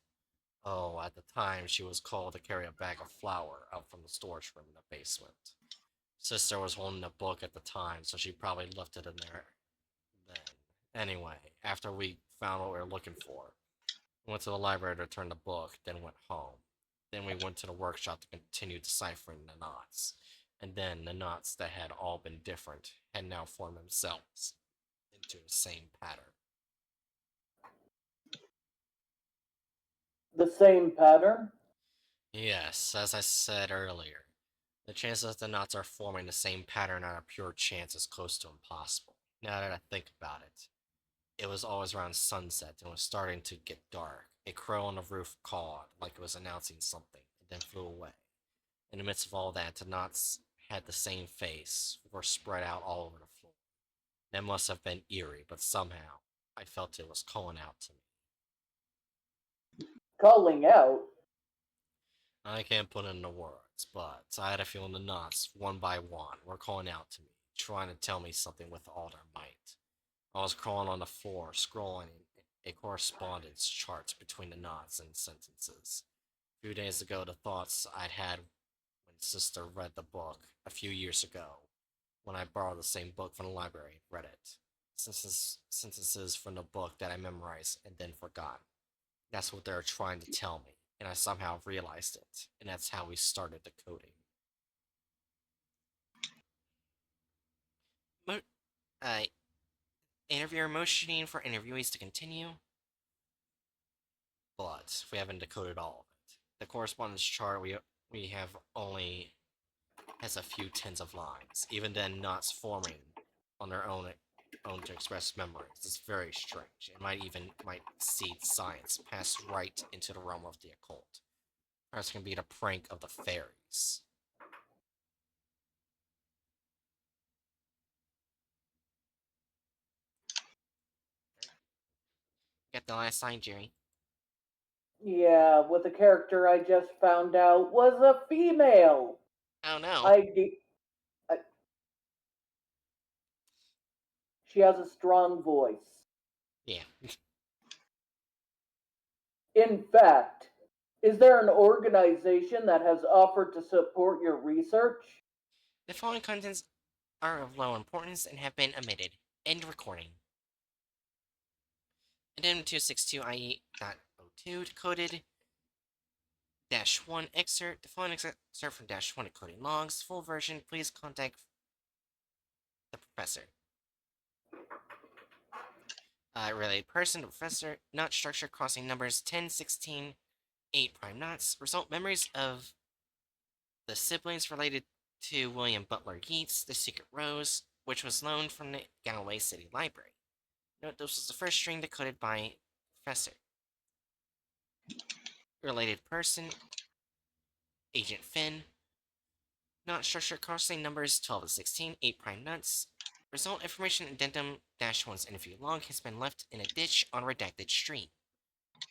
Oh, at the time, she was called to carry a bag of flour out from the storage room in the basement. Sister was holding the book at the time, so she probably left it in there then. Anyway, after we found what we were looking for, we went to the library to return the book, then went home. Then we went to the workshop to continue deciphering the knots. And then the knots that had all been different had now formed themselves into the same pattern. The same pattern? Yes, as I said earlier, The chances the knots are forming the same pattern out of pure chance is close to impossible. Now that I think about it, it was always around sunset and was starting to get dark. A crow on the roof cawed like it was announcing something, and then flew away. In the midst of all that, the knots had the same face, were spread out all over the floor. That must have been eerie, but somehow I felt it was calling out to me. Calling out. I can't put it into words, but I had a feeling the knots, one by one, were calling out to me, trying to tell me something with all their might. I was crawling on the floor, scrolling a correspondence chart between the knots and sentences. A few days ago, the thoughts I'd had when Sister read the book a few years ago, when I borrowed the same book from the library, read it. Sentences from the book that I memorized and then forgot. That's what they're trying to tell me, and I somehow realized it, and that's how we started the coding. Mo- uh, Interviewer motioning for interviewees to continue, but we haven't decoded all of it. The correspondence chart we have only has a few tens of lines. Even then, knots forming on their own to express memories. It's very strange. It might exceed science, pass right into the realm of the occult. Perhaps it can be the prank of the fairies. Get the last line, Jerry. Yeah, with the character I just found out was a female. Oh no. I, de- I She has a strong voice. Yeah. In fact, is there an organization that has offered to support your research? The following contents are of low importance and have been omitted. End recording. Addendum 262 IE.02 decoded -1 excerpt. The following excerpt from -1 decoding logs. Full version, please contact the professor. Related person, the professor, knot structure crossing numbers 10, 16, 8 prime knots. Result memories of the siblings related to William Butler Yeats, The Secret Rose, which was loaned from the Galway City Library. Note this was the first string decoded by Professor. Related person, Agent Finn. Knot structure crossing numbers 12 to 16, 8 prime nuts. Result information addendum -1's interview log has been left in a ditch on redacted stream.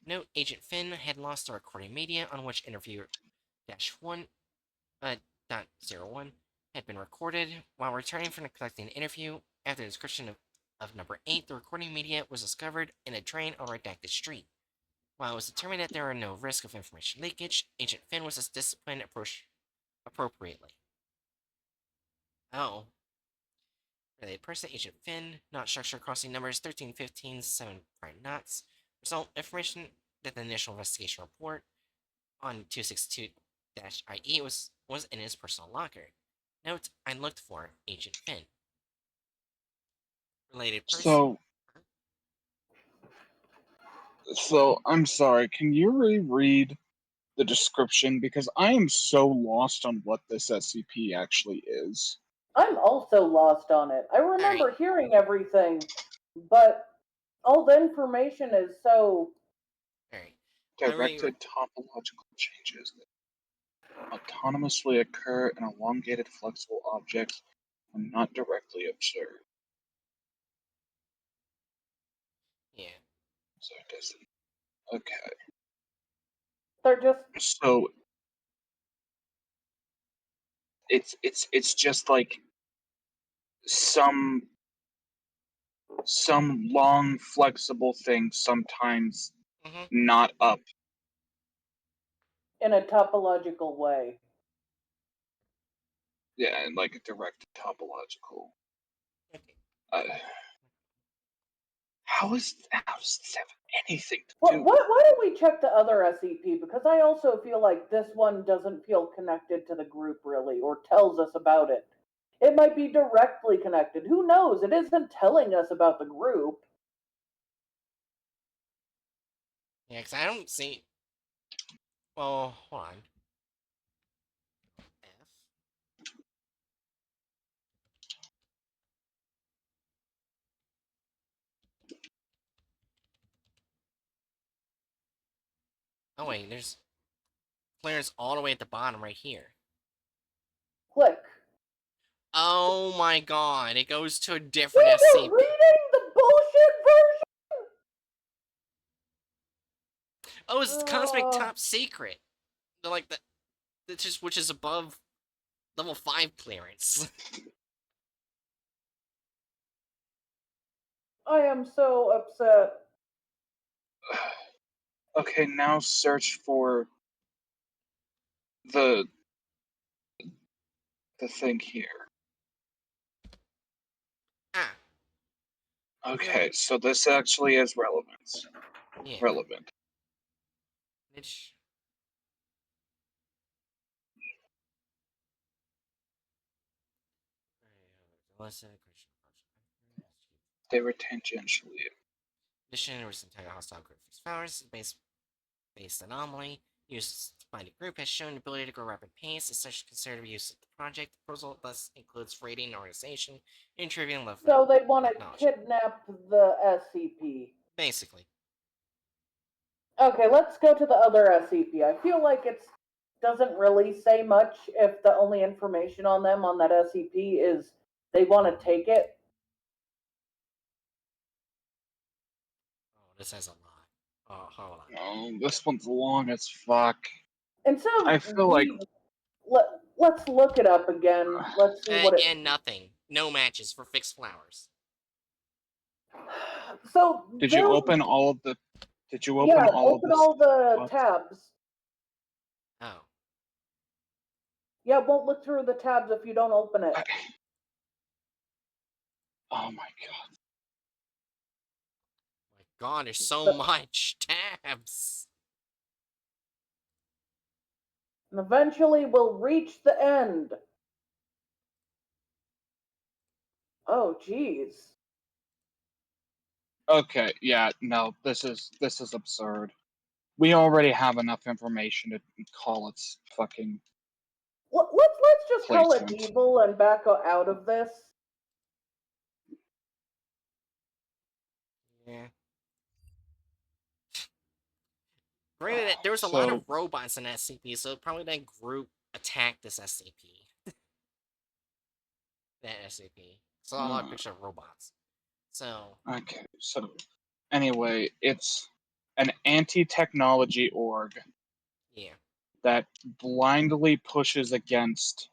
Note Agent Finn had lost the recording media on which interviewer -1 .01 had been recorded. While returning from conducting the interview, after the description of number 8, the recording media was discovered in a drain on redacted stream. While it was determined that there were no risk of information leakage, Agent Finn was disciplined appropriately. Oh. Related person, Agent Finn. Knot structure crossing numbers 13, 15, 7 prime knots. Result information that the initial investigation report on 262-IE was in his personal locker. Note, I looked for Agent Finn. Related person. So I'm sorry. Can you reread the description because I am so lost on what this SCP actually is. I'm also lost on it. I Alright, remember hearing everything, but all the information is so. alright. Directed topological changes that autonomously occur in elongated flexible objects when not directly observed. Yeah. So it doesn't. Okay. They're just. So it's just like some long flexible thing sometimes Mm-hmm. not up. In a topological way. Yeah, and like a direct topological. Okay. Uh, how does this have anything to Well, do with? why don't we check the other SCP? Because I also feel like this one doesn't feel connected to the group really, or tells us about it. It might be directly connected. Who knows? It isn't telling us about the group. Yeah, because I don't see. Well, hold on. F. Oh wait, there's clearance all the way at the bottom right here. Click. Oh my god, it goes to a different Dude, you're SCP. reading the bullshit version? Oh, it's Cosmic Uh, Top Secret. They're like which is above level 5 clearance. I am so upset. Okay, now search for the thing here. Ah, Okay, so this actually is relevance. yeah. Relevant. Which They were tangentially. mission or some type of hostile group fixed powers based anomaly used by the group has shown the ability to grow rapid pace as such considered to be used in the project. The proposal thus includes raiding an organization and trivial level So they want to technology. kidnap the SCP. Basically. Okay, let's go to the other SCP. I feel like it doesn't really say much if the only information on them on that SCP is they want to take it. Oh, this has a lot. Oh, hold on. Oh, this one's long as fuck. Instead I of feel like let's look it up again. Let's see what it. And nothing. No matches for fixed flowers. So did you there, open all of the did you yeah, open all of open this? all the tabs. Oh. Yeah, it won't look through the tabs if you don't open it. Oh my god. My god, there's so But much tabs. and eventually we'll reach the end. Oh, geez. Okay, yeah, no, this is absurd. We already have enough information to call it fucking Let's just call it placement. evil and back out of this. Yeah. Granted, there was a lot of So, robots in SCP, so probably that group attacked this SCP. That SCP. Saw a lot of pictures of robots. So, okay, so anyway, it's an anti-technology org yeah. that blindly pushes against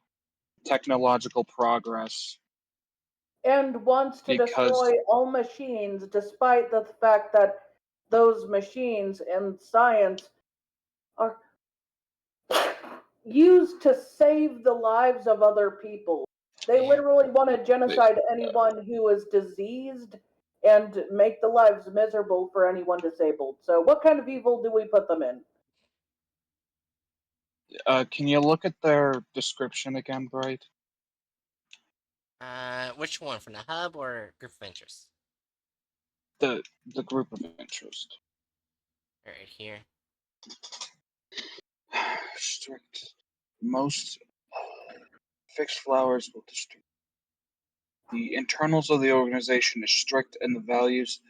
technological progress And wants to because destroy all machines despite the fact that those machines and science are used to save the lives of other people. They Yeah. literally want to genocide anyone who is diseased and make the lives miserable for anyone disabled. So, what kind of evil do we put them in? can you look at their description again, Bright? Which one? From the hub or group of interest? The group of interest. Right here. Strict. Most fixed flowers will destroy. The internals of the organization is strict, and values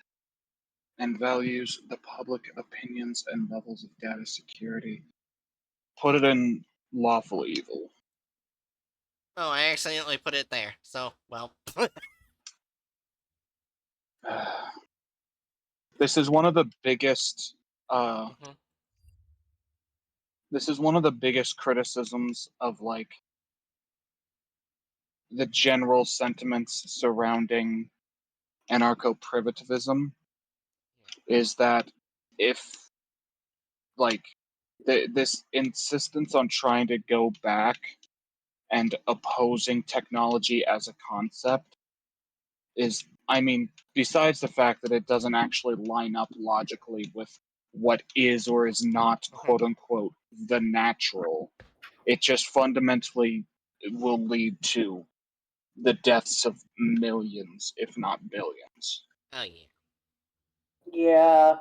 the public opinions and levels of data security. Put it in lawful evil. Oh, I accidentally put it there. So, well. This is one of the biggest. Mm-hmm. This is one of the biggest criticisms of like the general sentiments surrounding anarcho-primitivism is that if like this insistence on trying to go back and opposing technology as a concept is, I mean, besides the fact that it doesn't actually line up logically with what is or is not Mm-hmm. quote unquote the natural, it just fundamentally will lead to the deaths of millions, if not billions. Oh, yeah. Yeah.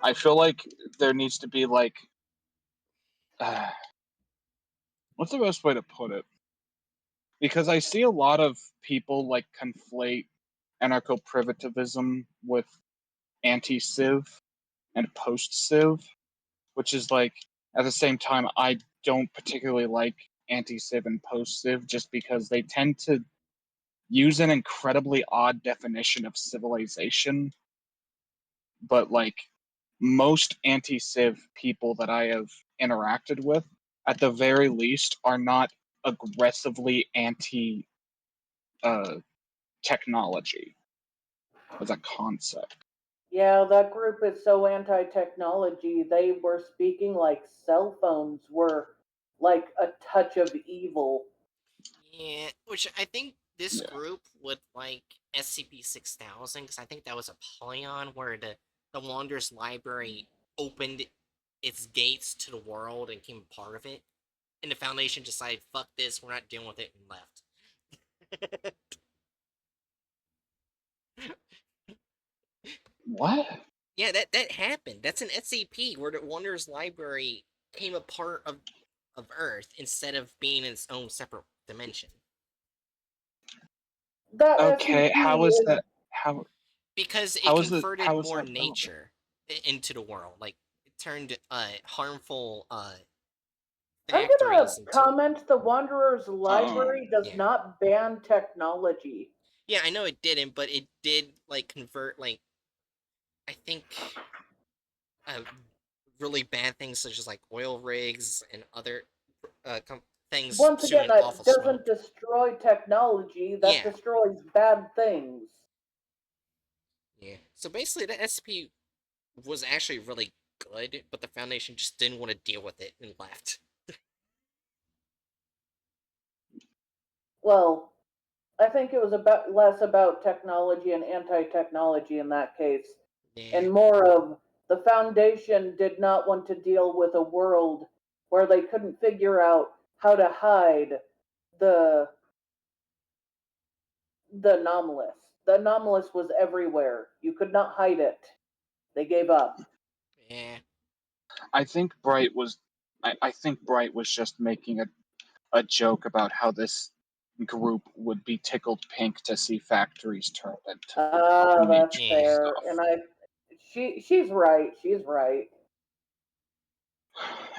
I feel like there needs to be like, what's the best way to put it? Because I see a lot of people like conflate anarcho-primitivism with anti-civ and post-civ, which is like at the same time I don't particularly like anti-civ and post-civ just because they tend to use an incredibly odd definition of civilization. But like most anti-civ people that I have interacted with, at the very least, are not aggressively anti technology as a concept. Yeah, that group is so anti-technology. They were speaking like cell phones were like a touch of evil. Yeah, which I think this Yeah. group would like SCP-6000 because I think that was a Polygon where the Wanderer's Library opened its gates to the world and became a part of it, and the Foundation decided, "Fuck this, we're not dealing with it," and left. What? Yeah, that happened. That's an SCP where the Wanderer's Library became a part of Earth instead of being in its own separate dimension. That Okay, SCP how is is. that? How Because it how is it? converted How is more that relevant? nature into the world. Like, it turned harmful I'm factories gonna into. comment the Wanderer's Oh, Library does Yeah. not ban technology. Yeah, I know it didn't, but it did, like, convert, like, I think, uh, really bad things such as, like, oil rigs and other things Once again, spewing that awful doesn't smoke. destroy technology, that Yeah, destroys bad things. yeah. So basically, the SP was actually really good, but the Foundation just didn't want to deal with it and left. Well, I think it was about less about technology and anti-technology in that case, Yeah, and more of the Foundation did not want to deal with a world where they couldn't figure out how to hide the the anomalous. The anomalous was everywhere. You could not hide it. They gave up. yeah, I think Bright was. I think Bright was just making a joke about how this group would be tickled pink to see factories turned into Ah, that's nature yeah. fair. stuff. And she's right. She's right.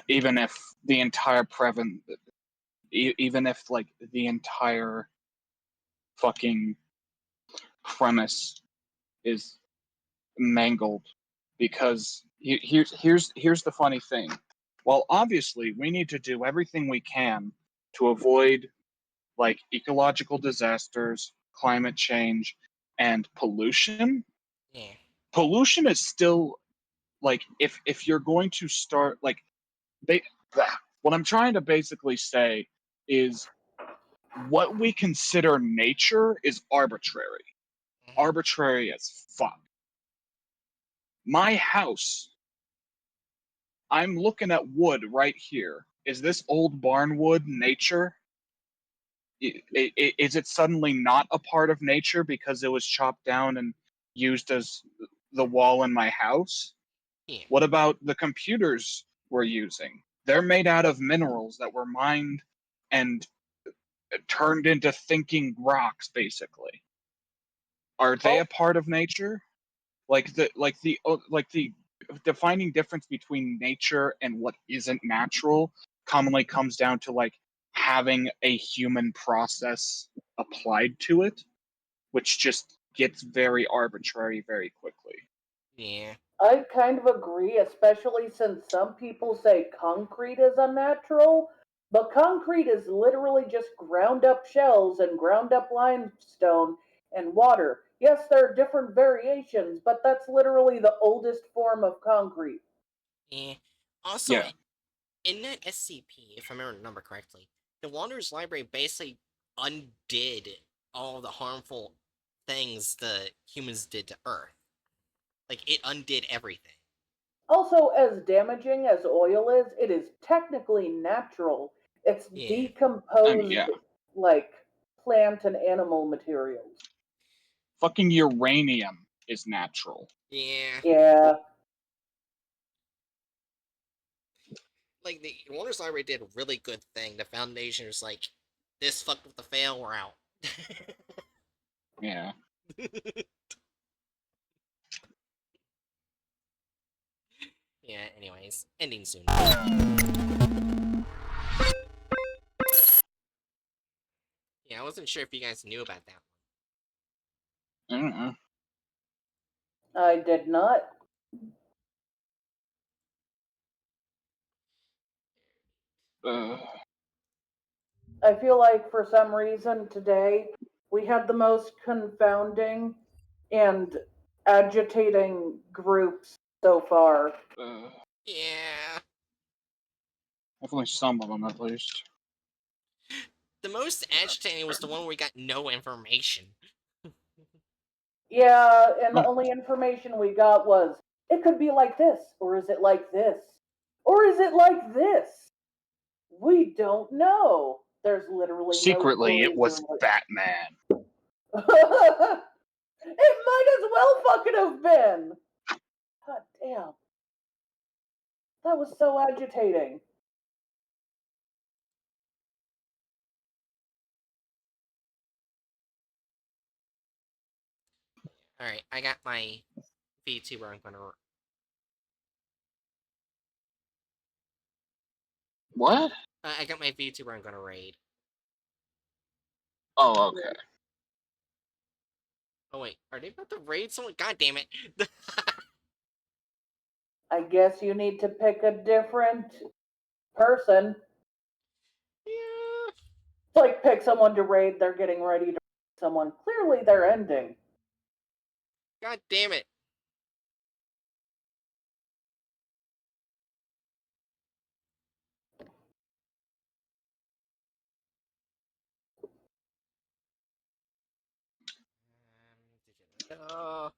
Even if the entire even if like the entire fucking premise is mangled, because here's the funny thing. Well, obviously, we need to do everything we can to avoid like ecological disasters, climate change, and pollution. Yeah. Pollution is still like if you're going to start like they what I'm trying to basically say is what we consider nature is arbitrary. Mhm. Arbitrary as fuck. My house, I'm looking at wood right here. Is this old barn wood nature? Is it suddenly not a part of nature because it was chopped down and used as the wall in my house? Yeah. What about the computers we're using? They're made out of minerals that were mined and turned into thinking rocks, basically. Are they Oh, a part of nature? Like the defining difference between nature and what isn't natural commonly comes down to like having a human process applied to it, which just gets very arbitrary very quickly. Yeah. I kind of agree, especially since some people say concrete is unnatural, but concrete is literally just ground up shells and ground up limestone and water. Yes, there are different variations, but that's literally the oldest form of concrete. Yeah. Also, Yeah, in that SCP, if I remember the number correctly, the Wanderer's Library basically undid all the harmful things the humans did to Earth. Like, it undid everything. Also, as damaging as oil is, it is technically natural. It's Yeah. decomposed yeah. like plant and animal materials. Fucking uranium is natural. Yeah. Yeah. Like, the Wanderer's Library did a really good thing. The Foundation was like, this fucked with the fail, we're out. Yeah. Yeah, anyways, ending soon. Yeah, I wasn't sure if you guys knew about that one. I don't know. I did not. I feel like for some reason today we had the most confounding and agitating groups so far. Yeah. Definitely some of them, at least. The most agitating was the one where we got no information. Yeah, and the only information we got was it could be like this, or is it like this, or is it like this? We don't know. There's literally no Secretly, it clues. was Batman. It might as well fucking have been. God damn. That was so agitating. Alright, I got my VTuber I'm gonna... What? I got my VTuber I'm gonna raid. Oh, okay. Oh wait, are they about to raid someone? God damn it! I guess you need to pick a different person. Yeah. It's like pick someone to raid, they're getting ready to raid someone. Clearly they're ending. God damn it! Oh.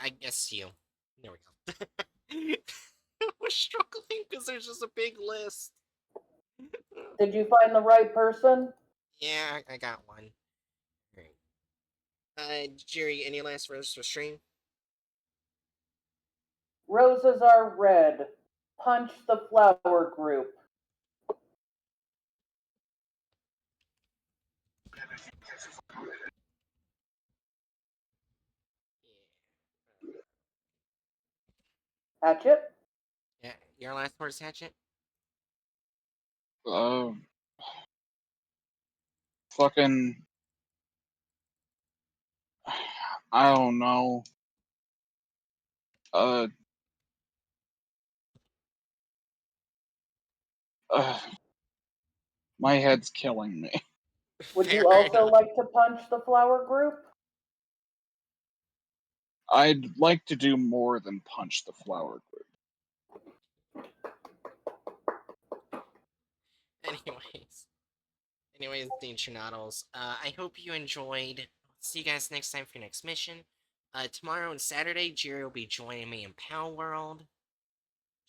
I guess you. There we go. We're struggling because there's just a big list. Did you find the right person? Yeah, I got one. Alright. Jerry, any last words for stream? Roses are red. Punch the flower group. Hatchet? Yeah, your last words, Hatchet? Um, fucking. I don't know. Uh, uh, my head's killing me. Would Fair you also enough. like to punch the flower group? I'd like to do more than punch the flower group. Anyways. Danger Noddles. I hope you enjoyed. See you guys next time for your next mission. Tomorrow and Saturday, Jerry will be joining me in Power World.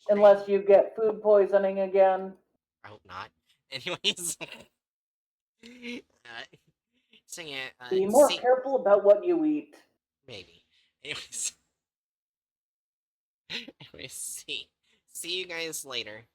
Unless you get food poisoning again. I hope not. Anyways. So yeah, Be more see... careful about what you eat. Maybe. Anyways. Anyways, see you guys later.